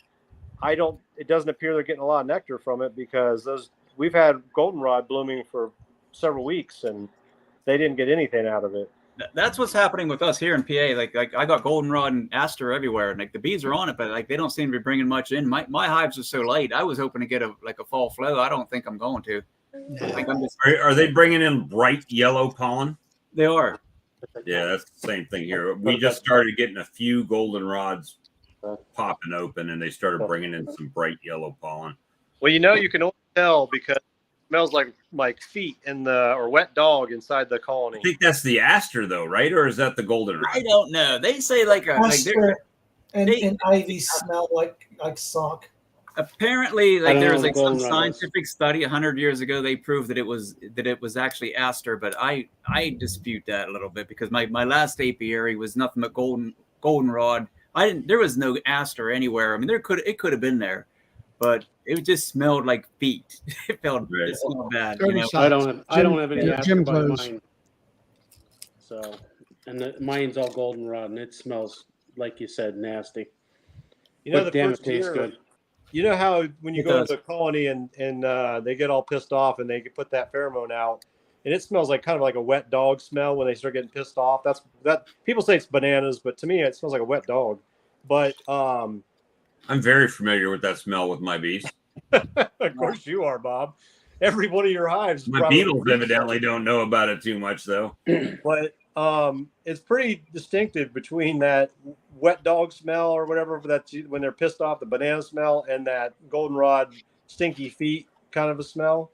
it doesn't appear they're getting a lot of nectar from it, because we've had goldenrod blooming for several weeks and they didn't get anything out of it. That's what's happening with us here in PA. Like I got goldenrod and aster everywhere, and like the bees are on it, but like they don't seem to be bringing much in. My hives are so light. I was hoping to get a fall flow. I don't think I'm going to. I think I'm just. Are they bringing in bright yellow pollen? They are. Yeah, that's the same thing here. We just started getting a few goldenrods popping open, and they started bringing in some bright yellow pollen. Well, you can always tell because it smells like feet or wet dog inside the colony. I think that's the aster, though, right? Or is that the goldenrod? I don't know. They say Aster and ivy smell like sock. Apparently, like there was like some goldenrod scientific study 100 years ago. They proved that it was actually aster, but I dispute that a little bit, because my last apiary was nothing but goldenrod. There was no aster anywhere. I mean, it could have been there, but it just smelled like feet. It smelled bad. You know? I don't have any aster by clothes. mine. So, and mine's all goldenrod, and it smells, like you said, nasty. The But damn, it first tastes year, good. You know how when you It go does. to the colony and they get all pissed off and they put that pheromone out, and it smells like kind of like a wet dog smell when they start getting pissed off. That people say it's bananas, but to me it smells like a wet dog. But I'm very familiar with that smell with my bees. of course you are, Bob. Every one of your hives. My beetles evidently don't know about it too much, though. But it's pretty distinctive between that wet dog smell or whatever that's when they're pissed off, the banana smell, and that goldenrod stinky feet kind of a smell.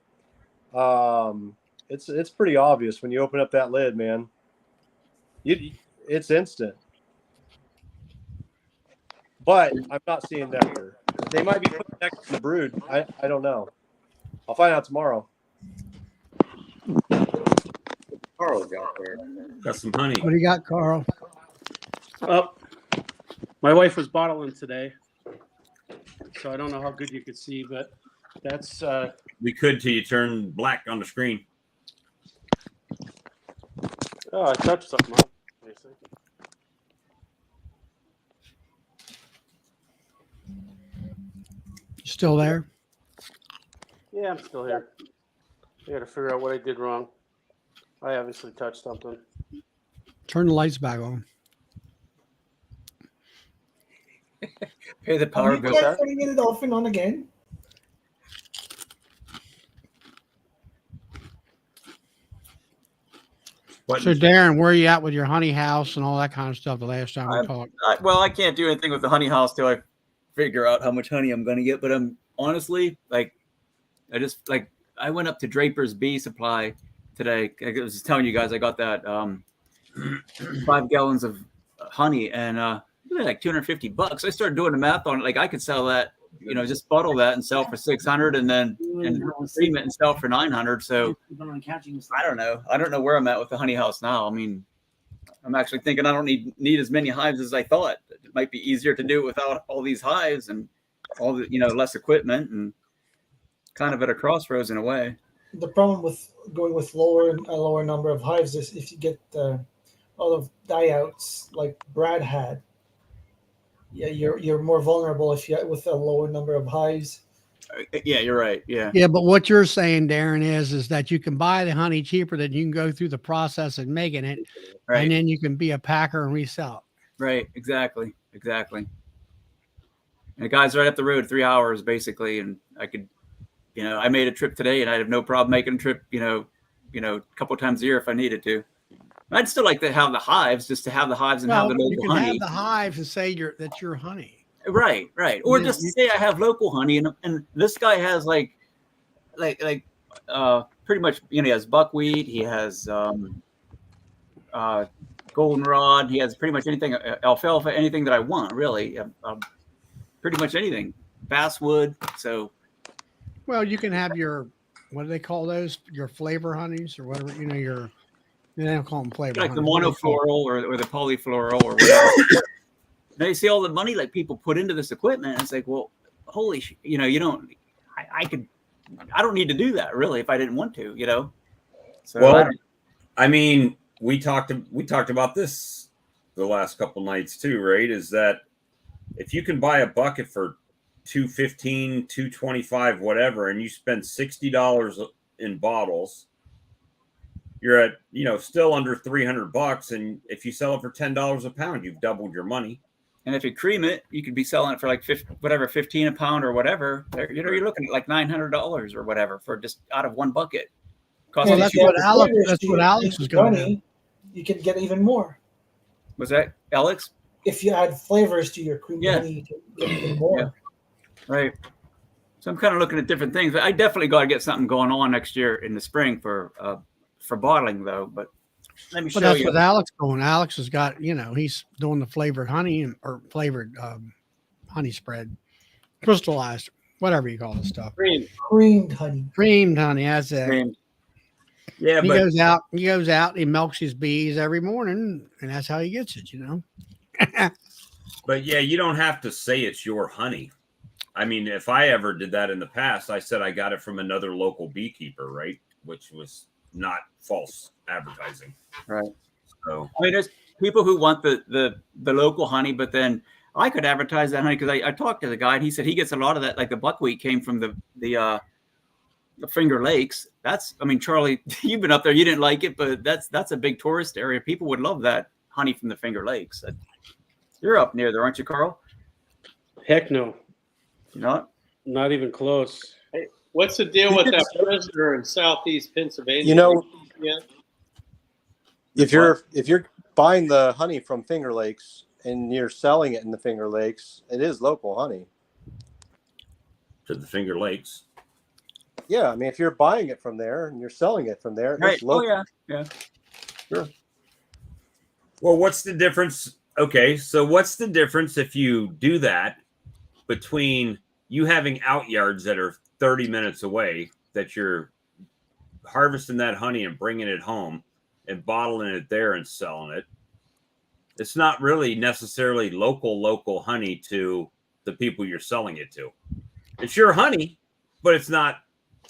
It's pretty obvious when you open up that lid, man. It's instant. But I'm not seeing nectar. They might be putting nectar in the brood. I don't know. I'll find out tomorrow. Carl got there. Got some honey. What do you got, Carl? Oh, my wife was bottling today, so I don't know how good you could see, but that's We could till you turn black on the screen. oh, I touched something. Huh? Let me see. You still there? Yeah, I'm still here. I got to figure out what I did wrong. I obviously touched something. Turn the lights back on. Pay the power Are you bill. guys turning it off and on again? So, Darren, where are you at with your honey house and all that kind of stuff the last time we talked? I can't do anything with the honey house till I figure out how much honey I'm going to get. But I'm honestly I went up to Draper's Bee Supply today. I was just telling you guys I got that 5 gallons of honey and like $250. I started doing the math on it. Like I could sell that, just bottle that and sell for $600 and then steam it and sell for $900. So I don't know. I don't know where I'm at with the honey house now. I mean, I'm actually thinking I don't need as many hives as I thought. It might be easier to do it without all these hives and all the less equipment, and kind of at a crossroads in a way. The problem with going with a lower number of hives is if you get a lot of die-outs like Brad had. Yeah, you're more vulnerable if you with a lower number of hives. Yeah, you're right. Yeah. Yeah, but what you're saying, Darren, is that you can buy the honey cheaper than you can go through the process of making it, Right. and then you can be a packer and resell it. Right. Exactly. And the guy's right up the road, 3 hours basically, and I could, I made a trip today, and I have no problem making a trip, a couple of times a year if I needed to. I'd still like to have the hives, just to have the hives and have the you local can honey. have the hives and say that's your honey. Right. Or Yeah, just say I have local honey, and this guy has like pretty much, he has buckwheat, he has goldenrod, he has pretty much anything, alfalfa, anything that I want, really, pretty much anything, basswood. So, Well, you can have your, what do they call those? Your flavor honeys or whatever, they don't call them flavor like the honeys. What do they call monofloral or the polyfloral or whatever. Now you see all the money like people put into this equipment, and it's like, well, holy shit, you don't. I don't need to do that really if I didn't want to, So Well, I mean, we talked about this the last couple nights too, right? Is that if you can buy a bucket for $215, $225, whatever, and you spend $60 in bottles, you're at, still under $300. And if you sell it for $10 a pound, you've doubled your money. And if you cream it, you could be selling it for like 15 a pound or whatever. You're looking at like $900 or whatever for just out of one bucket. Well, that's what Alex was going to do. You can get even more. Was that Alex? If you add flavors to your cream honey, you can get even more. Yeah. Right. So I'm kind of looking at different things. I definitely got to get something going on next year in the spring for bottling, though. But let me show you. That's what Alex doing. Alex has got, he's doing the flavored honey or flavored honey spread, crystallized, whatever you call this stuff. Creamed honey. Creamed honey. That's it. Creamed. Yeah, he goes out. He milks his bees every morning, and that's how he gets it. But yeah, you don't have to say it's your honey. I mean, if I ever did that in the past, I said I got it from another local beekeeper, right? Which was not false advertising. Right. So I mean, there's people who want the local honey, but then I could advertise that honey because I talked to the guy and he said he gets a lot of that. Like the buckwheat came from the Finger Lakes. Charlie, you've been up there. You didn't like it, but that's a big tourist area. People would love that honey from the Finger Lakes. You're up near there, aren't you, Carl? Heck no. You're not even close. Hey, what's the deal with that prisoner in southeast Pennsylvania? If you're buying the honey from Finger Lakes and you're selling it in the Finger Lakes, it is local honey. To the Finger Lakes. Yeah, I mean, if you're buying it from there and you're selling it from there, right? It's local. Oh yeah. Sure. Well, what's the difference? Okay, so what's the difference if you do that between you having out yards that are 30 minutes away, that you're harvesting that honey and bringing it home and bottling it there and selling it? It's not really necessarily local honey to the people you're selling it to. It's your honey, but it's not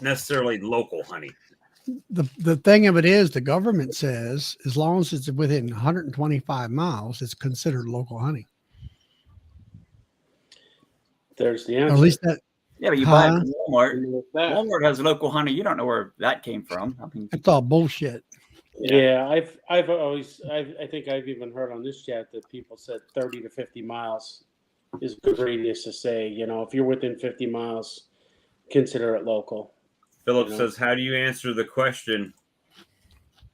necessarily local honey. The thing of it is, the government says as long as it's within 125 miles, it's considered local honey. There's the answer. Or at least that. Yeah, but you buy it from Walmart. Walmart has local honey. You don't know where that came from. It's all bullshit. Yeah, I think I've even heard on this chat that people said 30 to 50 miles is a good radius to say, if you're within 50 miles, consider it local. Philip says, how do you answer the question,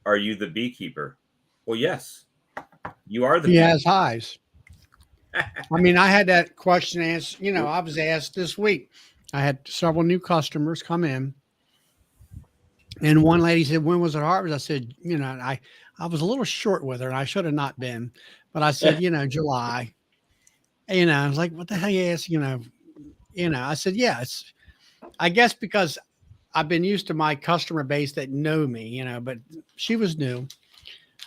are you the beekeeper? Well, yes, you are the beekeeper. He has hives. I mean, I had that question asked, I was asked this week. I had several new customers come in. And one lady said, when was it harvest? I said, I was a little short with her and I should have not been. But I said, July. And I was like, what the hell you ask? I said, yeah, I guess because I've been used to my customer base that know me, but she was new.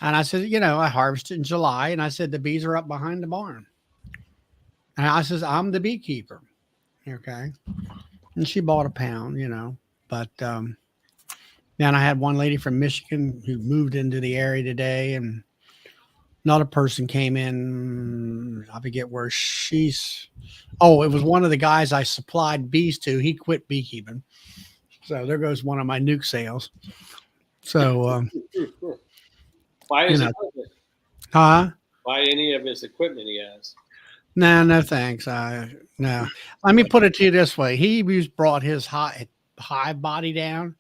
And I said, I harvested in July. And I said, the bees are up behind the barn. And I says, I'm the beekeeper. Okay. And she bought a pound, but then I had one lady from Michigan who moved into the area today, and another person came in. I forget where it was one of the guys I supplied bees to. He quit beekeeping. So there goes one of my nuke sales. So, buy his equipment. Huh? Buy any of his equipment he has. No, thanks. No. Let me put it to you this way. He brought his hive body down,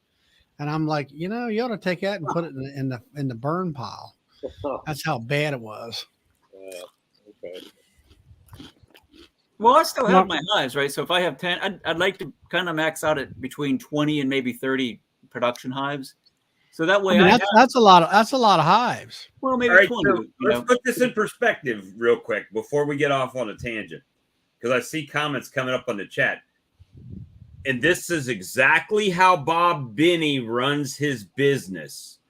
and I'm like, you ought to take that and put it in the burn pile. That's how bad it was. Okay. Well, I still have my hives, right? So if I have 10, I'd like to kind of max out at between 20 and maybe 30 production hives. So that way, that's a lot of hives. Well, maybe right, 20. so let's put this in perspective real quick before we get off on a tangent, because I see comments coming up on the chat. And this is exactly how Bob Binney runs his business.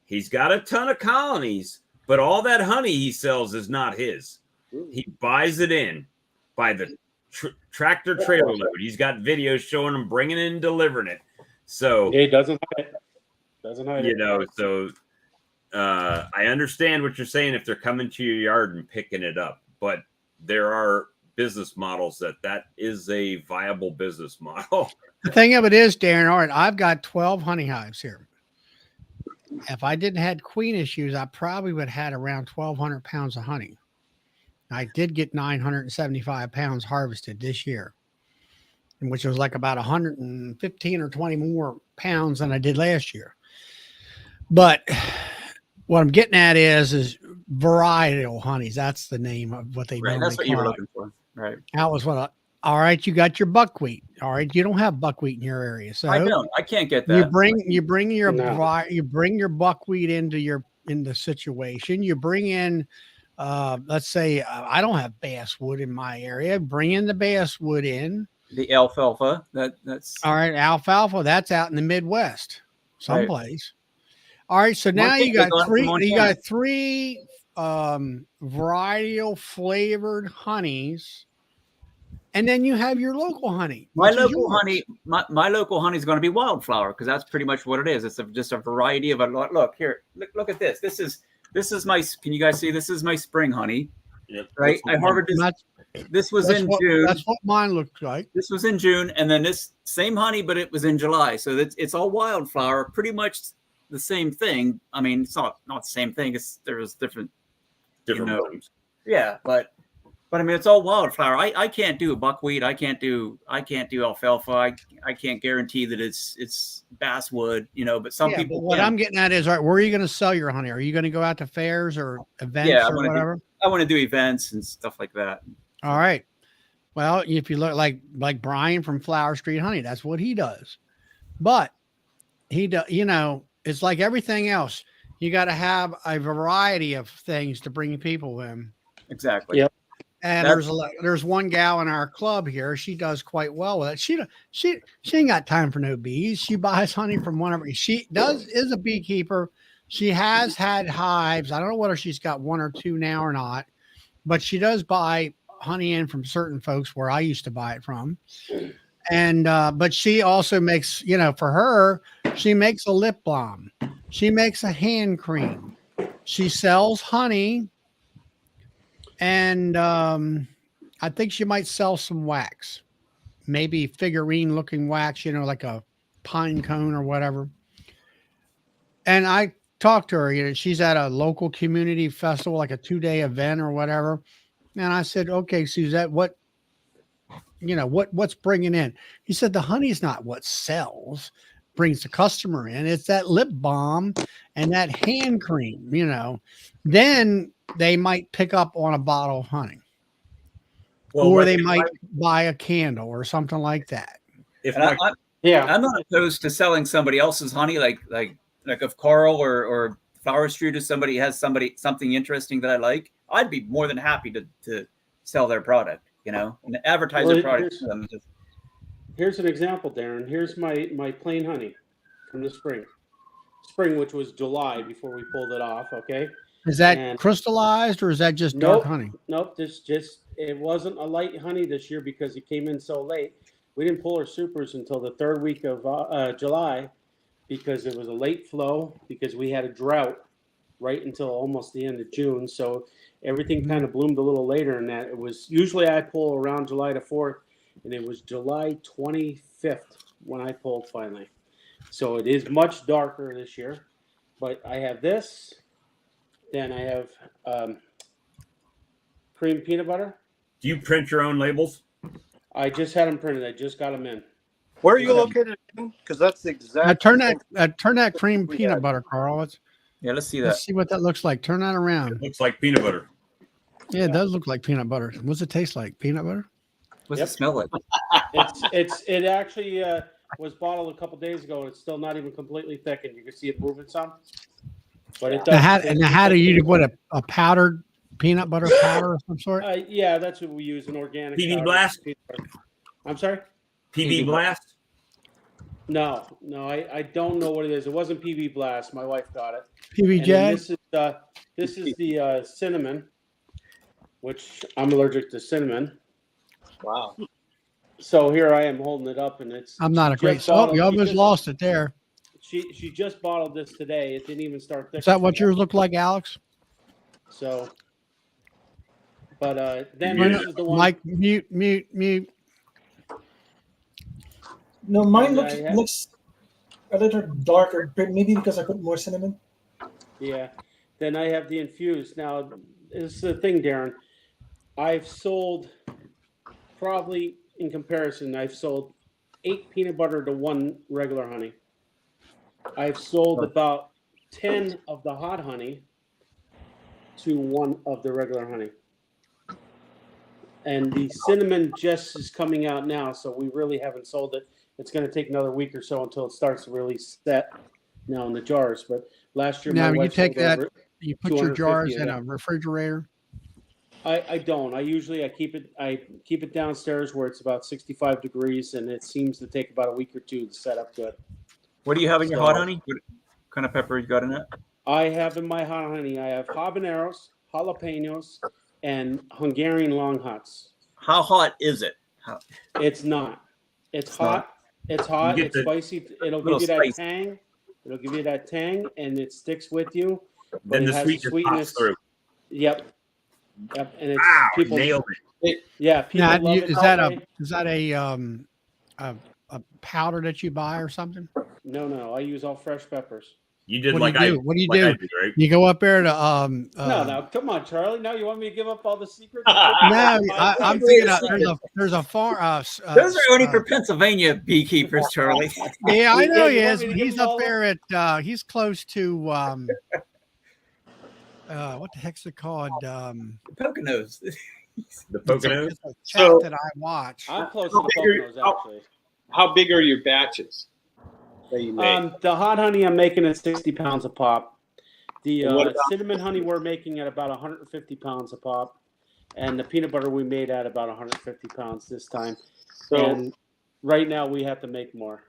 He's got a ton of colonies, but all that honey he sells is not his. He buys it in by the tractor trailer load. He's got videos showing him bringing it and delivering it. So he doesn't hide it. So I understand what you're saying if they're coming to your yard and picking it up, but there are business models that is a viable business model. The thing of it is, Darren, all right, I've got 12 honey hives here. If I didn't had queen issues, I probably would have had around 1,200 pounds of honey. I did get 975 pounds harvested this year, which was like about 115 or 20 more pounds than I did last year. But what I'm getting at is varietal honeys. That's the name of what they Right. normally That's what you were call it. looking for. Right. That was what all right, you got your buckwheat. All right, you don't have buckwheat in your area. So I don't. I can't get that. you bring your No. you bring your buckwheat into the situation. You bring in let's say I don't have basswood in my area. Bring in the basswood in. The alfalfa. That's All right, alfalfa, that's out in the Midwest someplace. All right, so now you got three varietal flavored honeys, and then you have your local honey. my local honey. My local honey is going to be wildflower because that's pretty much what it is. It's just a variety of a look here. Look at this. This is my. Can you guys see? This is my spring honey. Yep. Right. I harvested. This was in June. That's what mine looks like. This was in June, and then this same honey, but it was in July. So it's all wildflower, pretty much the same thing. I mean, it's not the same thing. There's different Ones. Yeah, but I mean, it's all wildflower. I can't do buckwheat. I can't do alfalfa. I can't guarantee that it's basswood. But some people. But what I'm getting at is, all right, where are you going to sell your honey? Are you going to go out to fairs or events or whatever? I want to do events and stuff like that. All right. Well, if you look like Brian from Flower Street Honey, that's what he does. But he does, it's like everything else. You got to have a variety of things to bring people in. Exactly. Yep. And there's one gal in our club here. She does quite well with it. She ain't got time for no bees. She buys honey from whenever she is a beekeeper. She has had hives. I don't know whether she's got one or two now or not, but she does buy honey in from certain folks where I used to buy it from. And but she also makes, for her, she makes a lip balm. She makes a hand cream. She sells honey. And I think she might sell some wax, maybe figurine looking wax, like a pine cone or whatever. And I talked to her, she's at a local community festival, like a 2-day event or whatever. And I said, okay, Suzette, what's bringing in? He said, the honey's not what sells, brings the customer in. It's that lip balm and that hand cream, then they might pick up on a bottle of honey, or they might buy a candle or something like that. I'm not opposed to selling somebody else's honey, like if Carl or Flower Street, if somebody has something interesting that I like, I'd be more than happy to sell their product, and advertise their product to them. Here's an example, Darren. Here's my plain honey from the spring, which was July before we pulled it off. Okay. Is that crystallized or is that just dark honey? Nope. It wasn't a light honey this year because it came in so late. We didn't pull our supers until the third week of July because it was a late flow because we had a drought right until almost the end of June. So everything kind of bloomed a little later than that. It was usually I pull around July the 4th, and it was July 25th when I pulled finally. So it is much darker this year, but I have this. Then I have cream peanut butter. Do you print your own labels? I just had them printed. I just got them in. Where are you located? Because that's the exact. Turn that cream peanut butter, Carl. Let's see that. Let's see what that looks like. Turn that around. It looks like peanut butter. Yeah, it does look like peanut butter. What's it taste like? Peanut butter? What's it smell like? It actually was bottled a couple days ago, and it's still not even completely thickened. You can see it moving some. But it does. How do you put a powdered peanut butter powder of some sort? Yeah, that's what we use, an organic. PB Blast? I'm sorry? PB Blast? No, I don't know what it is. It wasn't PB Blast. My wife got it. PB This is the cinnamon, which I'm allergic to cinnamon. Wow. So here I am holding it up, and it's. I'm not a great. Oh, you almost lost it there. She just bottled this today. It didn't even start. Is that what yours look like, Alex? So. But then Well, this is the one. Mike, mute. No, mine And looks a little darker, maybe because I put more cinnamon. Yeah. Then I have the infused. Now, this is the thing, Darren. I've sold probably, in comparison, I've sold 8 peanut butter to 1 regular honey. I've sold about 10 of the hot honey to 1 of the regular honey. And the cinnamon just is coming out now, so we really haven't sold it. It's going to take another week or so until it starts to really set now in the jars. But last year, Now my you wife take sold that, over you put your 250 jars of in them. a refrigerator. I don't. I keep it downstairs where it's about 65 degrees, and it seems to take about a week or 2 to set up good. What do you have in your So- hot honey? What kind of pepper you got in it? I have in my hot honey, I have habaneros, jalapenos, and Hungarian long hots. How hot is it? It's not. It's It's hot. not. It's hot. get It's the spicy. It'll little give you that spicy. tang. It'll give you that tang, and it sticks with you. But then it the has sweetness pops through. Yep. Yep. And it's Wow, people. nailed it. Yeah. People Now, love it. is that a powder that you buy or something? No. I use all fresh peppers. You did What like do you I do? What do you like I do? did, right? You go up there to No, come on, Charlie. Now you want me to give up all the secrets? No, I'm thinking there's a farm. Those are only for Pennsylvania beekeepers, Charlie. Yeah, I know he you want is. me to But give he's them up all there at. He's close to. What the heck's it called? Poconos. The Poconos. It's a chat So- that I watch. I'm close to the big Poconos, actually. How big are your batches that you make? The hot honey I'm making at 60 pounds a pop. The And what about- cinnamon honey we're making at about 150 pounds a pop. And the peanut butter we made at about 150 pounds this time. So And right now we have to make more.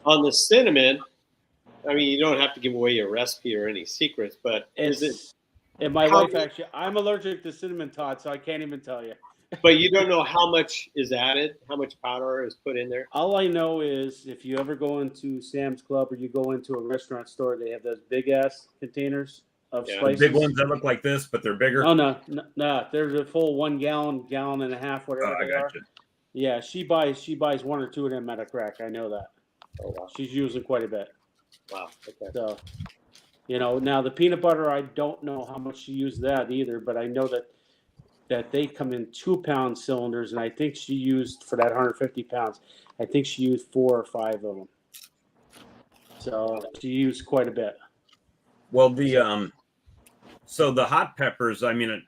on the cinnamon, I mean, you don't have to give away your recipe or any secrets, but is it? And my How- wife actually, I'm allergic to cinnamon, Todd, so I can't even tell you. But you don't know how much is added, how much powder is put in there. All I know is if you ever go into Sam's Club or you go into a restaurant store, they have those big ass containers of Yeah, the spices. Big ones that look like this, but they're bigger. Oh no. There's a full 1 gallon, gallon and a half, whatever I they are. got you. Yeah, she buys 1 or 2 of them at a crack. I know that. Oh wow! She's using quite a bit. Wow. Okay. So, now the peanut butter, I don't know how much she used that either, but I know that they come in 2-pound cylinders, and I think she used for that 150 pounds. I think she used 4 or 5 of them. So she used quite a bit. Well, so the hot peppers, I mean,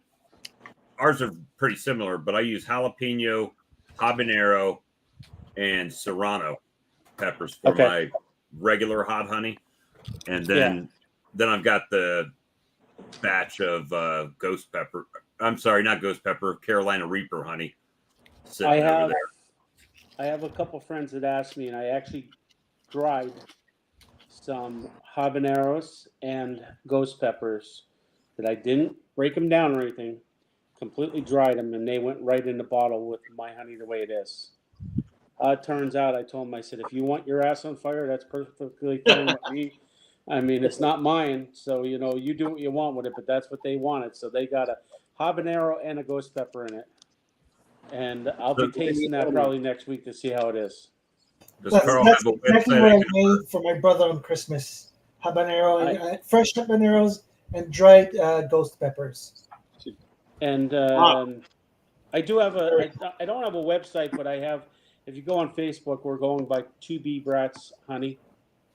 ours are pretty similar, but I use jalapeno, habanero, and serrano peppers for Okay. my regular hot honey, and then I've got the batch of ghost pepper. I'm sorry, not ghost pepper, Carolina Reaper honey. I Sitting over have a couple friends that asked me, and I actually dried some habaneros and ghost peppers that I didn't break them down or anything, completely dried them, and they went right in the bottle with my honey the way it is. It turns out, I told them, I said, if you want your ass on fire, that's perfectly fine with me. I mean, it's not mine, so you do what you want with it, but that's what they wanted. So they got a habanero and a ghost pepper in it, and I'll be tasting that probably next week to see how it is. Does That's, Carl that's have a exactly website? what I I can- made for my brother on Christmas. Habanero, and fresh habaneros and dried ghost peppers. And Wow. I do have I don't have a website, but I have. If you go on Facebook, we're going by 2B Brats Honey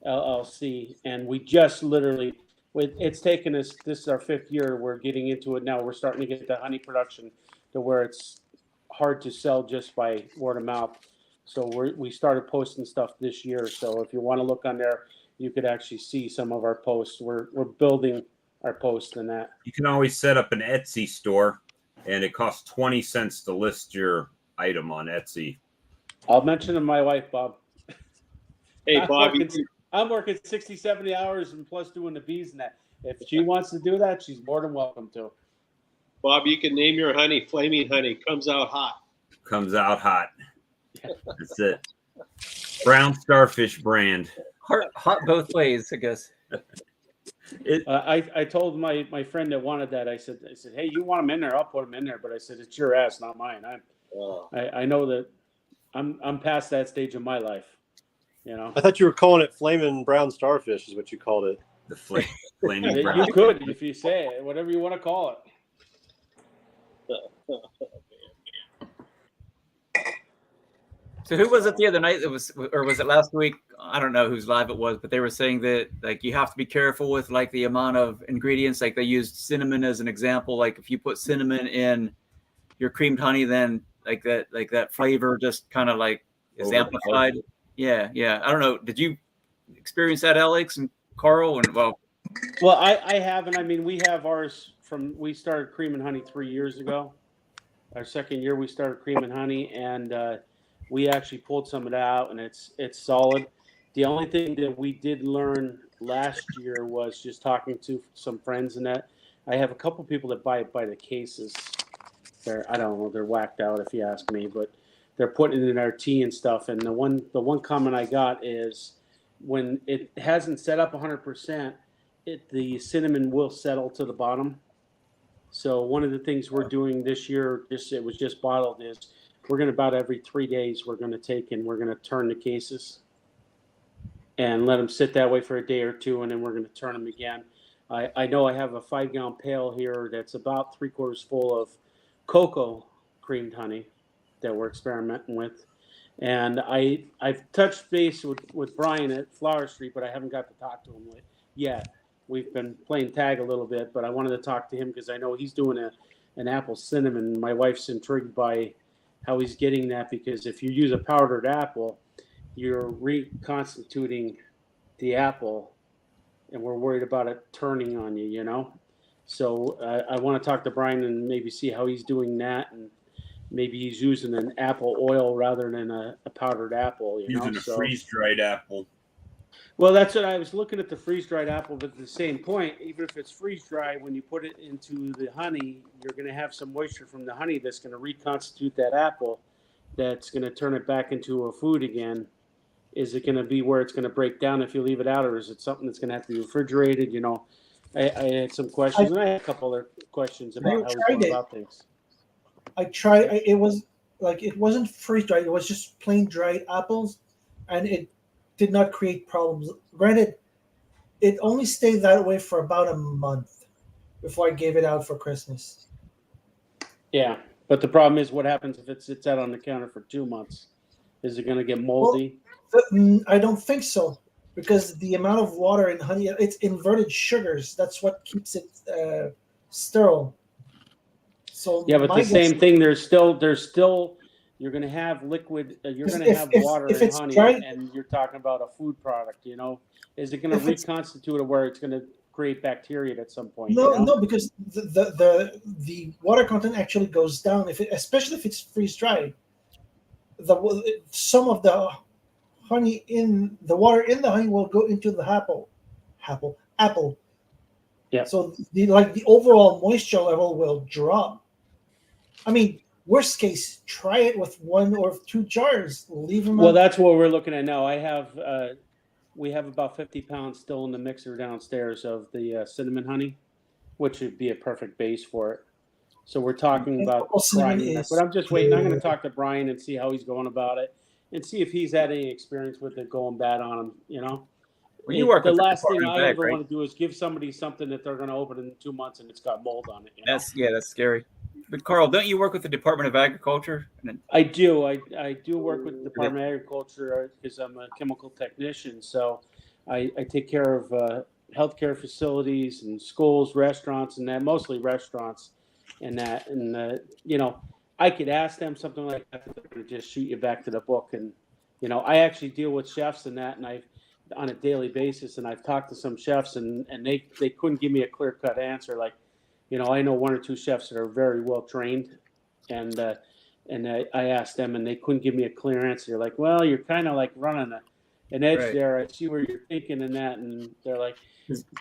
LLC, and we just literally, it's taken us. This is our 5th year. We're getting into it now. We're starting to get the honey production to where it's hard to sell just by word of mouth. So we started posting stuff this year. So if you want to look on there, you could actually see some of our posts. We're building our posts and that. You can always set up an Etsy store, and it costs 20 cents to list your item on Etsy. I'll mention to my wife, Bob. Hey, Bob, I'm working 60, 70 hours and plus doing the bees and that. If she wants to do that, she's more than welcome to. Bob, you can name your honey Flaming Honey. Comes out hot. Comes out hot. That's it. Brown Starfish brand. Hot both ways, I guess. I told my friend that wanted that. I said, hey, you want them in there? I'll put them in there. But I said, it's your ass, not mine. I know that I'm past that stage of my life. You know. I thought you were calling it flaming brown starfish, is what you called it. The flaming brown. You could if you say it, whatever you want to call it. So who was it the other night that was, or was it last week? I don't know whose live it was, but they were saying that like you have to be careful with like the amount of ingredients. Like they used cinnamon as an example. Like if you put cinnamon in your creamed honey, then like that flavor just kind of like is amplified. Yeah. I don't know. Did you experience that, Alex and Carl? And well, I haven't. I mean, we have ours we started cream and honey 3 years ago. Our second year, we started cream and honey, and we actually pulled some of that out, and it's solid. The only thing that we did learn last year was just talking to some friends and that. I have a couple people that buy it by the cases. I don't know, they're whacked out if you ask me, but they're putting it in our tea and stuff. And the one comment I got is when it hasn't set up 100%, the cinnamon will settle to the bottom. So one of the things we're doing this year, it was just bottled, is we're going to about every 3 days, we're going to take and we're going to turn the cases and let them sit that way for a day or two, and then we're going to turn them again. I know I have a 5-gallon pail here that's about 3/4 full of cocoa creamed honey that we're experimenting with. And I've touched base with Brian at Flower Street, but I haven't got to talk to him yet. We've been playing tag a little bit, but I wanted to talk to him because I know he's doing an apple cinnamon. My wife's intrigued by how he's getting that, because if you use a powdered apple, you're reconstituting the apple, and we're worried about it turning on you, you know? So I want to talk to Brian and maybe see how he's doing that, and maybe he's using an apple oil rather than a powdered apple, Using a freeze-dried apple. Well, that's what I was looking at, the freeze-dried apple, but at the same point, even if it's freeze-dried, when you put it into the honey, you're going to have some moisture from the honey that's going to reconstitute that apple, that's going to turn it back into a food again. Is it going to be where it's going to break down if you leave it out, or is it something that's going to have to be refrigerated? You know, I had some questions, and I had a couple other questions about how we go about things. I tried. It wasn't freeze-dried. It was just plain dried apples, and it did not create problems. Granted, it only stayed that way for about a month before I gave it out for Christmas. Yeah, but the problem is, what happens if it sits out on the counter for 2 months? Is it going to get moldy? Well, I don't think so, because the amount of water in honey, it's inverted sugars. That's what keeps it sterile. So yeah, but the same thing. There's still. You're going to have liquid. You're going to have water in honey, and you're talking about a food product. You know, is it going to reconstitute it where it's going to create bacteria at some point? No, you know? no, because the water content actually goes down especially if it's freeze dried. Some of the honey in the water in the honey will go into the apple. Yeah. So the overall moisture level will drop. I mean, worst case, try it with 1 or 2 jars. Leave them. Well, that's what we're looking at now. We have about 50 pounds still in the mixer downstairs of the cinnamon honey, which would be a perfect base for it. So we're talking about trying that. But I'm just waiting. I'm going to talk to Brian and see how he's going about it, and see if he's had any experience with it going bad on him. You know, the last thing I ever want to do is give somebody something that they're going to open in 2 months and it's got mold on it. You know? That's scary. But Carl, don't you work with the Department of Agriculture? I do. I do work with the Department of Agriculture because I'm a chemical technician. So I take care of healthcare facilities and schools, restaurants, and that, mostly restaurants and that. And, you know, I could ask them something like that. They're going to just shoot you back to the book. And, you know, I actually deal with chefs and that, and on a daily basis. And I've talked to some chefs and they couldn't give me a clear cut answer. Like, you know, I know 1 or 2 chefs that are very well trained, and I asked them, and they couldn't give me a clear answer. They're like, well, you're kind of like running an edge there. I see where you're thinking and that, and they're like,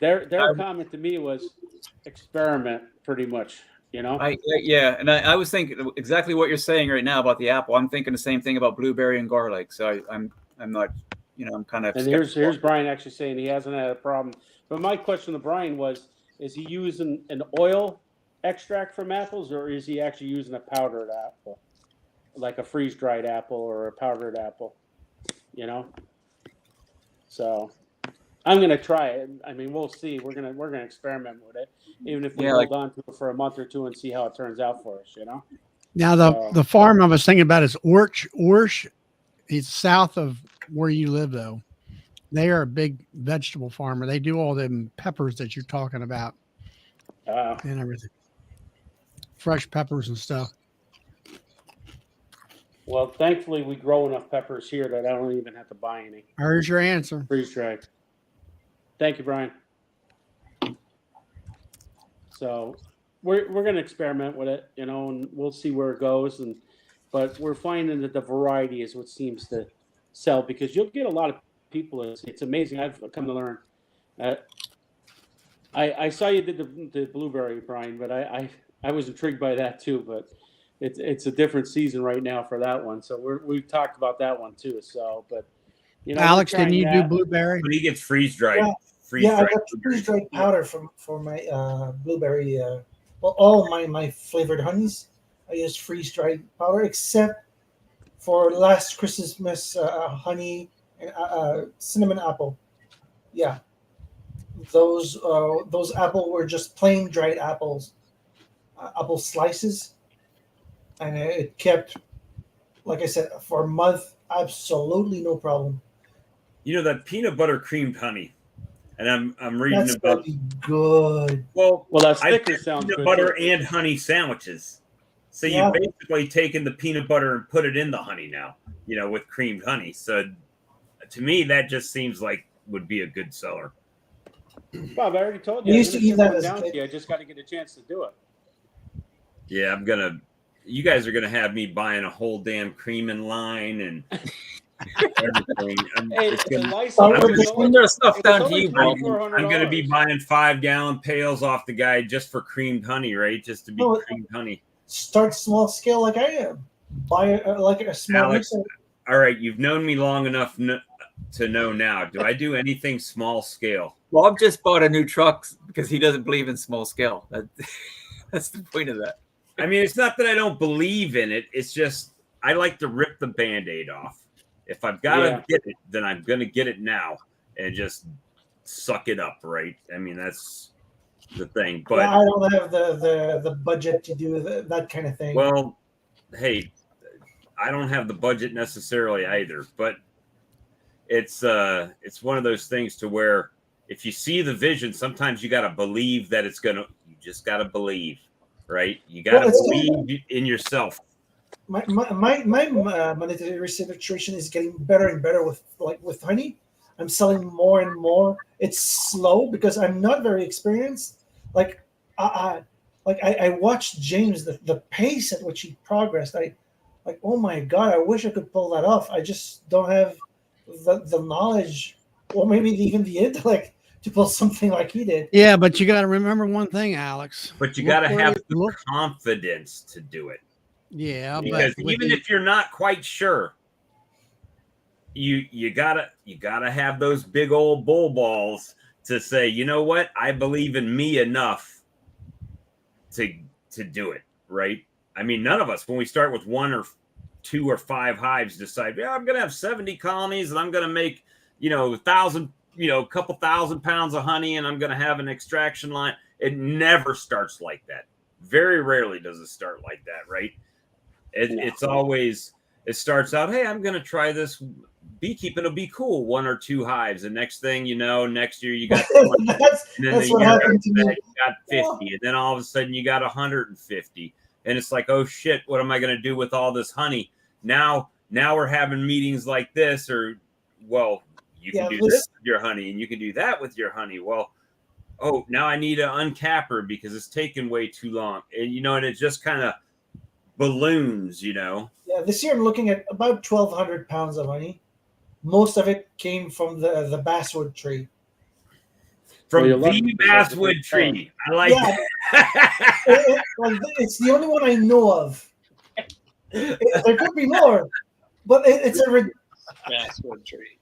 their comment to me was experiment, pretty much. You know, I was thinking exactly what you're saying right now about the apple. I'm thinking the same thing about blueberry and garlic. So I'm not, you know, I'm kind of. And here's Brian actually saying he hasn't had a problem But my question to Brian was: is he using an oil extract from apples, or is he actually using a powdered apple, like a freeze-dried apple or a powdered apple? You know. So I'm gonna try it. I mean, we'll see. We're gonna experiment with it, even if we hold on to it for a month or two and see how it turns out for us. You know. Now So- the farm I was thinking about is Orch. It's south of where you live, though. They are a big vegetable farmer. They do all them peppers that you're talking about and everything, fresh peppers and stuff. Well, thankfully, we grow enough peppers here that I don't even have to buy any. Here's your answer. Freeze dried. Thank you, Brian. So we're going to experiment with it, you know, and we'll see where it goes. But we're finding that the variety is what seems to sell, because you'll get a lot of people. It's amazing. I've come to learn. I saw you did the blueberry, Brian, but I was intrigued by that too. But it's a different season right now for that one. So we've talked about that one too. So, but you know, Alex, didn't you do blueberry? But he gets freeze dried. Yeah. I got freeze dried powder for my blueberry. Well, all my flavored honeys, I used freeze dried powder, except for last Christmas honey and cinnamon apple. Yeah, those apple were just plain dried apples, apple slices, and it kept, like I said, for a month, absolutely no problem. You know, that peanut butter creamed honey, and I'm reading That's about good. Well, that I sticker did sounds peanut good, butter too. and honey sandwiches. So Yeah. you've basically taken the peanut butter and put it in the honey now, you know, with creamed honey. So to me, that just seems like would be a good seller. Bob, I already told you. We used to eat that as a down kid. to you. I just got to get a chance to do it. Yeah, you guys are gonna have me buying a whole damn creaming line and everything. Hey, it's a license. Send their stuff down to you, Bob. I'm gonna be buying 5-gallon pails off the guy just for creamed honey, right? Just to be No, creamed honey. Start small scale like I am. Buy like a small Alex, mixer. all right, you've known me long enough to know now. Do I do anything small scale? Bob just bought a new truck because he doesn't believe in small scale. That's the point of that. I mean, it's not that I don't believe in it. It's just I like to rip the Band-Aid off. If I've got to get it, then I'm going to get it now and just suck it up, right? I mean, that's the thing. But I don't have the budget to do that kind of thing. Well, hey, I don't have the budget necessarily either, but it's one of those things to where if you see the vision, sometimes you got to believe that it's gonna. You just got to believe, right? You got to believe in yourself. My monetary situation is getting better and better with honey. I'm selling more and more. It's slow because I'm not very experienced. I watched James, the pace at which he progressed. Oh my God, I wish I could pull that off. I just don't have the knowledge or maybe even the intellect to pull something like he did. Yeah, but you got to remember one thing, Alex. But you got to have the confidence to do it. Yeah, because even if you're not quite sure, you gotta have those big old bull balls to say, you know what, I believe in me enough to do it, right? I mean, none of us, when we start with 1 or 2 or 5 hives, decide, yeah, I'm gonna have 70 colonies and I'm gonna make, a couple thousand pounds of honey and I'm gonna have an extraction line. It never starts like that. Very rarely does it start like that, right? It's always, it starts out, hey, I'm going to try this beekeeping. It'll be cool. 1 or 2 hives. And next thing you know, next year you got 20, that's what happened to me. You got 50. And then all of a sudden you got 150. And it's like, oh shit, what am I going to do with all this honey? Now we're having meetings like this, or, well, you can do this with your honey and you can do that with your honey. Well, oh, now I need to uncap her because it's taken way too long. And, and it just kind of balloons, Yeah, this year I'm looking at about 1,200 pounds of honey. Most of it came from the basswood tree. From the basswood tree. I like that. It's the only one I know of. There could be more, but it's a basswood tree.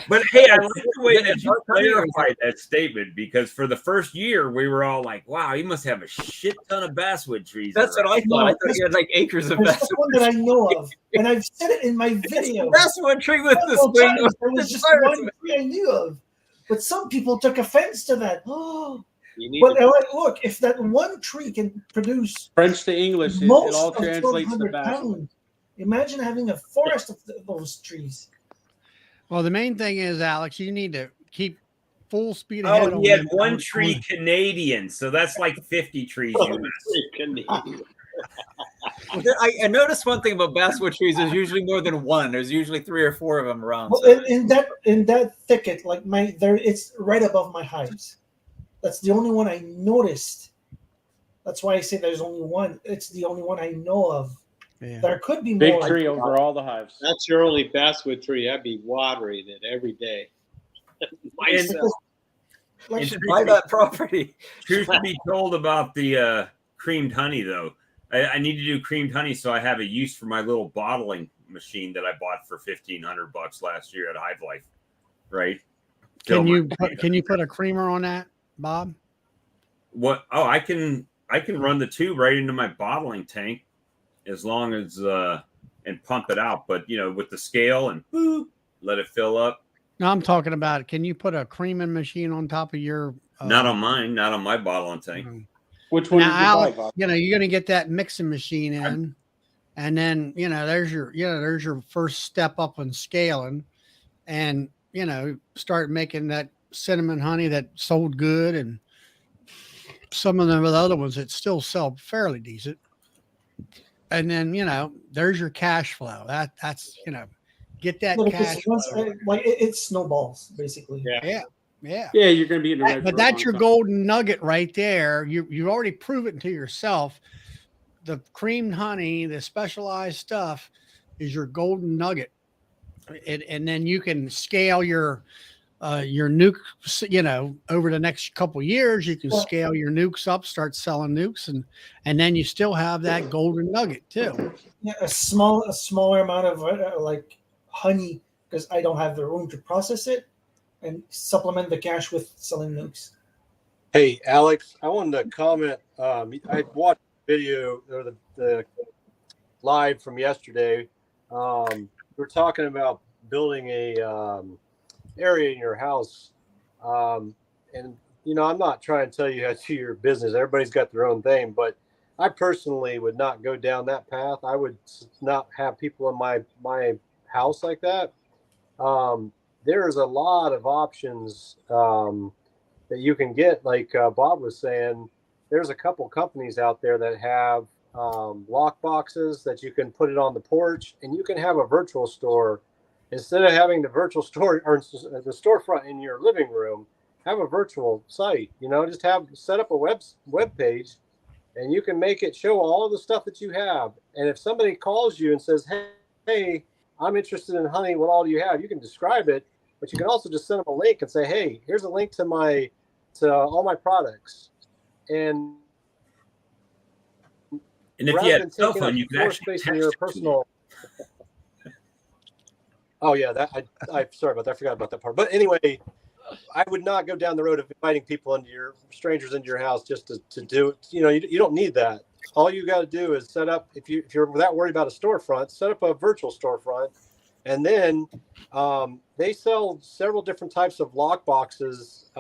But hey, I like the way that you clarified that statement, because for the first year we were all like, "Wow, he must have a shit ton of basswood trees." That's what I thought. I thought he had like acres of There's basswood. one that I know of, and I've said it in my video. Basswood tree with the Several swing. times. There was just one tree I knew of, but some people took offense to that. Oh, but look, if that one tree can produce French to English, it most all of translates to 1,200 basswood. pounds, imagine having a forest of those trees. Well, the main thing is, Alex, you need to keep full speed ahead. Oh, he had them. one tree Canadian, so that's like 50 trees US. I noticed one thing about basswood trees. There's usually more than one. There's usually 3 or 4 of them around. Well, So. in that thicket, like it's right above my hives. That's the only one I noticed. That's why I say there's only one. It's the only one I know of. Yeah. There could be Big more. tree over all the hives. That's your only basswood tree. I'd be watering it every day. Myself. You should buy that property. Truth to be told about the creamed honey, though, I need to do creamed honey, so I have a use for my little bottling machine that I bought for $1,500 last year at Hive Life. Right? Can you put a creamer on that, Bob? What? Oh, I can run the tube right into my bottling tank, as long as and pump it out. But with the scale and boop, let it fill up. No, I'm talking about. Can you put a creaming machine on top of your? Not on mine. Not on my bottling tank. Which one Now, did you Alex, buy, Bob? you're going to get that mixing machine in, and then there's your first step up in scaling, and start making that cinnamon honey that sold good, and some of the other ones that still sell fairly decent. And then there's your cash flow. That's get that cash flow. Like it snowballs basically. Yeah. Yeah, you're going to be in the red. But that's your golden nugget right there. You already prove it to yourself. The creamed honey, the specialized stuff, is your golden nugget, and then you can scale your nukes. Over the next couple years, you can scale your nukes up, start selling nukes, and then you still have that golden nugget too. Yeah, a smaller amount of like honey, because I don't have the room to process it, and supplement the cash with selling nukes. Hey, Alex, I wanted to comment. I watched the video or the live from yesterday. We're talking about building a area in your house, and I'm not trying to tell you how to do your business. Everybody's got their own thing, but I personally would not go down that path. I would not have people in my house like that. There's a lot of options that you can get. Like Bob was saying, there's a couple companies out there that have lock boxes that you can put it on the porch, and you can have a virtual store. Instead of having the virtual store or the storefront in your living room, have a virtual site. Just set up a web page, and you can make it show all of the stuff that you have. And if somebody calls you and says, hey, I'm interested in honey, what all do you have? You can describe it, but you can also just send them a link and say, hey, here's a link to all my products. And if you have a cell phone, you can actually space in your personal. Oh yeah, I sorry about that. I forgot about that part. But anyway, I would not go down the road of inviting people strangers into your house just to do it. You don't need that. All you got to do is set up, if you're that worried about a storefront, set up a virtual storefront. And then they sell several different types of lock boxes,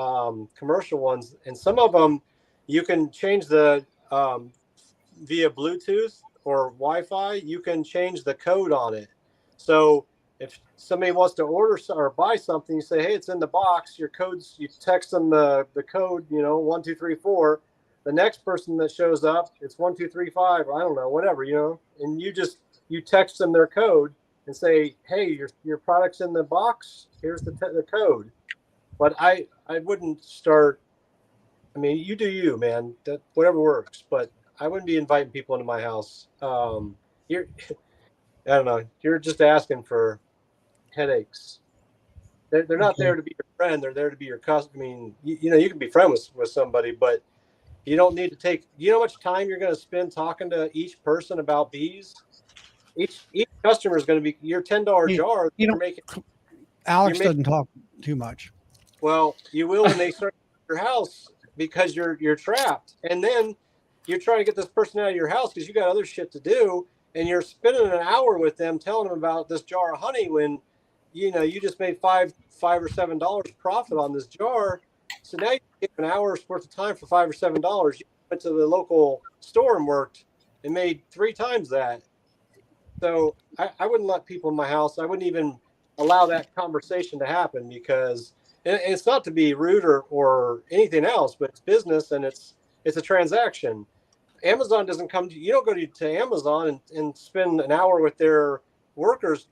commercial ones. And some of them you can change the via Bluetooth or Wi-Fi, you can change the code on it. So if somebody wants to order or buy something, you say, hey, it's in the box, your codes, you text them the code, 1, 2, 3, 4. The next person that shows up, it's 1, 2, 3, 5, I don't know, whatever, and you text them their code and say, hey, your product's in the box, here's the code. But I wouldn't start, you do you, man, that whatever works, but I wouldn't be inviting people into my house. I don't know, you're just asking for headaches. They're not there to be your friend, they're there to be your customer. You can be friends with somebody, but you don't need to take, how much time you're going to spend talking to each person about bees? Each customer is going to be your $10 jar. Alex may- doesn't talk too much. Well, you will when they start your house because you're trapped, and then you're trying to get this person out of your house because you got other shit to do, and you're spending an hour with them telling them about this jar of honey when you just made $5 or $7 profit on this jar. So now you get an hour's worth of time for $5 or $7. You went to the local store and worked and made 3 times that. So I wouldn't let people in my house. I wouldn't even allow that conversation to happen because and it's not to be rude or anything else, but it's business and it's a transaction. Amazon doesn't come to you. Don't go to Amazon and spend an hour with their workers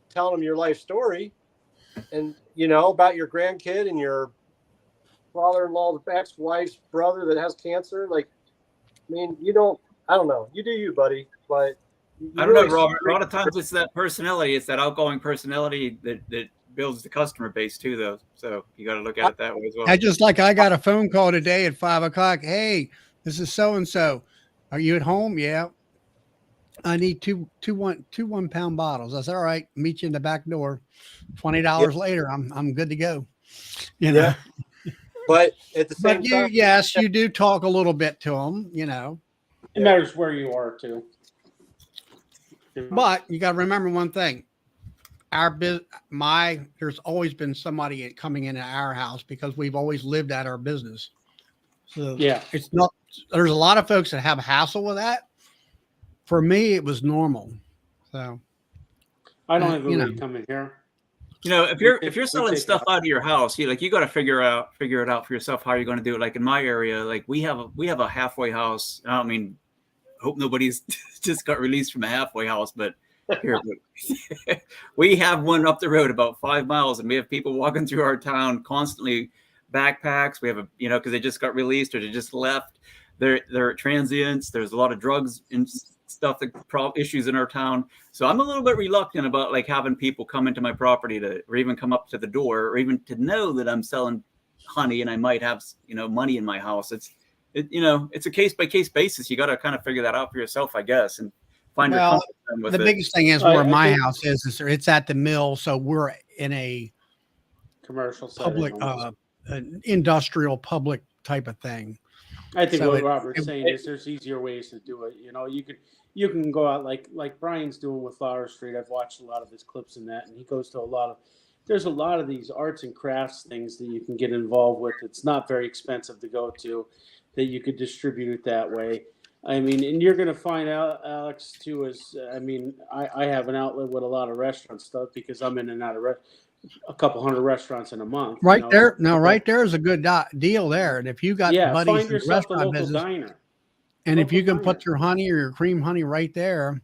telling them your life story and about your grandkid and your father-in-law's ex-wife's brother that has cancer. Like, I mean, I don't know. You do you, buddy. But I don't know, Robert. A lot of times it's that personality. It's that outgoing personality that builds the customer base too, though. So you got to look at it that way as well. I got a phone call today at 5 o'clock. Hey, this is so-and-so. Are you at home? Yeah. I need two 1-pound bottles. I said, all right, meet you in the back door. $20 later, I'm good to go. Yeah. But at the same time, yes, you do talk a little bit to them, It matters where you are too. But you got to remember one thing. There's always been somebody coming into our house because we've always lived at our business. So yeah, it's not, there's a lot of folks that have a hassle with that. For me, it was normal. So I don't even really come in here. If you're selling stuff out of your house, you got to figure it out for yourself how you're going to do it. Like in my area, like we have a halfway house. I mean, hope nobody's just got released from a halfway house, but here we have one up the road about 5 miles, and we have people walking through our town constantly, backpacks. We have because they just got released or they just left. They're transients. There's a lot of drugs and stuff, issues in our town. So I'm a little bit reluctant about like having people come into my property or even come up to the door or even to know that I'm selling honey and I might have money in my house. It's a case by case basis. You got to kind of figure that out for yourself, I guess, and find your comfort with the it. biggest thing is where my house is it's at the mill, so we're in a commercial public, an industrial public type of thing. I think what Robert's saying is there's easier ways to do it. You can go out like Brian's doing with Flower Street. I've watched a lot of his clips in that, and he goes to there's a lot of these arts and crafts things that you can get involved with. It's not very expensive to go to, that you could distribute it that way. I mean, and you're going to find out, Alex, too, I have an outlet with a lot of restaurant stuff because I'm in and out of a couple hundred restaurants in a month. Right there. Now, right there is a good deal there. And if you got buddies find in the yourself a restaurant local business, diner. and if you can put your honey or your cream honey right there,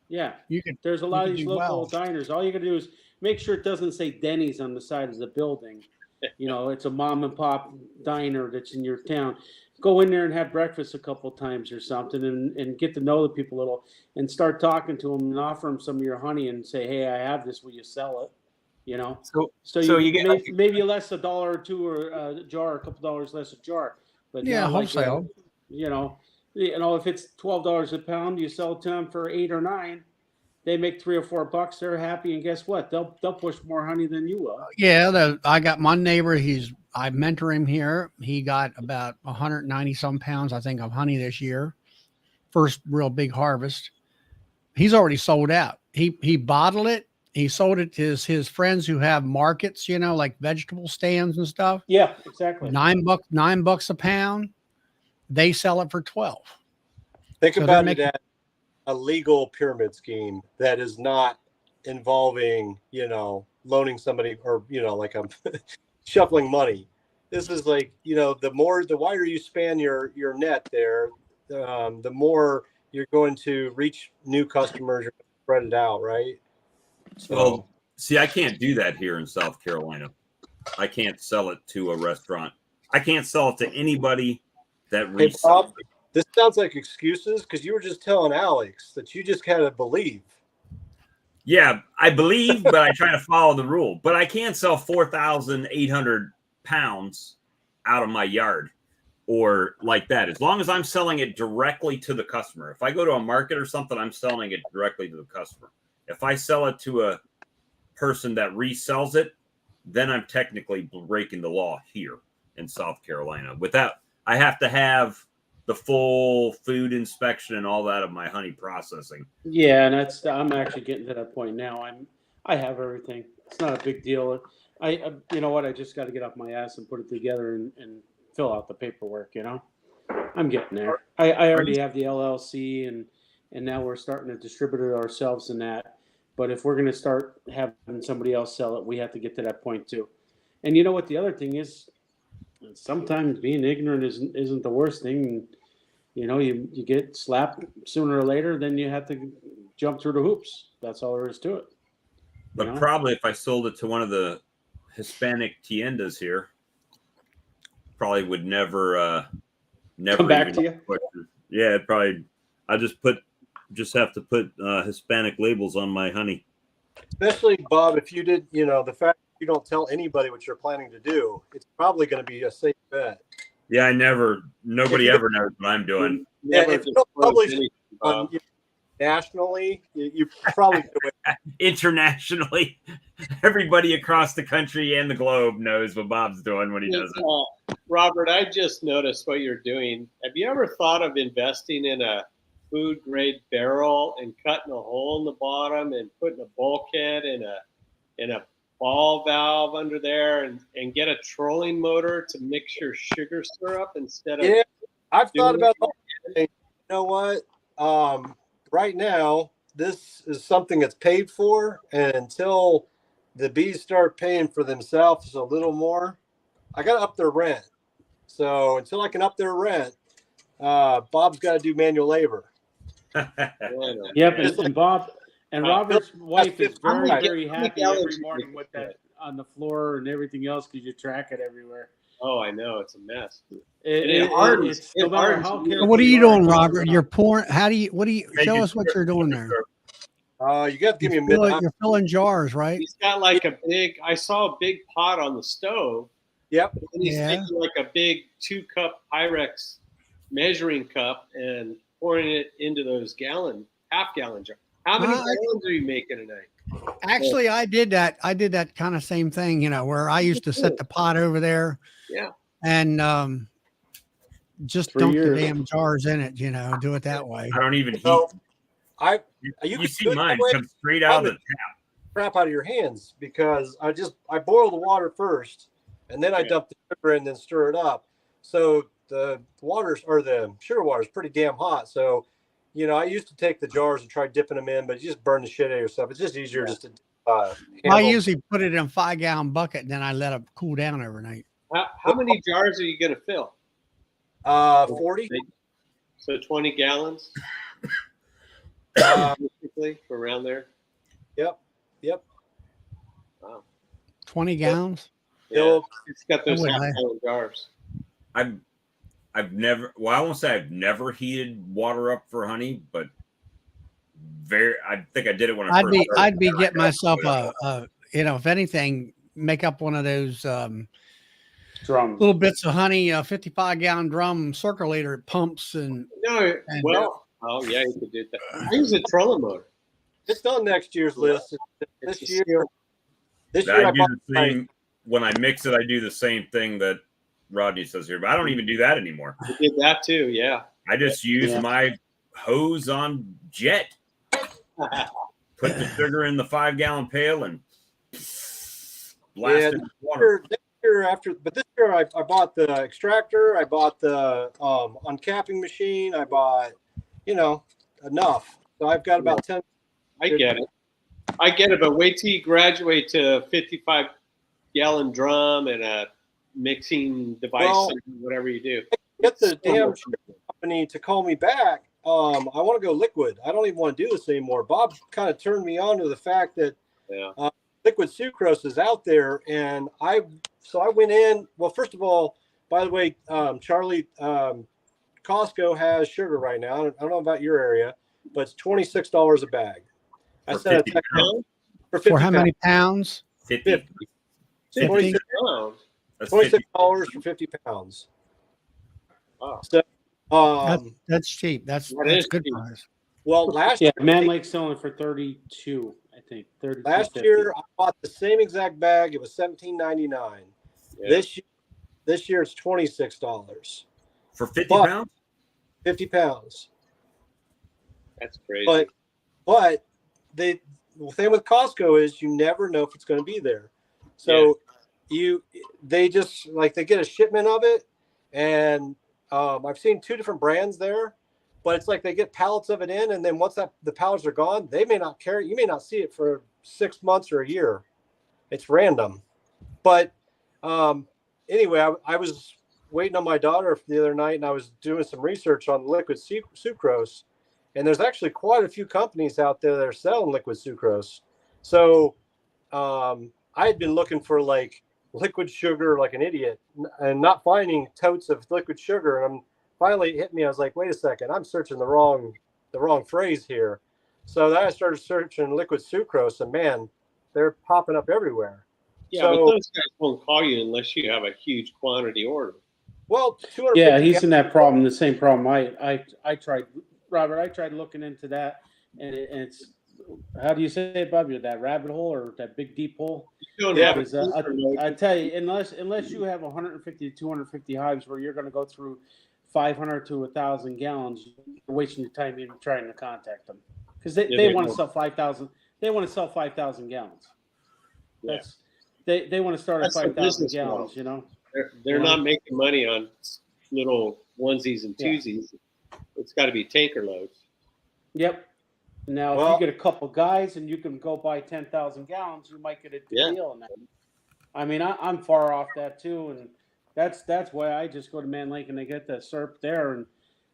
there's a lot of these local diners. All you got to do is make sure it doesn't say Denny's on the side of the building. It's a mom and pop diner that's in your town. Go in there and have breakfast a couple times or something and get to know the people a little and start talking to them and offer them some of your honey and say, hey, I have this. Will you sell it? So you get maybe less $1 or $2 or a jar, a couple dollars less a jar. But wholesale. If it's $12 a pound, you sell it to them for 8 or 9. They make $3 or $4. They're happy, and guess what? They'll push more honey than you will. Yeah, I got my neighbor. I mentor him here. He got about 190 some pounds, I think, of honey this year. First real big harvest. He's already sold out. He bottled it. He sold it to his friends who have markets, like vegetable stands and stuff. Yeah, exactly. $9 a pound. They sell it for 12. Think about it as a legal pyramid scheme that is not involving, loaning somebody or, like I'm shuffling money. This is like, the wider you span your net there, the more you're going to reach new customers, you're going to spread it out, right? So, well, see, I can't do that here in South Carolina. I can't sell it to a restaurant. I can't sell it to anybody that resells it. This sounds like excuses because you were just telling Alex that you just gotta believe. Yeah, I believe, but I try to follow the rule. But I can't sell 4,800 pounds out of my yard or like that. As long as I'm selling it directly to the customer. If I go to a market or something, I'm selling it directly to the customer. If I sell it to a person that resells it, then I'm technically breaking the law here in South Carolina. Without, I have to have the full food inspection and all that of my honey processing. Yeah, and I'm actually getting to that point now. I have everything. It's not a big deal. I you know what? I just got to get off my ass and put it together and fill out the paperwork. You know, I'm getting there. I already have the LLC and now we're starting to distribute it ourselves in that. But if we're going to start having somebody else sell it, we have to get to that point too. And you know what? The other thing is, sometimes being ignorant isn't the worst thing. You know, you get slapped sooner or later, then you have to jump through the hoops. That's all there is to it. But probably if I sold it to one of the Hispanic tiendas here, probably would never Come back to you. Question. Yeah, it probably. I just have to put Hispanic labels on my honey. Especially, Bob, if you did, you know, the fact that you don't tell anybody what you're planning to do, it's probably going to be a safe bet. Yeah, nobody ever knows what I'm doing. Yeah, if you don't publish on, nationally, you probably internationally, everybody across the country and the globe knows what Bob's doing when he does it. Robert, I just noticed what you're doing. Have you ever thought of investing in a food grade barrel and cutting a hole in the bottom and putting a bulkhead and a ball valve under there and get a trolling motor to mix your sugar syrup instead of? Yeah, I've thought about that. You know what? Right now, this is something that's paid for, and until the bees start paying for themselves a little more, I got to up their rent. So until I can up their rent, Bob's got to do manual labor. Yep, and Bob and Robert's wife is very, very happy every morning with that on the floor and everything else because you track it everywhere. Oh, I know, it's a mess. It's no matter how careful. What are you doing, Robert? You're pouring. What do you show us what you're doing there? You got to give me a minute. You're filling jars, right? He's got like I saw a big pot on the stove. Yep. And he's taking like a big 2-cup Pyrex measuring cup and pouring it into those half-gallon jars. How many gallons are you making a night? Actually, I did that. I did that kind of same thing, you know, where I used to set the pot over there. Yeah. And just dump the damn jars in it, you know, do it that way. I don't even heat. You see mine come straight out of the tap. Crap out of your hands because I boil the water first and then I dump the sugar in and then stir it up. So the sugar water is pretty damn hot. So, you know, I used to take the jars and try dipping them in, but you just burn the shit out of yourself. It's just easier just to I usually put it in a 5-gallon bucket and then I let it cool down overnight. How many jars are you going to fill? 40. So 20 gallons? Basically, around there? Yep. Wow. 20 gallons? Yeah. It's got those half-gallon jars. I've never, well, I won't say I've never heated water up for honey, but I think I did it when I first started. I'd be getting myself you know, if anything, make up one of those drums, little bits of honey, 55-gallon drum circulator pumps and. No, oh yeah, you could do that. I use a trolling motor. It's on next year's list. This year I do the same. When I mix it, I do the same thing that Rodney says here, but I don't even do that anymore. I did that too, yeah. I just use my hose on jet. Put the sugar in the 5-gallon pail and blast it with water. This year I bought the extractor, I bought the uncapping machine, I bought, you know, enough. So I've got about 10. I get it, but wait till you graduate to a 55-gallon drum and a mixing device, whatever you do. Get the damn company to call me back. I want to go liquid. I don't even want to do this anymore. Bob kind of turned me on to the fact that liquid sucrose is out there, and I went in. Well, first of all, by the way, Charlie, Costco has sugar right now. I don't know about your area, but it's $26 a bag. I said for how many pounds? 50. 26 pounds. $26 for 50 pounds. Wow. So that's cheap. That's good price. Well, last year, Man Lake's selling for 32, I think. 32.50. Last year, I bought the same exact bag. It was $17.99. Yeah. This year it's $26 For 50 But- pounds? 50 pounds. That's crazy. But the thing with Costco is you never know if it's going to be there. So they just like they get a shipment of it, and I've seen 2 different brands there, but it's like they get pallets of it in, and then once the pallets are gone, they may not carry. You may not see it for 6 months or a year. It's random. But anyway, I was waiting on my daughter the other night, and I was doing some research on liquid sucrose, and there's actually quite a few companies out there that are selling liquid sucrose. So I had been looking for like liquid sugar like an idiot and not finding totes of liquid sugar. And finally it hit me. I was like, wait a second, I'm searching the wrong phrase here. So then I started searching liquid sucrose, and man, they're popping up everywhere. Yeah, So, but those guys won't call you unless you have a huge quantity order. well, 250 Yeah, he's in that problem, the same problem I tried. Robert, I tried looking into that, and it's, how do you say it, Bob? That rabbit hole or that big deep hole? You don't Yeah, have a I tell you, unless you have 150 to 250 hives where you're going to go through 500 to 1,000 gallons, you're wasting your time even trying to contact them because they want to sell 5,000. They want to sell 5,000 gallons. Yeah. That's they want to start at That's the 5,000 business gallons. model. You know. They're Yeah. not making money on little onesies and twosies. It's got to be tanker loads. Yep. Now, Well- if you get a couple guys and you can go buy 10,000 gallons, you might get a good deal on that. I mean, I'm far off that too, and that's why I just go to Man Lake and I get the syrup there.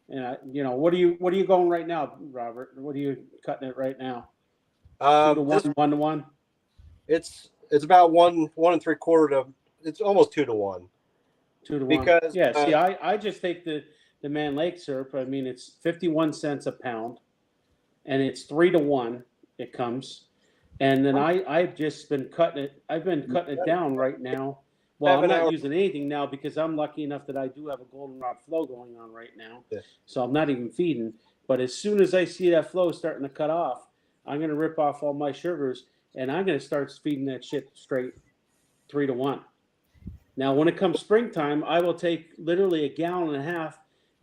And I, what are you going right now, Robert? What are you cutting it right now? 2 to 1, 1 to 1. It's about 1 3/4 to. It's almost 2 to 1. 2 to 1. Because, yeah, see, I just take the Man Lake syrup. I mean, it's 51 cents a pound, and it's 3 to 1. It comes, and then I've just been cutting it. I've been cutting it down right now. Well, I'm not using anything now because I'm lucky enough that I do have a goldenrod flow going on right now. Yeah. So I'm not even feeding. But as soon as I see that flow starting to cut off, I'm going to rip off all my sugars, and I'm going to start feeding that shit straight 3 to 1. Now, when it comes springtime, I will take literally 1.5 gallons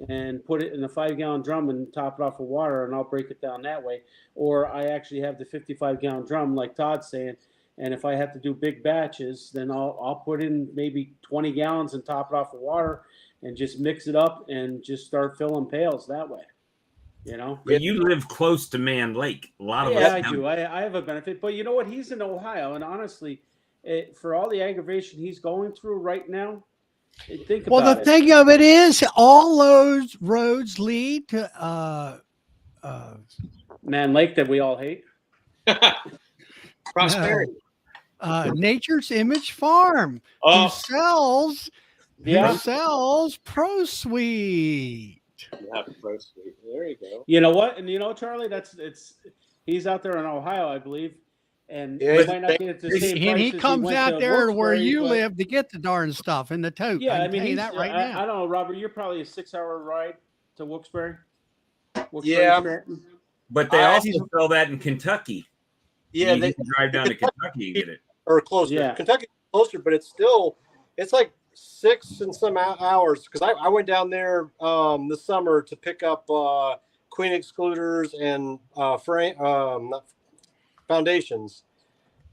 and put it in a 5-gallon drum and top it off with water, and I'll break it down that way. Or I actually have the 55-gallon drum, like Todd's saying, and if I have to do big batches, then I'll put in maybe 20 gallons and top it off with water and just mix it up and just start filling pails that way. But you live close to Man Lake. A lot of us. Yeah, I do. I have a benefit. But you know what? He's in Ohio, and honestly, for all the aggravation he's going through right now, think about it. Well, the thing of it is, all those roads lead to Man Lake that we all hate. Prosperity. Nature's Image Farm, Oh, who sells Pro Sweet. yeah, Pro Sweet. There you go. You know what? And Charlie, he's out there in Ohio, I believe, and Yeah, he might not get it the same And he price as comes went out to there to where Wilkes-Barre, you but- live to get the darn stuff in the tote. Yeah, I can mean, tell you he's- that right I now. don't know, Robert. You're probably a 6-hour ride to Wilkes-Barre. Yeah. Scranton? But they I- also sell that in Kentucky. Yeah, you they can drive down to Kentucky and get it. are closer. Yeah. Kentucky's closer, but it's like 6 and some hours. Because I went down there this summer to pick up queen excluders and foundations.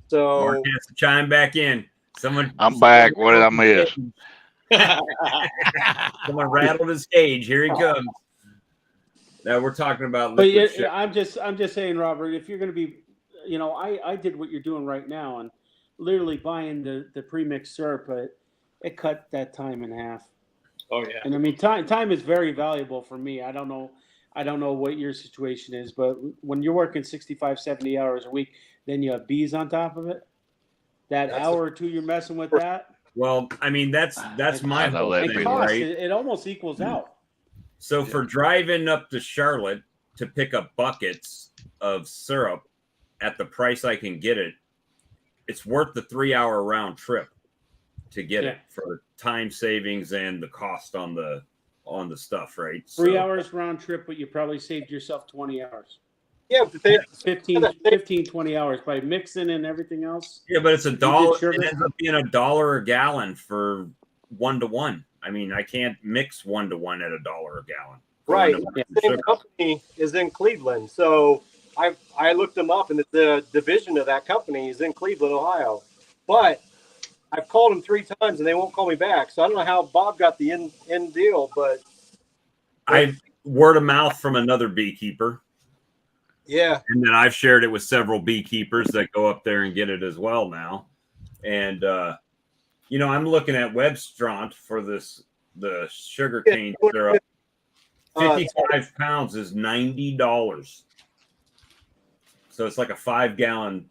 So Mark has to chime back in. I'm back. What did I miss? Someone rattled his cage. Here he comes. Now we're talking about But liquid yeah, sugar. I'm just saying, Robert, if you're going to be, I did what you're doing right now and literally buying the pre-mixed syrup, but it cut that time in half. Oh yeah. And I mean, time is very valuable for me. I don't know what your situation is, but when you're working 65, 70 hours a week, then you have bees on top of it. That's hour or two you're messing with that. Well, I mean, that's my I know whole that And thing, cost, right? it almost equals out. So for driving up to Charlotte to pick up buckets of syrup at the price I can get it, it's worth the 3-hour round trip to get it for time savings and the cost on the stuff, right? 3 hours round trip, but you probably saved yourself 20 hours. Yeah, but they, 15, 20 hours by mixing and everything else. Yeah, but it's You did $1. sugar? It ends up being $1 a gallon for 1-to-1. I mean, I can't mix 1-to-1 at $1 a gallon. right. Yeah. The same company is in Cleveland. So I looked them up, and the division of that company is in Cleveland, Ohio. But I've called them 3 times, and they won't call me back. So I don't know how Bob got the end deal, but I word of mouth from another beekeeper. yeah. And then I've shared it with several beekeepers that go up there and get it as well now. And, you know, I'm looking at Webstront for the sugar cane syrup. 55 pounds is $90. So it's like a 5-gallon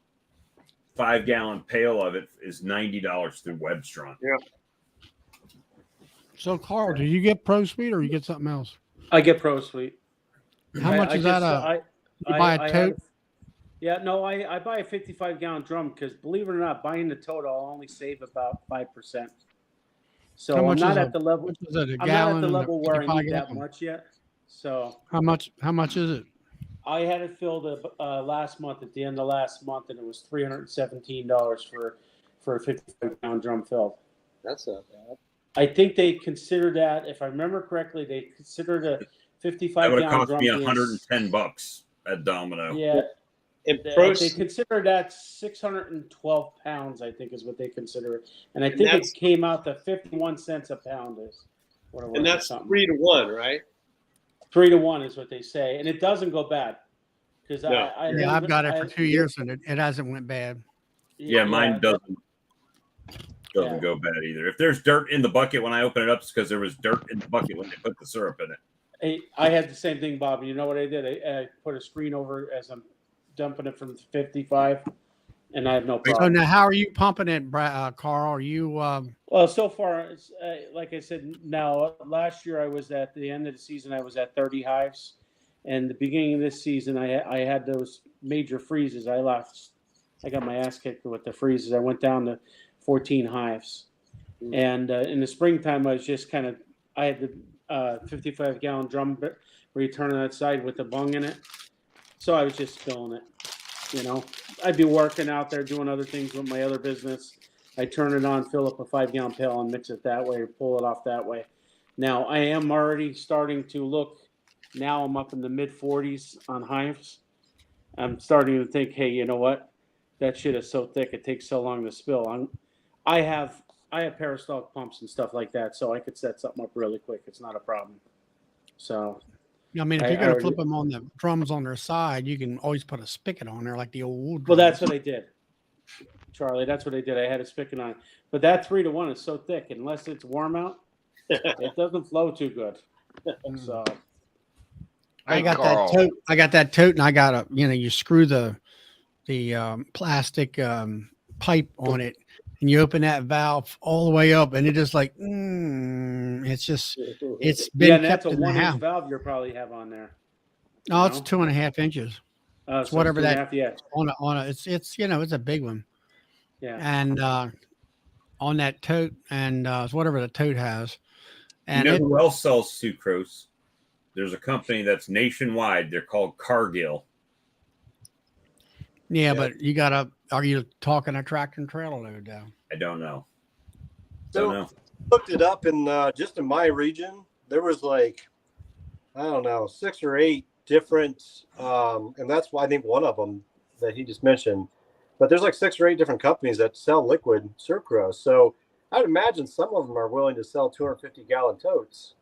pail of it is $90 through Webstront. Yeah. So, Carl, do you get Pro Sweet or you get something else? I get Pro Sweet. How much is that? You buy a tote? I buy a 55-gallon drum because, believe it or not, buying the tote, I'll only save about 5%. So I'm not at the level. I'm not at the level where I need that much yet. So how much is it? I had it filled last month at the end of last month, and it was $317 for a 55-gallon drum filled. That's not bad. I think they consider that, if I remember correctly, they considered a 55-gallon That would have drum. cost me $110 at Domino. Yeah. They consider that 612 pounds, I think, is what they consider it. And I think it came out to 51 cents a pound is what it was. And that's 3-to-1, right? 3-to-1 is what they say. And it doesn't go bad. Because I've got it for 2 years and it hasn't went bad. Yeah, mine doesn't go bad either. If there's dirt in the bucket when I open it up, it's because there was dirt in the bucket when they put the syrup in it. I had the same thing, Bob. You know what I did? I put a screen over as I'm dumping it from 55, and I have no problem. So now, how are you pumping it, Carl? Are you? Well, so far, it's, like I said, now last year I was at the end of the season. I was at 30 hives, and the beginning of this season I had those major freezes. I got my ass kicked with the freezes. I went down to 14 hives, and in the springtime I was just I had the 55-gallon drum where you turn on that side with the bung in it. So I was just filling it, you know. I'd be working out there doing other things with my other business. I turn it on, fill up a 5-gallon pail, and mix it that way, or pull it off that way. Now I am already starting to look. Now I'm up in the mid 40s on hives. I'm starting to think, hey, you know what? That shit is so thick; it takes so long to spill. I have peristaltic pumps and stuff like that, so I could set something up really quick. It's not a problem. So. I mean, if you're going to flip them on the drums on their side, you can always put a spigot on there like the old. Well, that's what I did, Charlie. That's what I did. I had a spigot on it. But that 3-to-1 is so thick, unless it's warm out, it doesn't flow too good. So I got that tote. I got that tote, and I got you screw the plastic pipe on it, and you open that valve all the way up, and it just like it's been kept in the house. That's a 1-inch valve you probably have on there. No, it's 2.5 inches. It's So whatever that on a it's it's a big one. Yeah. And on that tote, and it's whatever the tote has. And you know who else sells sucrose? There's a company that's nationwide. They're called Cargill. Yeah, but are you talking a tractor and trailer load down? I don't know. So looked it up, and just in my region, there was like, I don't know, 6 or 8 different, and that's why I think one of them that he just mentioned. But there's like 6 or 8 different companies that sell liquid sucrose. So I'd imagine some of them are willing to sell 250-gallon totes.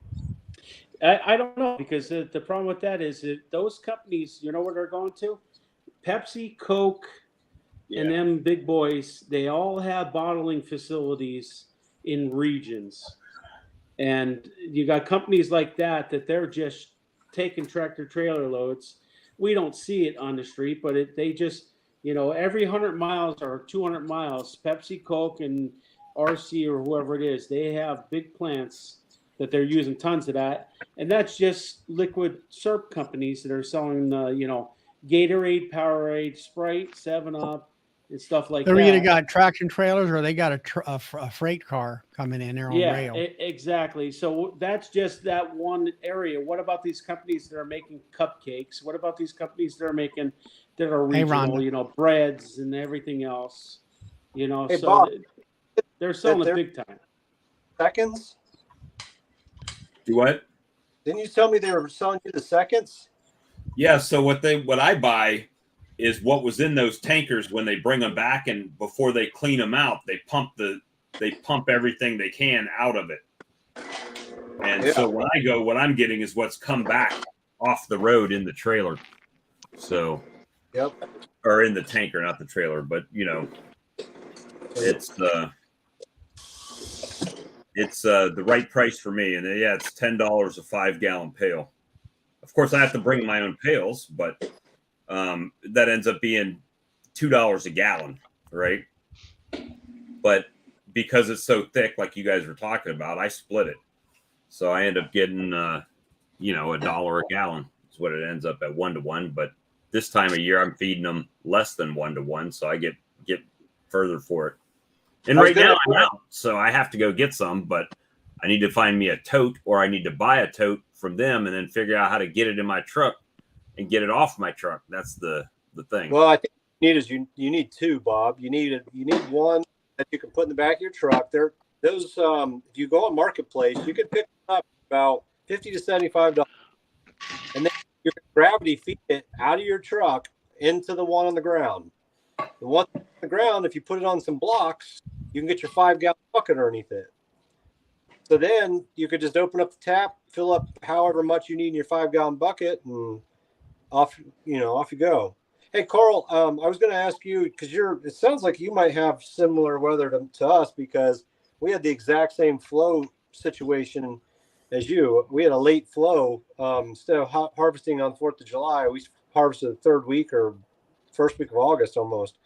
I don't know, because the problem with that is that those companies, you know where they're going to? Pepsi, Coke, and them big boys, they all have bottling facilities in regions. And you got companies like that they're just taking tractor trailer loads. We don't see it on the street, but they just, every 100 miles or 200 miles, Pepsi, Coke, and RC or whoever it is, they have big plants that they're using tons of that. And that's just liquid syrup companies that are selling, Gatorade, Powerade, Sprite, 7-Up, and stuff like They're that. either got traction trailers or they got a freight car coming in there on rail. Exactly. So that's just that one area. What about these companies that are making cupcakes? What about these companies that are making that are Hey, regional? Rhonda. You know, breads and everything else. You know, Hey, so Bob, they're selling it big time. Seconds? Do what? Didn't you tell me they were selling you the seconds? Yeah. So what I buy is what was in those tankers when they bring them back, and before they clean them out, they pump everything they can out of it. And so when I go, what I'm getting is what's come back off the road in the trailer. So, or in the tanker, not the trailer, but you know, it's the right price for me. And yeah, it's $10 a 5-gallon pail. Of course, I have to bring my own pails, but that ends up being $2 a gallon, right? But because it's so thick, like you guys were talking about, I split it. So I end up getting, $1 a gallon is what it ends up at 1-to-1. But this time of year, I'm feeding them less than 1-to-1, so I get further for it. And right now I'm out, so I have to go get some. But I need to find me a tote, or I need to buy a tote from them, and then figure out how to get it in my truck and get it off my truck. That's the thing. Well, I think you need two, Bob. You need one that you can put in the back of your truck. Those if you go on Marketplace, you can pick up about $50 to $75, and then you can gravity feed it out of your truck into the one on the ground. The one on the ground, if you put it on some blocks, you can get your 5-gallon bucket underneath it. So then you could just open up the tap, fill up however much you need in your 5-gallon bucket, and off you go. Hey, Carl, I was going to ask you, because it sounds like you might have similar weather to us, because we had the exact same flow situation as you. We had a late flow. Instead of harvesting on 4th of July, we harvested the third week or first week of August almost.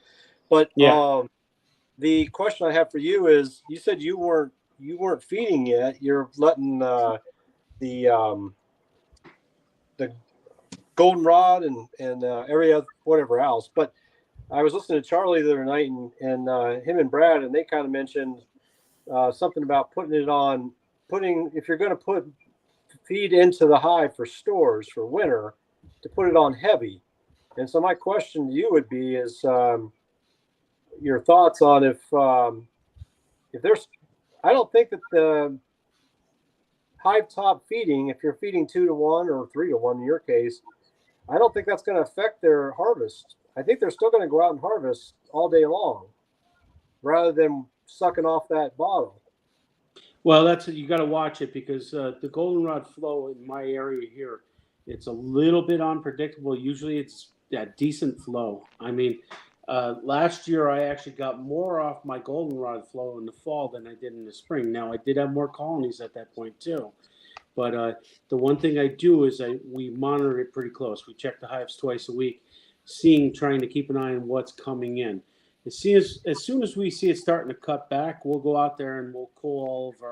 But the question I have for you is, you said you weren't feeding yet. You're letting the goldenrod and area whatever else. But I was listening to Charlie the other night, and him and Brad, and they kind of mentioned something about if you're going to put feed into the hive for stores for winter, to put it on heavy. And so my question to you would be is your thoughts on if there's, I don't think that the hive top feeding, if you're feeding 2-to-1 or 3-to-1 in your case, I don't think that's going to affect their harvest. I think they're still going to go out and harvest all day long rather than sucking off that bottle. Well, you got to watch it, because the goldenrod flow in my area here, it's a little bit unpredictable. Usually it's a decent flow. I mean, last year I actually got more off my goldenrod flow in the fall than I did in the spring. Now I did have more colonies at that point too. But the one thing I do is we monitor it pretty close. We check the hives twice a week, trying to keep an eye on what's coming in. As soon as we see it starting to cut back, we'll go out there and we'll cull all of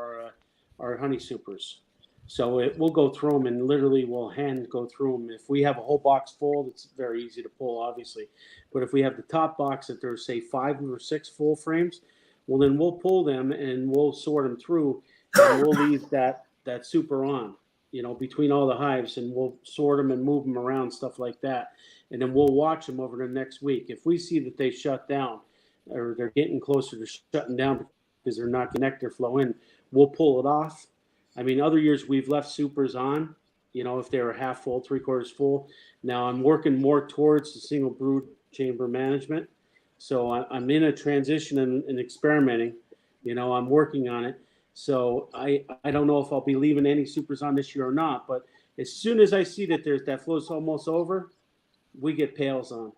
our honey supers. So we'll go through them, and literally we'll hand go through them. If we have a whole box full, it's very easy to pull, obviously. But if we have the top box that there's, say, 5 or 6 full frames, well, then we'll pull them and we'll sort them through, and we'll leave that super on, between all the hives, and we'll sort them and move them around, stuff like that. And then we'll watch them over the next week. If we see that they shut down, or they're getting closer to shutting down because they're not getting nectar flow in, we'll pull it off. I mean, other years we've left supers on, if they were half full, 3/4 full. Now I'm working more towards the single brood chamber management. So I'm in a transition and experimenting. I'm working on it. So I don't know if I'll be leaving any supers on this year or not. But as soon as I see that that flow's almost over, we get pails on.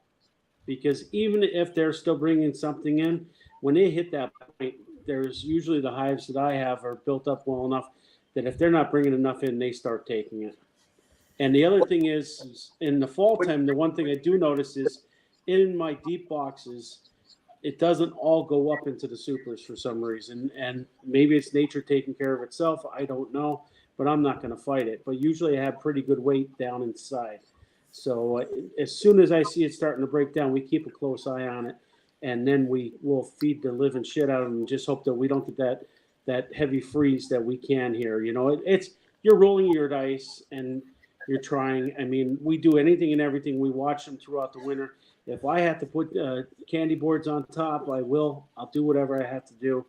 Because even if they're still bringing something in, when they hit that point, there's usually the hives that I have are built up well enough that if they're not bringing enough in, they start taking it. And the other thing is in the fall time, the one thing I do notice is in my deep boxes, it doesn't all go up into the supers for some reason. And maybe it's nature taking care of itself. I don't know, but I'm not going to fight it. But usually I have pretty good weight down inside. So as soon as I see it starting to break down, we keep a close eye on it. and then we will feed the living shit out of them and just hope that we don't get that heavy freeze that we can here. You know, it's you're rolling your dice and you're trying. I mean, we do anything and everything. We watch them throughout the winter. If I have to put candy boards on top, I will. I'll do whatever I have to do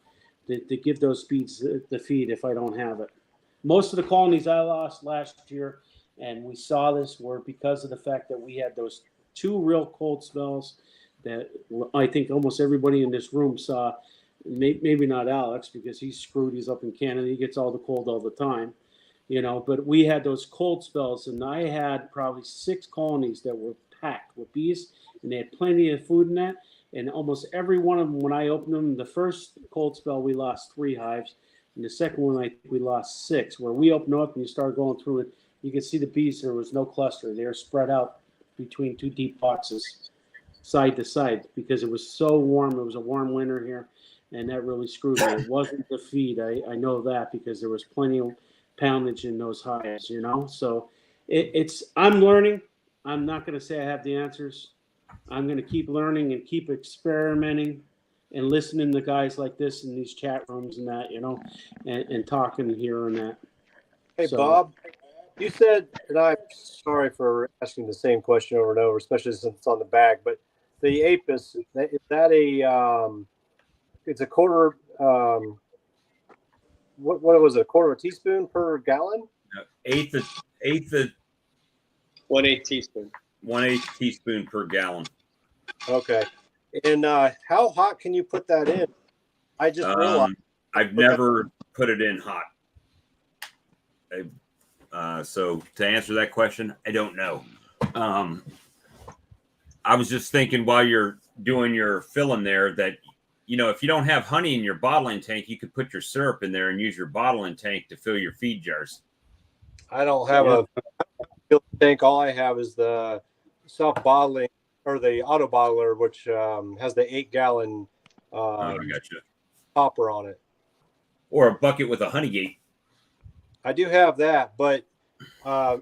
to give those bees the feed if I don't have it. Most of the colonies I lost last year, and we saw this, were because of the fact that we had those 2 real cold spells that I think almost everybody in this room saw. Maybe not Alex, because he's screwed. He's up in Canada. He gets all the cold all the time, you know. But we had those cold spells, and I had probably 6 colonies that were packed with bees, and they had plenty of food in that. And almost every one of them, when I opened them, the first cold spell, we lost 3 hives. And the second one, I think we lost 6. Where we opened up and you started going through it, you could see the bees. There was no cluster. They were spread out between 2 deep boxes, side to side, because it was so warm. It was a warm winter here, and that really screwed me. It wasn't the feed. I know that because there was plenty of poundage in those hives, you know. So I'm learning. I'm not going to say I have the answers. I'm going to keep learning and keep experimenting and listening to guys like this in these chat rooms and that, you know, and talking here and that. Hey, So, Bob, you said, and I'm sorry for asking the same question over and over, especially since it's on the bag, but the apis, is that it's a quarter, what was it, a quarter of a teaspoon per gallon? Eighth of 1/8 teaspoon. 1/8 teaspoon per gallon. Okay. And how hot can you put that in? I just realized. I've never put it in hot. So to answer that question, I don't know. I was just thinking while you're doing your filling there that, you know, if you don't have honey in your bottling tank, you could put your syrup in there and use your bottling tank to fill your feed jars. I don't have a filling tank. All I have is the self-bottling or the auto bottler, which has the 8-gallon I gotcha. hopper on it. Or a bucket with a honey gate. I do have that, but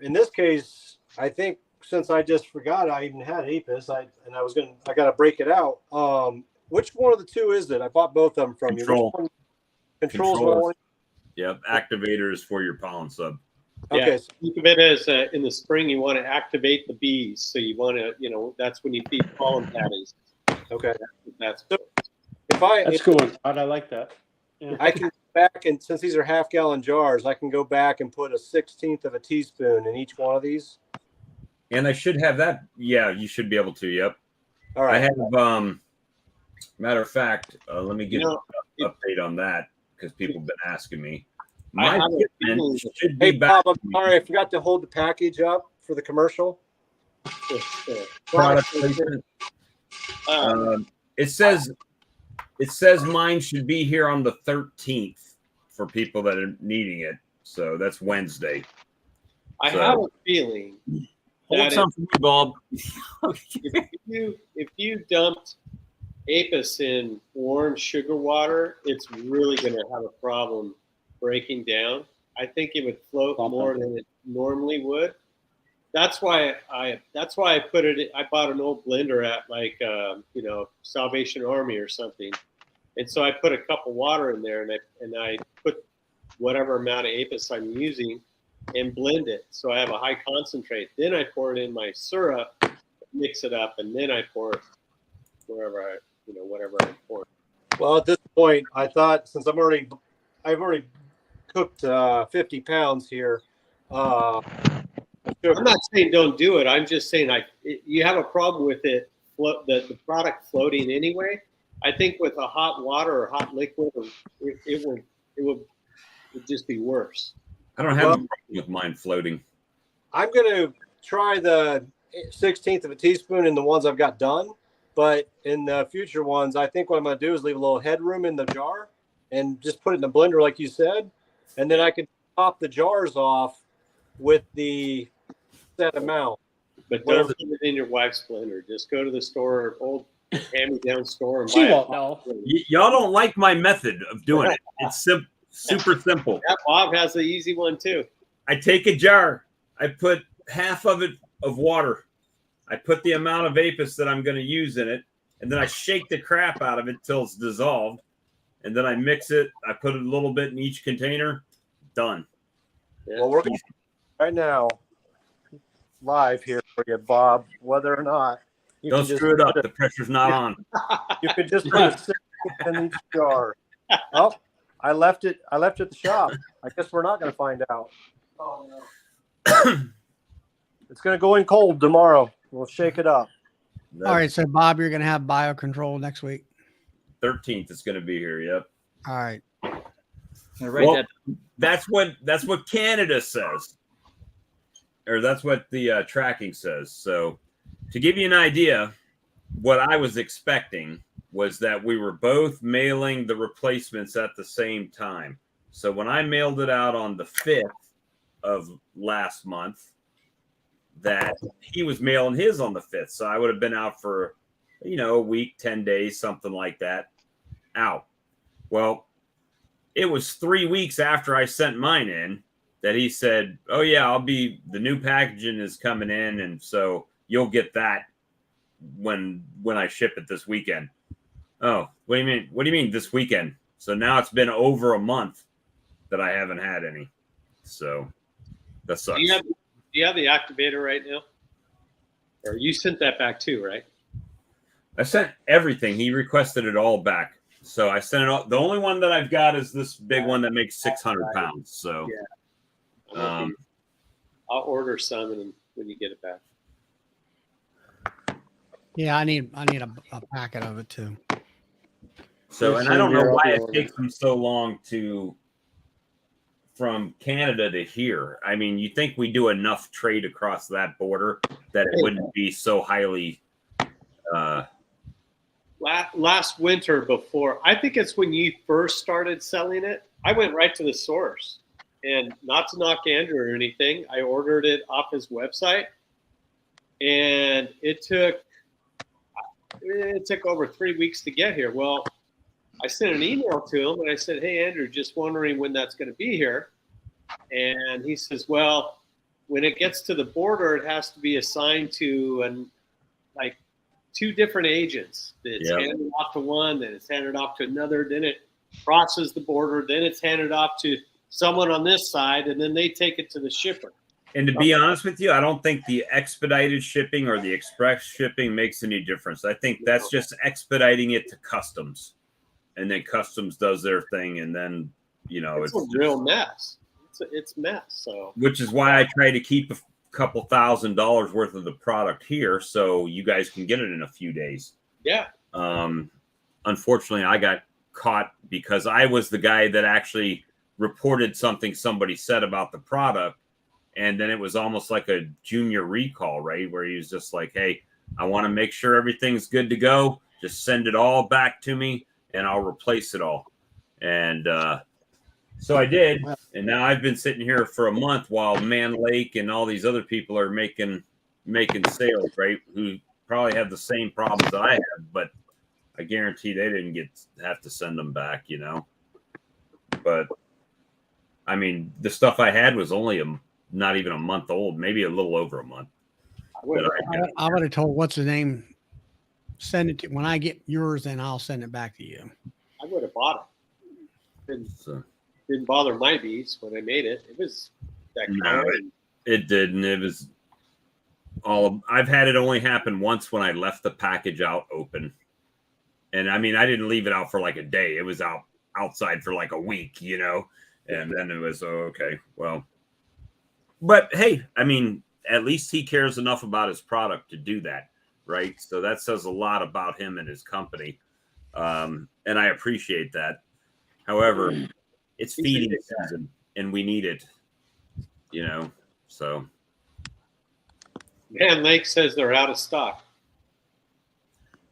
in this case, I think since I just forgot I even had apis, I got to break it out. Which one of the 2 is it? I bought both of them from you. Which one? Controls. Yep, activators for your pollen sub. Okay. Yeah, think of it as in the spring, you want to activate the bees. So you want to, you know, that's when you feed pollen patties. Okay. That's that's cool. I like that. Yeah. I can go back, and since these are half-gallon jars, I can go back and put a 1/16 of a teaspoon in each one of these. And I should have that. Yeah, you should be able to. Yep. All right. I have, matter of fact, let me get an update on that because people have been asking me. My shipment should be back. Bob, I'm sorry, I forgot to hold the package up for the commercial. Product placement. It says mine should be here on the 13th for people that are needing it. So that's Wednesday. I have a feeling. Hold something, Bob. If you dumped apis in warm sugar water, it's really going to have a problem breaking down. I think it would float more than it normally would. That's why I put it. I bought an old blender at like you know, Salvation Army or something, and so I put a cup of water in there, and I put whatever amount of apis I'm using, and blend it so I have a high concentrate. Then I pour it in my syrup, mix it up, and then I pour it whatever I pour. Well, at this point, I thought since I've already cooked 50 pounds here. I'm not saying don't do it. I'm just saying you have a problem with it, the product floating anyway. I think with a hot water or hot liquid, it would just be worse. I don't have a problem with mine floating. I'm going to try the 1/16 of a teaspoon in the ones I've got done, but in the future ones, I think what I'm going to do is leave a little headroom in the jar and just put it in the blender like you said, and then I can top the jars off with the set amount. But don't put it in your wife's blender. Just go to the store, old hand-me-down store, and She buy won't know. Y'all don't like my method of doing it. It's super simple. Yeah, Bob has the easy one too. I take a jar. I put half of it of water. I put the amount of apis that I'm going to use in it, and then I shake the crap out of it till it's dissolved, and then I mix it. I put a little bit in each container. Done. Well, we're going right now live here for you, Bob. Whether or not you Don't can screw it up. just The pressure's not on. you can just put a sip in each jar. Oh, I left it at the shop. I guess we're not going to find out. Oh no. It's going to go in cold tomorrow. We'll shake it up. All right. So, Bob, you're going to have biocontrol next week. 13th is going to be here. Yep. All right. Well, that's what Canada says, or that's what the tracking says. So, to give you an idea, what I was expecting was that we were both mailing the replacements at the same time. So when I mailed it out on the 5th of last month, that he was mailing his on the 5th. So I would have been out for, a week, 10 days, something like that, out. Well, it was 3 weeks after I sent mine in that he said, oh yeah, the new packaging is coming in. And so you'll get that when I ship it this weekend. Oh, what do you mean? What do you mean this weekend? So now it's been over a month that I haven't had any. So that sucks. Do you have the activator right now? Or you sent that back too, right? I sent everything. He requested it all back. So I sent it all. The only one that I've got is this big one that makes 600 pounds. So yeah. I'll order some and when you get it back. Yeah, I need a packet of it too. So, and I don't know why it takes them so long from Canada to here. I mean, you think we do enough trade across that border that it wouldn't be so highly. Last winter before, I think it's when you first started selling it, I went right to the source. And not to knock Andrew or anything, I ordered it off his website. And it took over 3 weeks to get here. Well, I sent an email to him and I said, hey, Andrew, just wondering when that's going to be here. And he says, well, when it gets to the border, it has to be assigned to like 2 different agents. It's handed off to one, then it's handed off to another, then it crosses the border, then it's handed off to someone on this side, and then they take it to the shipper. And to be honest with you, I don't think the expedited shipping or the express shipping makes any difference. I think that's just expediting it to customs. And then customs does their thing, and then it's a real mess. It's mess. So, which is why I try to keep a couple $1,000s worth of the product here, so you guys can get it in a few days. Yeah. Unfortunately, I got caught because I was the guy that actually reported something somebody said about the product, and then it was almost like a junior recall, right? Where he was just like, "Hey, I want to make sure everything's good to go. Just send it all back to me, and I'll replace it all." And so I did, and now I've been sitting here for a month while Man Lake and all these other people are making sales, right? Who probably have the same problems that I have, but I guarantee they didn't have to send them back, But I mean, the stuff I had was only not even a month old, maybe a little over a month. I would have told what's the name. Send it to when I get yours, and I'll send it back to you. I would have bought it. Didn't bother my bees when I made it. It was that it didn't. It was I've had it only happen once when I left the package out open. And I mean, I didn't leave it out for like a day. It was outside for like a week, and then it was okay. Well, but hey, I mean, at least he cares enough about his product to do that. Right. So that says a lot about him and his company. And I appreciate that. However, it's feeding season and we need it, so. Man Lake says they're out of stock.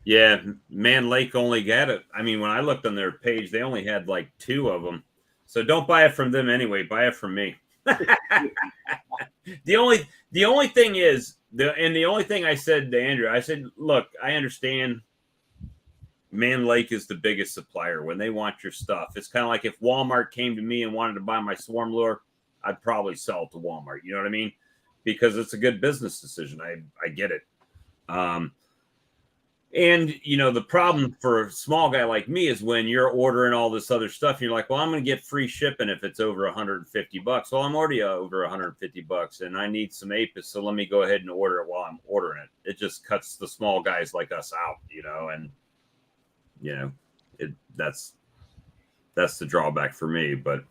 Yeah. Man Lake only got it. I mean, when I looked on their page, they only had like 2 of them. So don't buy it from them anyway. Buy it from me. The only thing is, the only thing I said to Andrew, I said, look, I understand Man Lake is the biggest supplier when they want your stuff. It's kind of like if Walmart came to me and wanted to buy my swarm lure, I'd probably sell it to Walmart. You know what I mean? Because it's a good business decision. I get it. And, you know, the problem for a small guy like me is when you're ordering all this other stuff, and you're like, well, I'm going to get free shipping if it's over $150. Well, I'm already over $150 and I need some apis. So let me go ahead and order it while I'm ordering it. It just cuts the small guys like us out, you know, and, you know, that's the drawback for me. But,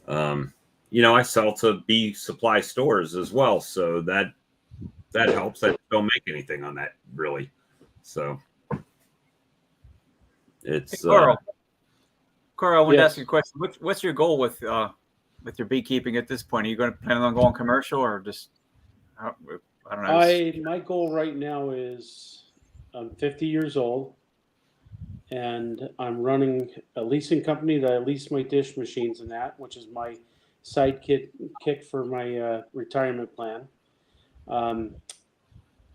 you know, I sell to bee supply stores as well. So that helps. I don't make anything on that really. So it's Carl, I wanted to Yes. ask you a question. What's your goal with your beekeeping at this point? Are you going to plan on going commercial or just I don't know? My goal right now is I'm 50 years old and I'm running a leasing company that I lease my dish machines and that, which is my kick for my retirement plan.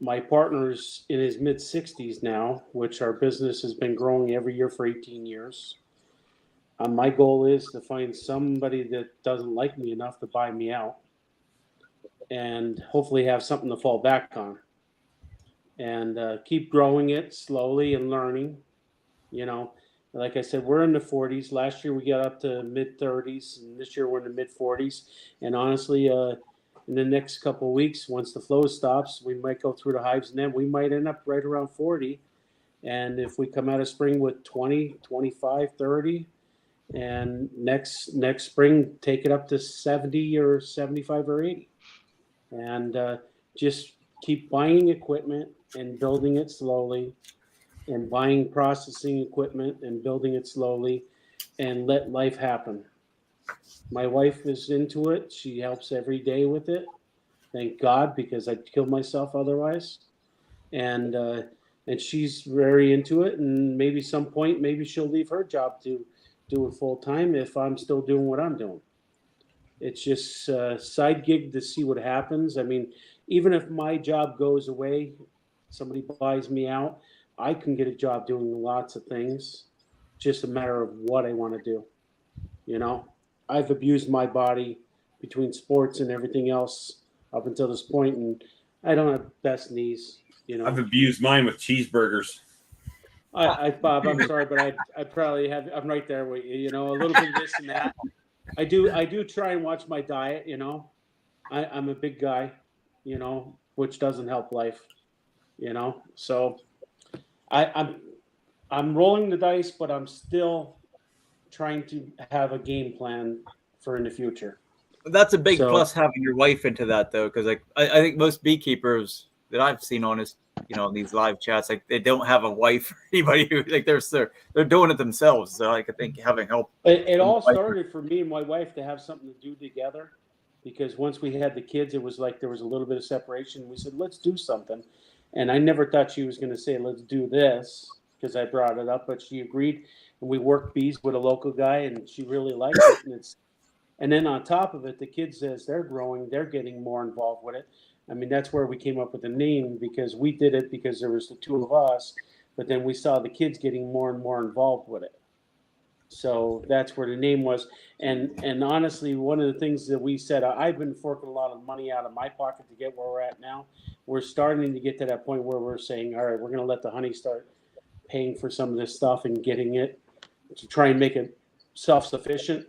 My partner's in his mid 60s now, which our business has been growing every year for 18 years. My goal is to find somebody that doesn't like me enough to buy me out and hopefully have something to fall back on and keep growing it slowly and learning. You know, like I said, we're in the 40s. Last year we got up to mid 30s, and this year we're in the mid 40s. And honestly, in the next couple of weeks, once the flow stops, we might go through the hives, and then we might end up right around 40. And if we come out of spring with 20, 25, 30, and next spring take it up to 70 or 75 or 80, and just keep buying equipment and building it slowly, and buying processing equipment and building it slowly, and let life happen. My wife is into it. She helps every day with it. Thank God, because I'd kill myself otherwise. And she's very into it. And maybe some point, maybe she'll leave her job to do it full time if I'm still doing what I'm doing. It's just a side gig to see what happens. I mean, even if my job goes away, somebody buys me out, I can get a job doing lots of things. Just a matter of what I want to do. You know, I've abused my body between sports and everything else up until this point, and I don't have best knees. You know, I've abused mine with cheeseburgers. Bob, I'm sorry, but I probably have. I'm right there with you. You know, a little bit of this and that. I do try and watch my diet. You know, I'm a big guy. You know, which doesn't help life. You know, so I'm rolling the dice, but I'm still trying to have a game plan for in the future. That's a big plus having your wife into that though, because like I think most beekeepers that I've seen on this, you know, these live chats, like they don't have a wife or anybody who like they're doing it themselves. So like I think having help. It all started for me and my wife to have something to do together, because once we had the kids, it was like there was a little bit of separation. We said, let's do something. And I never thought she was going to say, let's do this, because I brought it up, but she agreed. And we worked bees with a local guy, and she really liked it. And then on top of it, the kids, as they're growing, they're getting more involved with it. I mean, that's where we came up with the name, because we did it because there was the two of us, but then we saw the kids getting more and more involved with it. So that's where the name was. And honestly, one of the things that we said, I've been forking a lot of money out of my pocket to get where we're at now. We're starting to get to that point where we're saying, all right, we're going to let the honey start paying for some of this stuff and getting it to try and make it self-sufficient,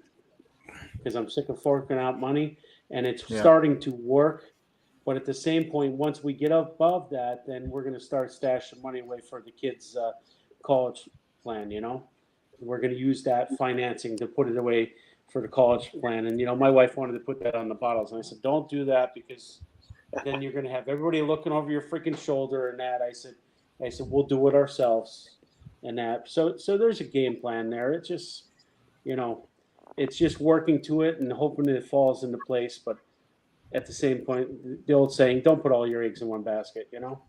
because I'm sick of forking out money, and it's starting to work. But at the same point, once we get above that, then we're going to start stashing money away for the kids' college plan, you know. We're going to use that financing to put it away for the college plan. And, you know, my wife wanted to put that on the bottles. And I said, don't do that, because then you're going to have everybody looking over your freaking shoulder and that. I said, we'll do it ourselves and that. So there's a game plan there. It's just, you know, it's just working to it and hoping that it falls into place. But at the same point, the old saying, don't put all your eggs in one basket, you know?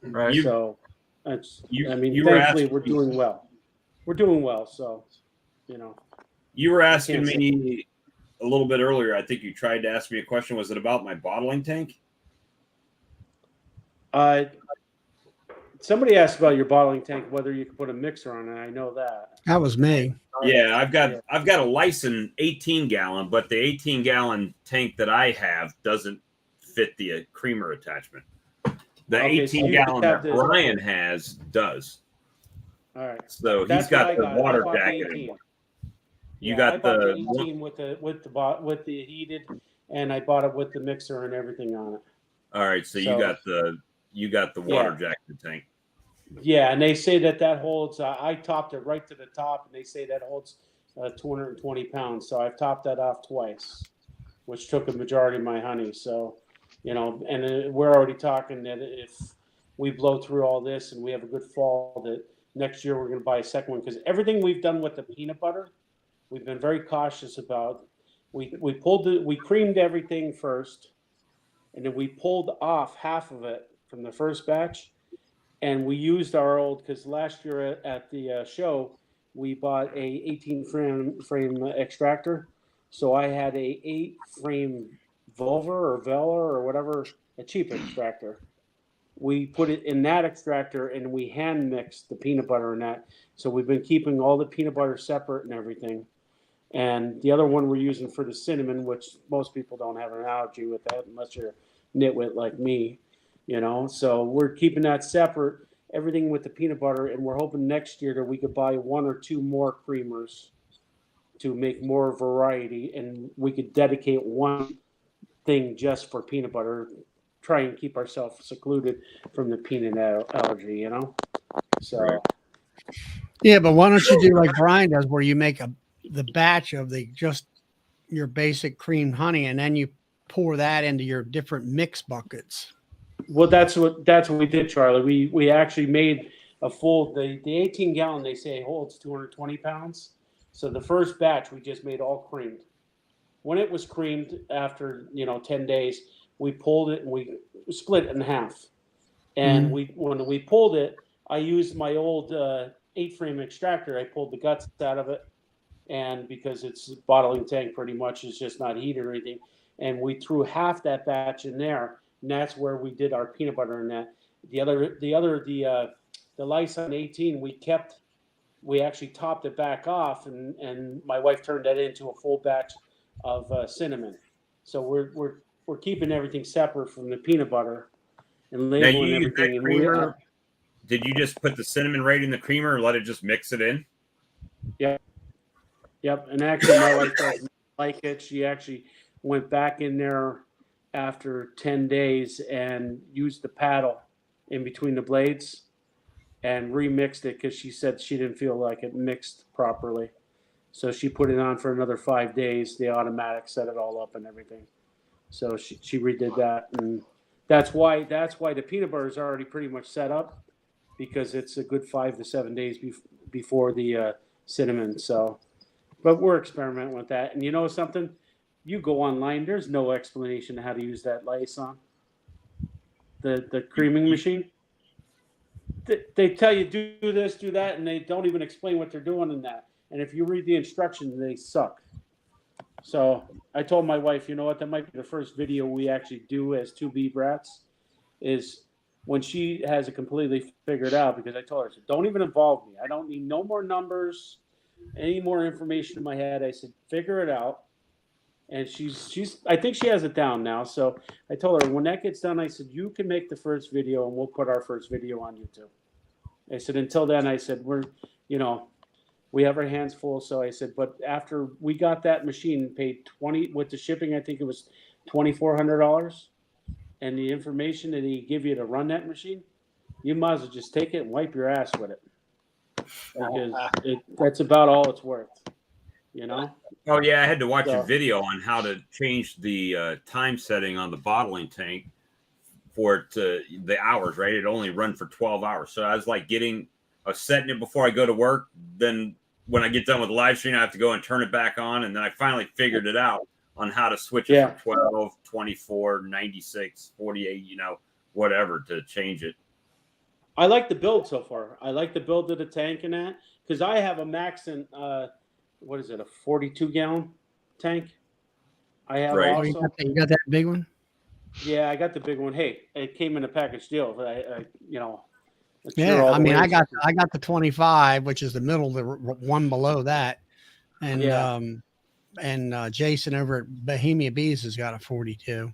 Right. So thankfully we're doing well. We're doing well. So, you know. You were asking me a little bit earlier. I think you tried to ask me a question. Was it about my bottling tank? Somebody asked about your bottling tank, whether you could put a mixer on it. I know that. That was me. Yeah, I've got a licensed 18-gallon, but the 18-gallon tank that I have doesn't fit the creamer attachment. The 18-gallon that Brian has does. All right. So he's That's what got I the got. I water bought the jacket. 18. You Yeah, got I bought the the 18 with the heated, and I bought it with the mixer and everything on it. all right. So, you got the water jacket tank. Yeah, and they say that holds. I topped it right to the top, and they say that holds 220 pounds. So I've topped that off twice, which took a majority of my honey. So, and we're already talking that if we blow through all this and we have a good fall, that next year we're going to buy a second one, because everything we've done with the peanut butter, we've been very cautious about. We creamed everything first, and then we pulled off half of it from the first batch, and we used our old, because last year at the show we bought a 18 frame extractor, so I had a 8 frame Volver or Veller or whatever, a cheap extractor. We put it in that extractor and we hand mixed the peanut butter in that. So we've been keeping all the peanut butter separate and everything. And the other one we're using for the cinnamon, which most people don't have an allergy with that unless you're a nitwit like me, So we're keeping that separate, everything with the peanut butter, and we're hoping next year that we could buy 1 or 2 more creamers to make more variety, and we could dedicate one thing just for peanut butter, try and keep ourselves secluded from the peanut allergy, So. Right. Yeah, but why don't you do like Brian does, where you make the batch of just your basic cream honey, and then you pour that into your different mix buckets. Well, that's what we did, Charlie. We actually made a full the 18 gallon. They say holds 220 pounds. So the first batch we just made all creamed. When it was creamed, after 10 days, we pulled it and we split it in half. And when we pulled it, I used my old 8 frame extractor. I pulled the guts out of it, and because it's a bottling tank, pretty much, it's just not heated or anything. And we threw half that batch in there, and that's where we did our peanut butter in that. The Lyson 18, we actually topped it back off, and my wife turned that into a full batch of cinnamon. So we're keeping everything separate from the peanut butter and labeling everything. And did you just put the cinnamon right in the creamer and let it just mix it in? Yep. And actually, my wife doesn't like it. She actually went back in there after 10 days and used the paddle in between the blades and remixed it, because she said she didn't feel like it mixed properly. So she put it on for another 5 days. The automatic set it all up and everything. So she redid that, and that's why the peanut butter is already pretty much set up, because it's a good 5 to 7 days before the cinnamon. So, but we're experimenting with that. And you know something? You go online. There's no explanation of how to use that Lyson, the creaming machine. They tell you do this, do that, and they don't even explain what they're doing in that. And if you read the instructions, they suck. So I told my wife, you know what, that might be the first video we actually do as 2 bee brats, is when she has it completely figured out, because I told her, I said, don't even involve me. I don't need no more numbers, any more information in my head. I said, figure it out. And she's I think she has it down now. So I told her, when that gets done, I said, you can make the first video and we'll put our first video on YouTube. I said, until then, I said, we have our hands full. So I said, but after we got that machine, paid $20 with the shipping, I think it was $2,400, and the information that he give you to run that machine, you might as well just take it and wipe your ass with it, because that's about all it's worth, Oh yeah, I had to watch a video on how to change the time setting on the bottling tank for it to the hours. Right, it only run for 12 hours. So I was like setting it before I go to work. Then when I get done with the live stream, I have to go and turn it back on. And then I finally figured it out on how to switch it from 12, 24, 96, 48, whatever, to change it. I like the build so far. I like the build of the tank and that, because I have a Maxon, what is it, a 42 gallon tank? I have also. You got that big one? Yeah, I got the big one. Hey, it came in a package deal. Yeah, I mean, I got the 25, which is the middle, the one below that, and Jason over at Bohemia Bees has got a 42.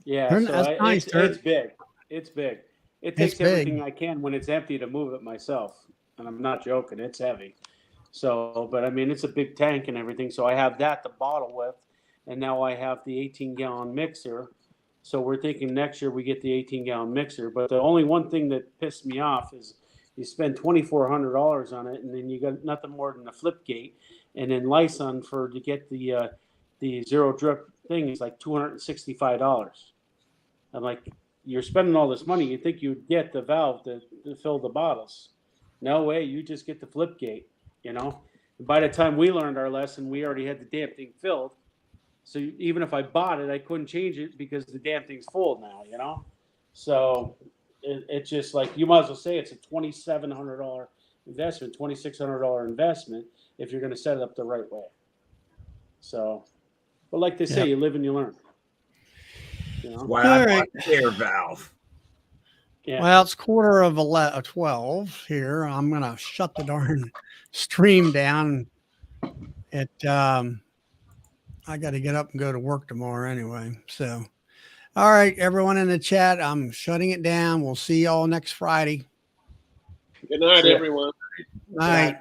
Yeah, so that's nice. It's big. It's big. It takes everything I can when it's empty to move it myself. and I'm not joking. It's heavy. So, but I mean, it's a big tank and everything. So I have that to bottle with, and now I have the 18-gallon mixer. So we're thinking next year we get the 18-gallon mixer. But the only one thing that pissed me off is you spend $2,400 on it, and then you got nothing more than the flip gate, and then Lyson to get the zero drip thing is like $265. I'm like, you're spending all this money. You think you'd get the valve to fill the bottles? No way. You just get the flip gate. And by the time we learned our lesson, we already had the damn thing filled. So even if I bought it, I couldn't change it because the damn thing's full now. So it's just like, you might as well say it's a $2,700 investment, $2,600 investment if you're going to set it up the right way. So, but like they say, you live and you learn. Why I All bought right. the air valve. Yeah. Well, it's 12 here. I'm gonna shut the darn stream down. I got to get up and go to work tomorrow anyway. So, all right, everyone in the chat, I'm shutting it down. We'll see y'all next Friday. Good night, See ya. everyone. Night.